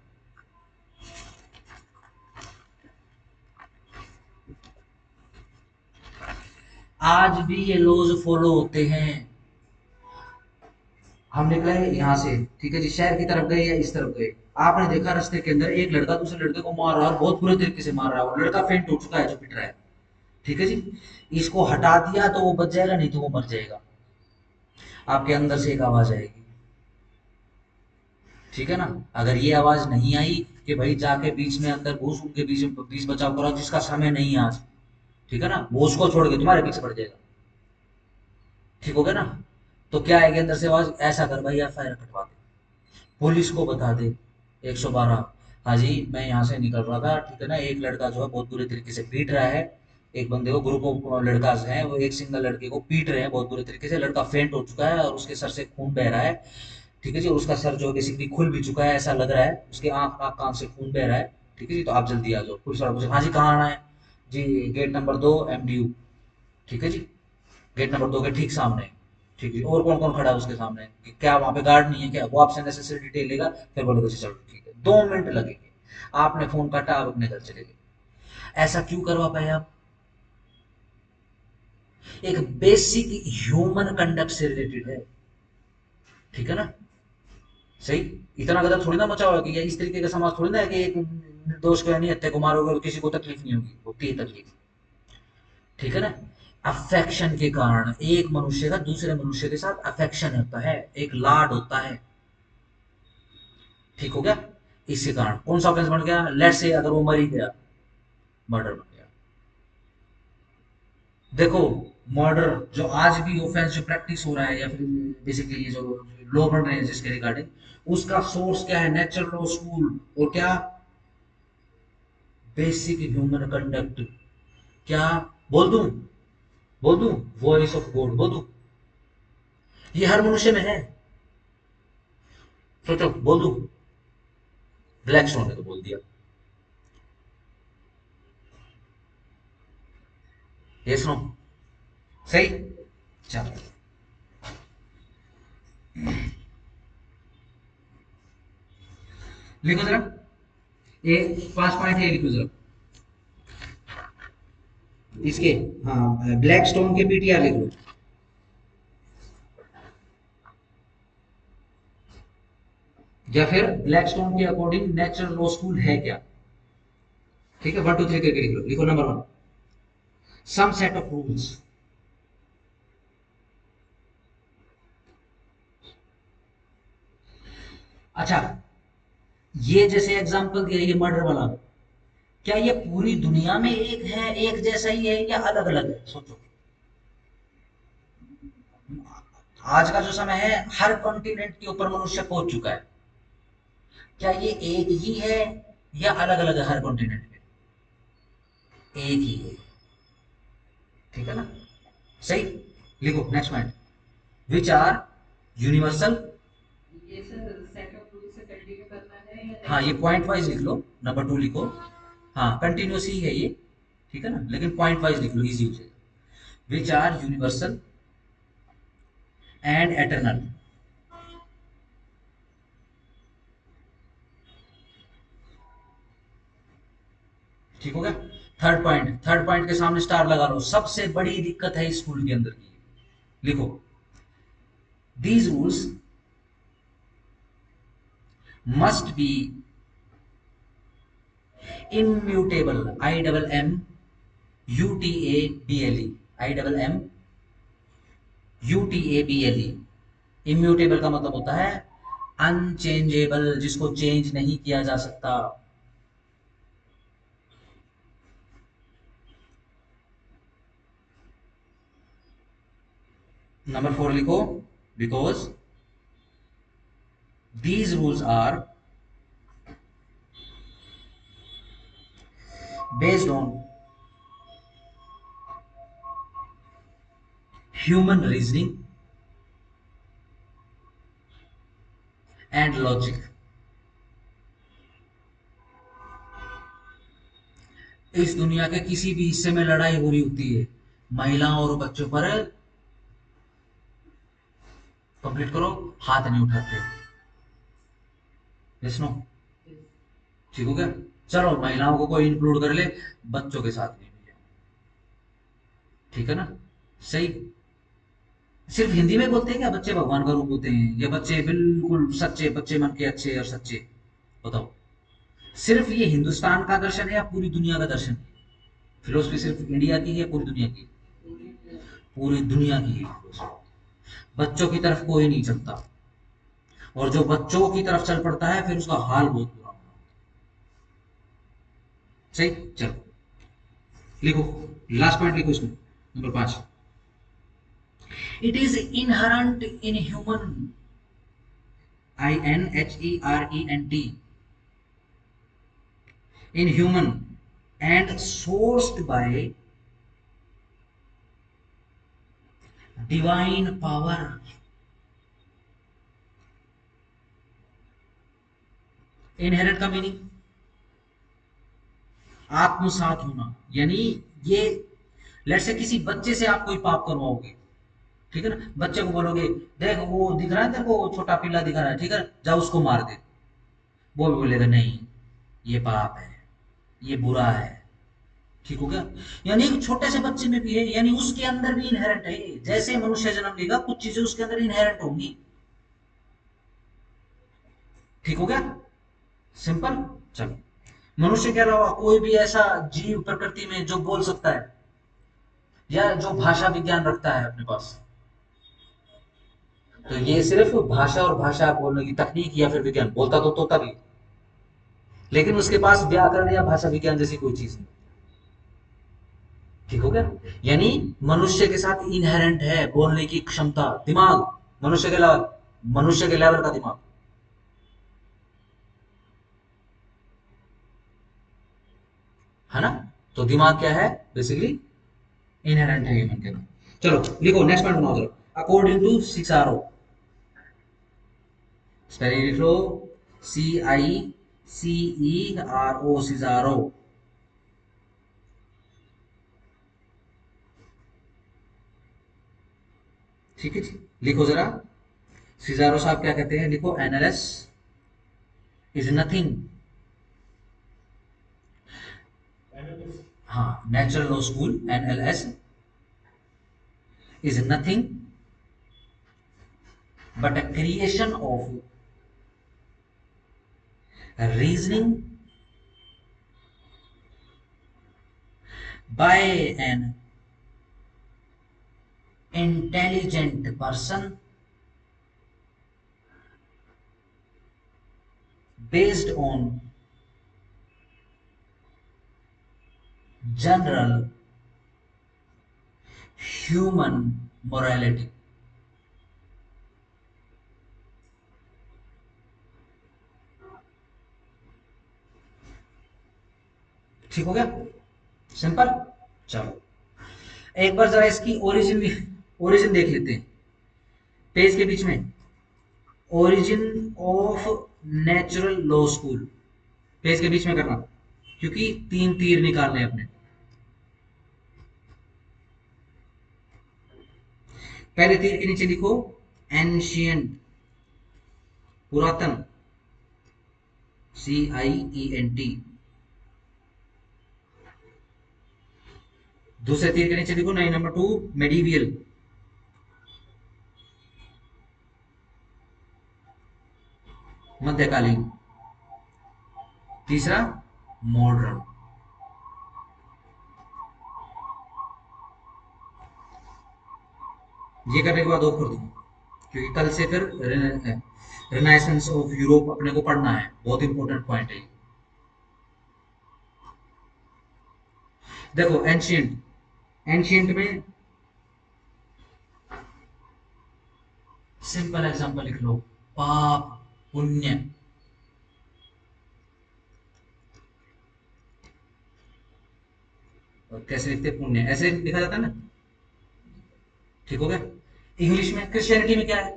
आज भी ये लॉज फॉलो होते हैं। हम निकले यहाँ से, ठीक है जी, शहर की तरफ गए या इस तरफ गए, आपने देखा रास्ते के अंदर एक लड़का दूसरे लड़के को मार रहा है और बहुत बुरे तरीके से मार रहा है, और लड़का फेंट हो चुका है जो पिट रहा है, ठीक है जी। इसको हटा दिया तो वो बच जाएगा, नहीं तो वो मर जाएगा। आपके अंदर से एक आवाज आएगी, ठीक है ना। अगर ये आवाज नहीं आई कि भाई जाके बीच में अंदर घुस, उनके बीच में बीच बचाव करो जिसका समय नहीं है आज, ठीक है ना, वो उसको छोड़ के तुम्हारे पीछे पड़ जाएगा, ठीक हो गया ना। तो क्या आएगी अंदर से आवाज, ऐसा कर भाई एफआईआर कटवा दे, पुलिस को बता दे, 112। हाँ जी मैं यहाँ से निकल रहा था, ठीक है ना, एक लड़का जो है बहुत बुरे तरीके से पीट रहा है, एक बंदे को, ग्रुप ऑफ लड़का है वो एक सिंगल लड़के को पीट रहे हैं बहुत बुरे तरीके से, लड़का फेंट हो चुका है और उसके सर से खून बह रहा है, ठीक है जी। और उसका सर जो बेसिकली खुल भी चुका है ऐसा लग रहा है, उसके आंख नाक कान से खून बह रहा है, ठीक है जी। तो आप जल्दी आ जाओ। पुलिस वाला पूछे हाँ जी कहाँ आना है, जी गेट नंबर 2 एमडीयू, ठीक है जी, गेट नंबर 2 के ठीक सामने, ठीक है। और कौन कौन खड़ा है उसके सामने, कि क्या वहां पे गार्ड नहीं है क्या, वो आपसे नेसेसरी डिटेल लेगा, फिर बोलेगा चलो ठीक है। 2 मिनट लगेंगे, आपने फोन काटा, आप अपने घर चले गए। ऐसा क्यों करवा पाए आप, एक बेसिक ह्यूमन कंडक्ट से रिलेटेड है, ठीक है ना। सही, इतना गदर थोड़ी ना मचा हुआ कि ये इस तरीके का समाज थोड़ी ना है कि एक निर्दोष को यानी हत्या को मारोगे और किसी को तकलीफ नहीं होगी, होती है तकलीफ, ठीक है ना। अफेक्शन के कारण एक मनुष्य का दूसरे मनुष्य के साथ अफेक्शन होता है, एक लाड होता है, ठीक हो गया। इसी कारण कौन सा ऑफेंस बन गया, लेट से अगर वो मर ही गया, मर्डर बन गया। देखो मर्डर जो आज भी ऑफेंस जो प्रैक्टिस हो रहा है, या फिर बेसिकली ये जो लॉ बन रहे हैं जिसके रिगार्डिंग, उसका सोर्स क्या है, नेचुरल लॉ स्कूल, और क्या, बेसिक ह्यूमन कंडक्ट। क्या बोल दूं, बोल दूं, वॉइस ऑफ गॉड बोल दूं, ये हर मनुष्य में है, सोचो बोल दूं, ब्लैक स्टोन ने तो बोल दिया, ये सुनो, सही। चलो लिखो जरा, ए 5 पॉइंट ए लिखो जरा इसके, हाँ ब्लैक स्टोन के पीटीआर लिख लो। या फिर ब्लैक स्टोन के अकॉर्डिंग नेचुरल लॉ स्कूल है क्या, ठीक है। 1 2 3 करके लिख लो, लिखो number 1, some set of rules. अच्छा, ये जैसे एग्जांपल दिया ये मर्डर वाला, क्या ये पूरी दुनिया में एक है, एक जैसा ही है, या अलग अलग है, सोचो। आज का जो समय है हर कॉन्टिनेंट के ऊपर मनुष्य पहुंच चुका है, क्या ये एक ही है या अलग अलग है हर कॉन्टिनेंट पे, एक ही है, ठीक है ना। सही, लिखो next point, which are universal. ये सर सेट ऑफ रूल से कंटिन्यू करना है या हाँ नेक्स्ट ये पॉइंट पॉइंट पे? वाइज लिख लो, नंबर 2 लिखो, हाँ कंटिन्यूस ही है ये, ठीक है ना, लेकिन पॉइंट वाइज लिख लो, इजी हो जाएगा। Which are universal and eternal, ठीक हो गया। थर्ड पॉइंट के सामने स्टार लगा लो, सबसे बड़ी दिक्कत है स्कूल के अंदर की, लिखो, these rules must be immutable, I double M U T A B L E, I double M U T A B L E. Immutable का मतलब होता है अनचेंजेबल, जिसको चेंज नहीं किया जा सकता। नंबर 4 लिखो, because these rules are based on human reasoning and logic. इस दुनिया के किसी भी हिस्से में लड़ाई हो रही होती है, महिलाओं और बच्चों पर, कंप्लीट करो, हाथ नहीं उठाते, यस नो, ठीक हो गया। चलो महिलाओं को कोई इंक्लूड कर ले, बच्चों के साथ नहीं भैया, ठीक है ना। सही, सिर्फ हिंदी में बोलते हैं क्या बच्चे भगवान का रूप होते हैं, या बच्चे बिल्कुल सच्चे, बच्चे मन के अच्छे और सच्चे, बताओ। सिर्फ ये हिंदुस्तान का दर्शन है या पूरी दुनिया का दर्शन है, फिलोसफी सिर्फ इंडिया की है, पूरी दुनिया की? पूरी दुनिया की है फिलोसफी। बच्चों की तरफ कोई नहीं चलता, और जो बच्चों की तरफ चल पड़ता है फिर उसका हाल बहुत बुरा होता है। सही, चलो लिखो, लास्ट पॉइंट लिखो इसमें, number 5। It is inherent in human, INHERENT, in human, and sourced by divine power. Inherent का मीनिंग आत्मसात होना, यानी ये, लेट से किसी बच्चे से आप कोई पाप करवाओगे, ठीक है ना, बच्चे को बोलोगे देख वो दिख रहा है तेरे को, छोटा पिल्ला दिख रहा है, ठीक है, जाओ उसको मार दे, वो भी बोलेगा नहीं ये पाप है, ये बुरा है, ठीक हो गया। यानी एक छोटे से बच्चे में भी है, यानी उसके अंदर भी इनहेरेंट है, जैसे मनुष्य जन्म लेगा कुछ चीजें उसके अंदर इनहेरेंट होंगी, ठीक हो गया, सिंपल। चलो, मनुष्य के अलावा कोई भी ऐसा जीव प्रकृति में जो बोल सकता है या जो भाषा विज्ञान रखता है अपने पास, तो ये सिर्फ भाषा और भाषा बोलने की तकनीक या फिर विज्ञान, बोलता तो तोता भी, लेकिन उसके पास व्याकरण या भाषा विज्ञान जैसी कोई चीज नहीं, ठीक हो गया। यानी मनुष्य के साथ इनहेरेंट है बोलने की क्षमता, दिमाग, मनुष्य के लेवल, मनुष्य के लेवल का दिमाग, है ना। तो दिमाग क्या है, बेसिकली इनहेरेंट है ह्यूमन के अंदर। चलो लिखो, नेक्स्ट पॉइंट बनाओ जरा, अकॉर्डिंग टू सिक्सारो, स्पेलिंग लिख लो, CICERO, सिजारो। ठीक है जी, लिखो जरा, सिजारो साहब क्या कहते हैं, लिखो, NLS इज नथिंग, हाँ, natural law school, NLS is nothing but a creation of reasoning by an intelligent person based on general human morality। ठीक हो गया, सिंपल। चलो एक बार जरा इसकी ओरिजिन भी, ओरिजिन देख लेते हैं, पेज के बीच में, origin of natural law school, page के बीच में करना, क्योंकि 3 तीर निकालने हैं अपने। पहले तीर के नीचे लिखो एंशियंट, पुरातन, CIENT। दूसरे तीर के नीचे लिखो नहीं, नंबर 2 मेडिवियल, मध्यकालीन। तीसरा मॉडर्न। ये करने के बाद ऑफ कर दूंगा, क्योंकि कल से फिर रिनाइसेंस ऑफ यूरोप अपने को पढ़ना है, बहुत इंपॉर्टेंट पॉइंट है। देखो एंशियंट, एंशियंट में सिंपल एग्जांपल लिख लो, पाप, पुण्य। और कैसे लिखते हैं, पुण्य ऐसे लिखा जाता है ना, ठीक हो गया। इंग्लिश में क्रिश्चियनिटी में क्या है,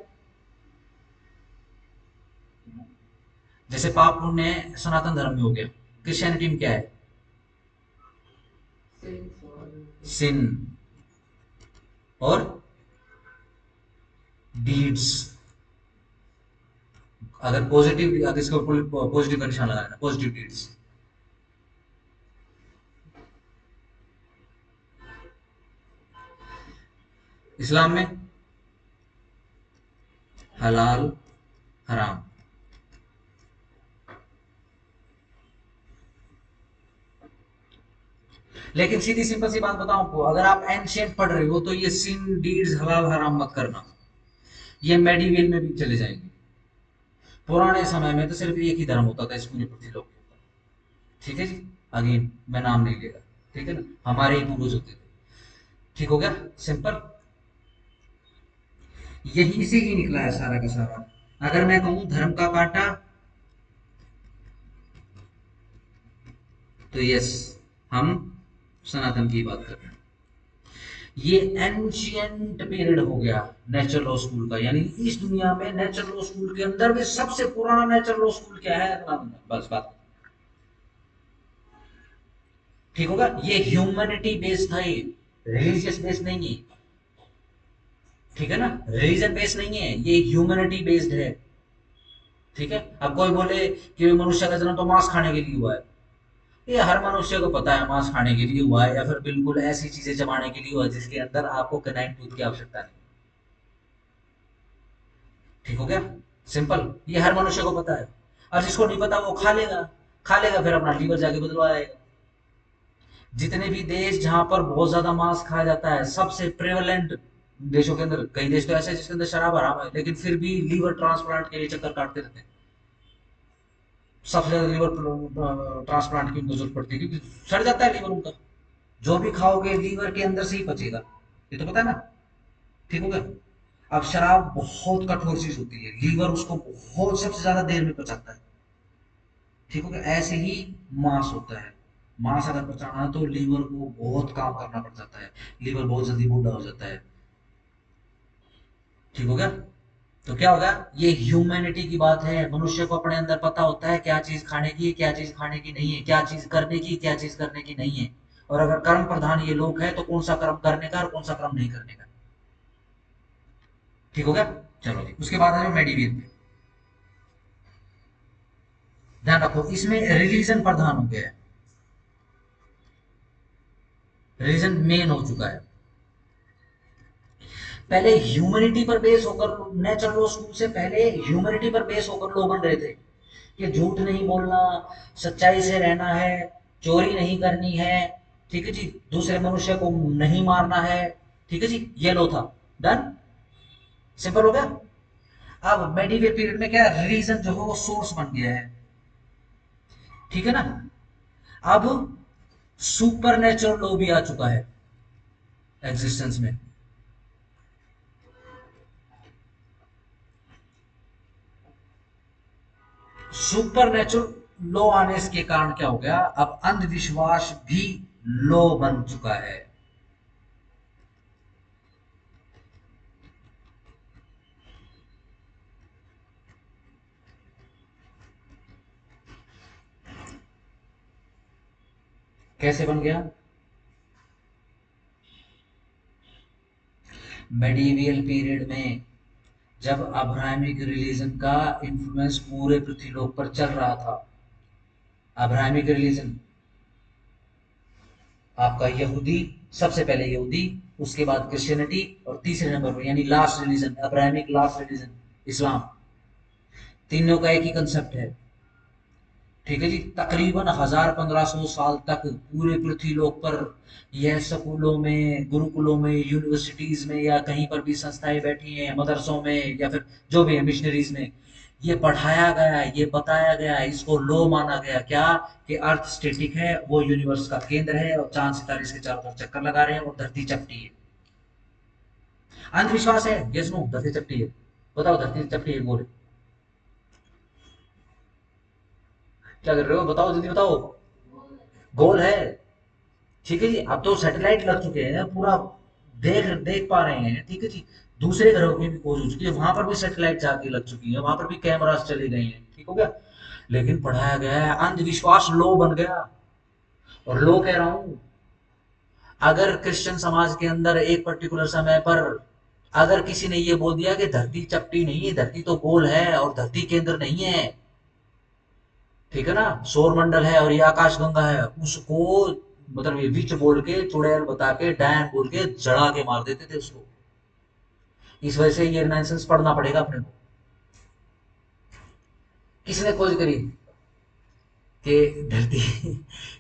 जैसे पाप पुण्य सनातन धर्म में हो गया, क्रिश्चियनिटी में क्या है, सिन और डीड्स। अगर पॉजिटिव, अगर इसको पॉजिटिव का निशान लगाना, पॉजिटिव डीड्स। इस्लाम में हलाल हराम। लेकिन सीधी सिंपल सी बात बताऊं आपको, अगर आप एंशियंट पढ़ रहे हो तो ये सिन डीड्स हलाल हराम मत करना, ये मेडिवेल में भी चले जाएंगे। पुराने समय में तो सिर्फ एक ही धर्म होता था इस पूरे पृथ्वी लोक के ऊपर। ठीक है जी, अगेन मैं नाम नहीं लेगा, ठीक है ना, हमारे ही पूर्वज होते थे। ठीक हो गया, सिंपल। यहीं से ही निकला है सारा का सारा। अगर मैं कहूं धर्म का कांटा, तो यस, हम सनातन की बात कर रहे हैं। ये एंशियंट पीरियड हो गया नेचुरल लॉ स्कूल का, यानी इस दुनिया में नेचुरल लॉ स्कूल के अंदर भी सबसे पुराना नेचुरल लॉ स्कूल क्या है, सनातन। बस बात। ठीक होगा, ये ह्यूमैनिटी बेस्ड था, ये रिलीजियस बेस्ड नहीं है। ठीक है ना, रिलीजन बेस्ड नहीं है ये, ह्यूमैनिटी बेस्ड है। ठीक है, अब कोई बोले कि मनुष्य का जन्म तो मांस खाने के लिए हुआ है, ये हर मनुष्य को पता है मांस खाने के लिए हुआ है, या फिर बिल्कुल ऐसी चीजें चबाने के लिए हुआ है जिसके अंदर आपको कनाइन टूथ की आवश्यकता नहीं। ठीक हो गया, सिंपल, ये हर मनुष्य को पता है। और जिसको नहीं पता वो खा लेगा, खा लेगा फिर अपना लीवर जाके बदलवाएगा। जितने भी देश जहां पर बहुत ज्यादा मांस खाया जाता है, सबसे प्रेवलेंट देशों के अंदर, कई देश तो ऐसे हैं जिसके अंदर शराब हराम है, लेकिन फिर भी लीवर ट्रांसप्लांट के लिए चक्कर काटते रहते हैं। सबसे ज्यादा लीवर ट्रांसप्लांट की उनको जरूरत पड़ती है, क्योंकि सड़ जाता है लीवर उनका। जो भी खाओगे लीवर के अंदर से ही पचेगा, ये तो पता है ना। ठीक हो गया। अब शराब बहुत कठोर चीज होती है, लीवर उसको बहुत सबसे ज्यादा देर में पचाता है। ठीक हो गया, ऐसे ही मांस होता है। मांस अगर पचाना है तो लीवर को बहुत काम करना पड़ जाता है, लीवर बहुत जल्दी बूढ़ा हो जाता है। ठीक हो गया, तो क्या होगा, ये ह्यूमैनिटी की बात है। मनुष्य को अपने अंदर पता होता है क्या चीज खाने की है, क्या चीज खाने की नहीं है, क्या चीज करने की, क्या चीज करने की नहीं है। और अगर कर्म प्रधान ये लोग है तो कौन सा कर्म करने का और कौन सा कर्म नहीं करने का। ठीक हो गया, चलो जी, उसके बाद आ जाओ मेडिवेल पे। ध्यान रखो, इसमें रिलीजन प्रधान हो गया है, रिलीजन मेन हो चुका है। पहले ह्यूमैनिटी पर बेस होकर, नेचुरल लॉ स्कूल से पहले ह्यूमैनिटी पर बेस होकर लोग बन रहे थे कि झूठ नहीं बोलना, सच्चाई से रहना है, चोरी नहीं करनी है, ठीक है जी, दूसरे मनुष्य को नहीं मारना है। ठीक है जी, ये लो था, डन, सिंपल हो गया। अब मेडिवल पीरियड में क्या, रिलीजन जो है वो सोर्स बन गया है। ठीक है ना, अब सुपर नेचुरल लॉ भी आ चुका है एग्जिस्टेंस में। सुपर नेचुरल लॉ आने के कारण क्या हो गया, अब अंधविश्वास भी लॉ बन चुका है। कैसे बन गया, मेडिवियल पीरियड में जब अब्राहमिक रिलीजन का इन्फ्लुएंस पूरे पृथ्वीलोक पर चल रहा था। अब्राहमिक रिलीजन आपका यहूदी, सबसे पहले यहूदी, उसके बाद क्रिश्चियनिटी, और तीसरे नंबर पर यानी last religion Abrahamic last religion Islam. तीनों का एक ही कंसेप्ट है। ठीक है जी, तकरीबन 1500 साल तक पूरे पृथ्वीलोक पर यह स्कूलों में, गुरुकुलों में, यूनिवर्सिटीज में, या कहीं पर भी संस्थाएं बैठी हैं, मदरसों में, या फिर जो भी है मिशनरीज में, ये पढ़ाया गया, ये बताया गया, इसको लो माना गया क्या, कि अर्थ स्टेटिक है, वो यूनिवर्स का केंद्र है, और चांद सितारे इसके चारों तरफ चक्कर लगा रहे हैं, और धरती चपटी है। अंधविश्वास है, यस नो, धरती चपटी है। बताओ, धरती चपटी है, बोले क्या कर रहे हो, बताओ जल्दी बताओ। गोल है, ठीक है जी, अब तो सैटेलाइट लग चुके हैं पूरा, देख देख पा रहे हैं। ठीक है जी, दूसरे ग्रहों की भी खोज हो चुकी है, वहां पर भी सैटेलाइट जाके लग चुकी है, वहां पर भी कैमरास चले गए हैं। ठीक हो गया, लेकिन पढ़ाया गया है, अंधविश्वास लो बन गया। और लो कह रहा हूं, अगर क्रिश्चियन समाज के अंदर एक पर्टिकुलर समय पर अगर किसी ने ये बोल दिया कि धरती चपटी नहीं है, धरती तो गोल है और धरती केंद्र नहीं है, ठीक है ना, सौर मंडल है और ये आकाश गंगा है, उसको मतलब ये विच बोल के, चुड़ैल बता के, डायन बोल के जड़ा के मार देते थे उसको। इस वजह से ये रिनाइसेंस पढ़ना पड़ेगा अपने को। किसने खोज करी, कि धरती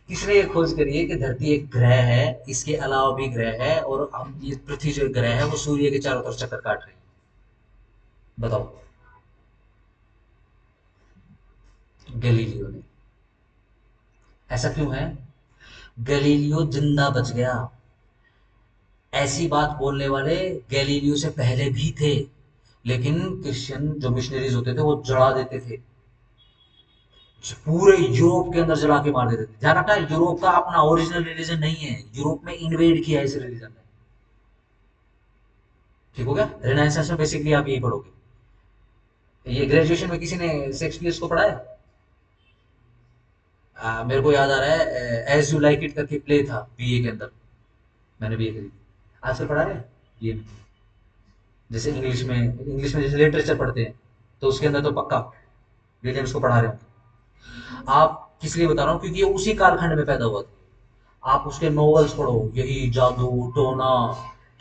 किसने ये खोज करी है कि धरती एक ग्रह है, इसके अलावा भी ग्रह है, और हम ये पृथ्वी जो ग्रह है वो सूर्य के चारों तरफ चक्कर काट रही है। बताओ। गैलीलियो ने। ऐसा क्यों है? गैलीलियो जिंदा बच गया। ऐसी बात बोलने वाले गैलीलियो से पहले भी थे, लेकिन क्रिश्चियन जो मिशनरीज होते थे वो जला देते थे, पूरे यूरोप के अंदर जला के मार देते थे। ध्यान रखना, यूरोप का अपना ओरिजिनल रिलीजन नहीं है, यूरोप में इन्वेड किया है इस रिलीजन ने। ठीक हो गया? रिनाइंसेंस में बेसिकली आप यही पढ़ोगे। ये ग्रेजुएशन में किसी ने शेक्सपियर को पढ़ा है? मेरे को याद आ रहा है, एज यू लाइक इट करके प्ले था बीए के अंदर, मैंने बीए करी थी। आजकल पढ़ा रहे हैं ये? जैसे इंग्लिश में जैसे लिटरेचर पढ़ते हैं, तो उसके अंदर तो पक्का विलियम्स को पढ़ा रहे होंगे। आप किस लिए बता रहा हूँ? क्योंकि ये उसी कालखंड में पैदा हुआ था। आप उसके नॉवेल्स पढ़ो, यही जादू टोना,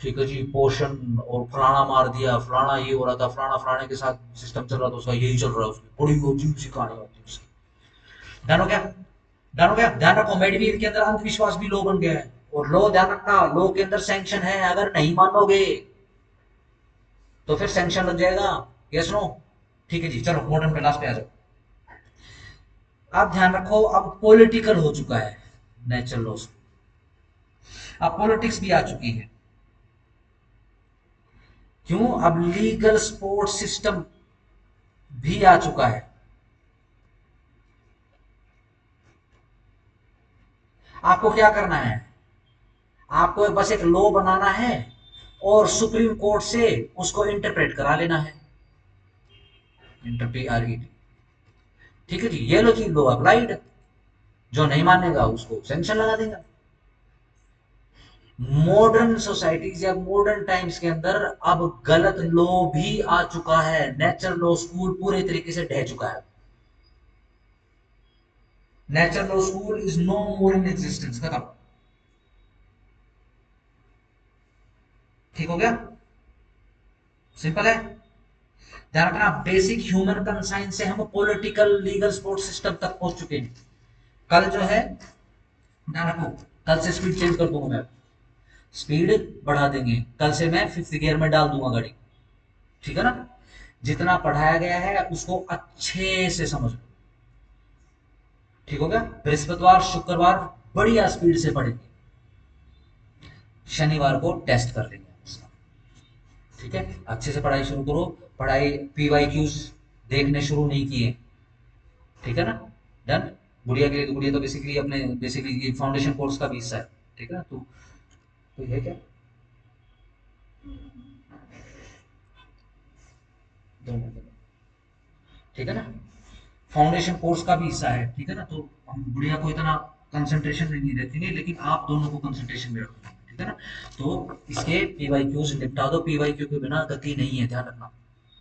ठीक है जी, पोशन, और फलाना मार दिया, फलाना ये हो रहा था, फलाना फलाने के साथ सिस्टम चल रहा था, उसका यही चल रहा है, उसकी बड़ी अजीब सी कहानी होती है उसकी। डन हो गया? डन हो गया? ध्यान रखो, मेडिवील के अंदर अंधविश्वास भी लो बन गया है, और लो ध्यान रखना, लो के अंदर सैंक्शन है, अगर नहीं मानोगे तो फिर सैंक्शन लग जाएगा। Yes no? ठीक है जी, चलो मॉडर्न क्लास पे आ जाओ। अब ध्यान रखो, अब पॉलिटिकल हो चुका है नेचुरल लॉस, अब पॉलिटिक्स भी आ चुकी है। क्यों? अब लीगल सपोर्ट सिस्टम भी आ चुका है। आपको क्या करना है? आपको बस एक लॉ बनाना है, और सुप्रीम कोर्ट से उसको इंटरप्रेट करा लेना है। इंटरप्रेट, ठीक है जी, ये लो जी, लो अप्लाइड। जो नहीं मानेगा उसको सेंक्शन लगा देगा। मॉडर्न सोसाइटीज या मॉडर्न टाइम्स के अंदर अब गलत लॉ भी आ चुका है, नेचुरल लॉ स्कूल पूरे तरीके से ढह चुका है। Natural law school is no more in existence, खत्म। ठीक हो गया? सिंपल है। ध्यान रखना, बेसिक ह्यूमन कंसाइंस से हम पॉलिटिकल लीगल सपोर्ट सिस्टम तक पहुंच चुके हैं। कल जो है, ध्यान रखो, कल से स्पीड चेंज कर दूंगा मैं, स्पीड बढ़ा देंगे, कल से मैं फिफ्थ गियर में डाल दूंगा गाड़ी। ठीक है ना? जितना पढ़ाया गया है उसको अच्छे से समझ लो। ठीक हो गया? बृहस्पतिवार शुक्रवार बढ़िया स्पीड से पढ़ेंगे, शनिवार को टेस्ट कर लेंगे उसका। ठीक है? अच्छे से पढ़ाई शुरू करो। पढ़ाई पीवाई क्यूज देखने शुरू नहीं किए, ठीक है ना? डन। गुड़िया के लिए तो, गुड़िया तो बेसिकली अपने बेसिकली ये फाउंडेशन कोर्स का भी हिस्सा है। ठीक है ना? तो कोई है क्या? दो मिनट। ठीक है ना? फाउंडेशन कोर्स का भी हिस्सा है, ठीक है ना? तो हम गुड़िया को इतना कंसंट्रेशन नहीं देते हैं, लेकिन आप दोनों को कंसंट्रेशन में रखो, ठीक है ना? तो इसके पीवाई क्यूज निपटा दो, पीवाई क्यू के बिना गति नहीं है, ध्यान रखना।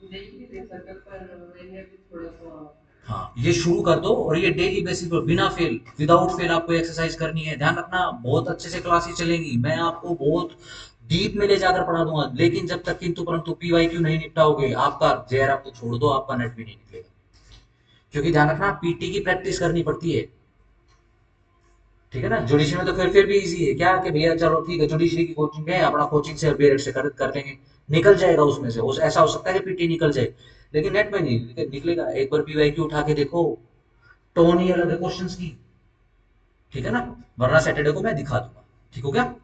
देखिए थे सर्कल पर मैंने भी थोड़ा सा। हाँ, ये शुरू कर दो, और ये डेली बेसिस पर बिना फेल, विदाउट फेल आपको एक्सरसाइज करनी है। ध्यान रखना, बहुत अच्छे से क्लासेस चलेंगी, मैं आपको बहुत डीप में ले जाकर पढ़ा दूंगा, लेकिन जब तक किंतु परंतु पीवाई क्यू नहीं निपटाओगे, आपका जेआरएफ तो छोड़ दो, आपका नेट भी नहीं निकलेगा। क्योंकि ध्यान रखना, पीटी की प्रैक्टिस करनी पड़ती है। ठीक है ना? जुडिशरी में तो फिर भी इजी है, क्या कि भैया चलो ठीक है, जुडिशरी की कोचिंग है, अपना कोचिंग से बेरेट से कर लेंगे, निकल जाएगा उसमें से। ऐसा हो सकता है कि पीटी निकल जाए, लेकिन नेट में नहीं निकलेगा। एक बार पीवाईक्यू उठा के देखो, टोन ही अलग है क्वेश्चंस की। ठीक है ना? वरना सैटरडे को मैं दिखा दूंगा। ठीक हो गया?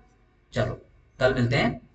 चलो, कल मिलते हैं।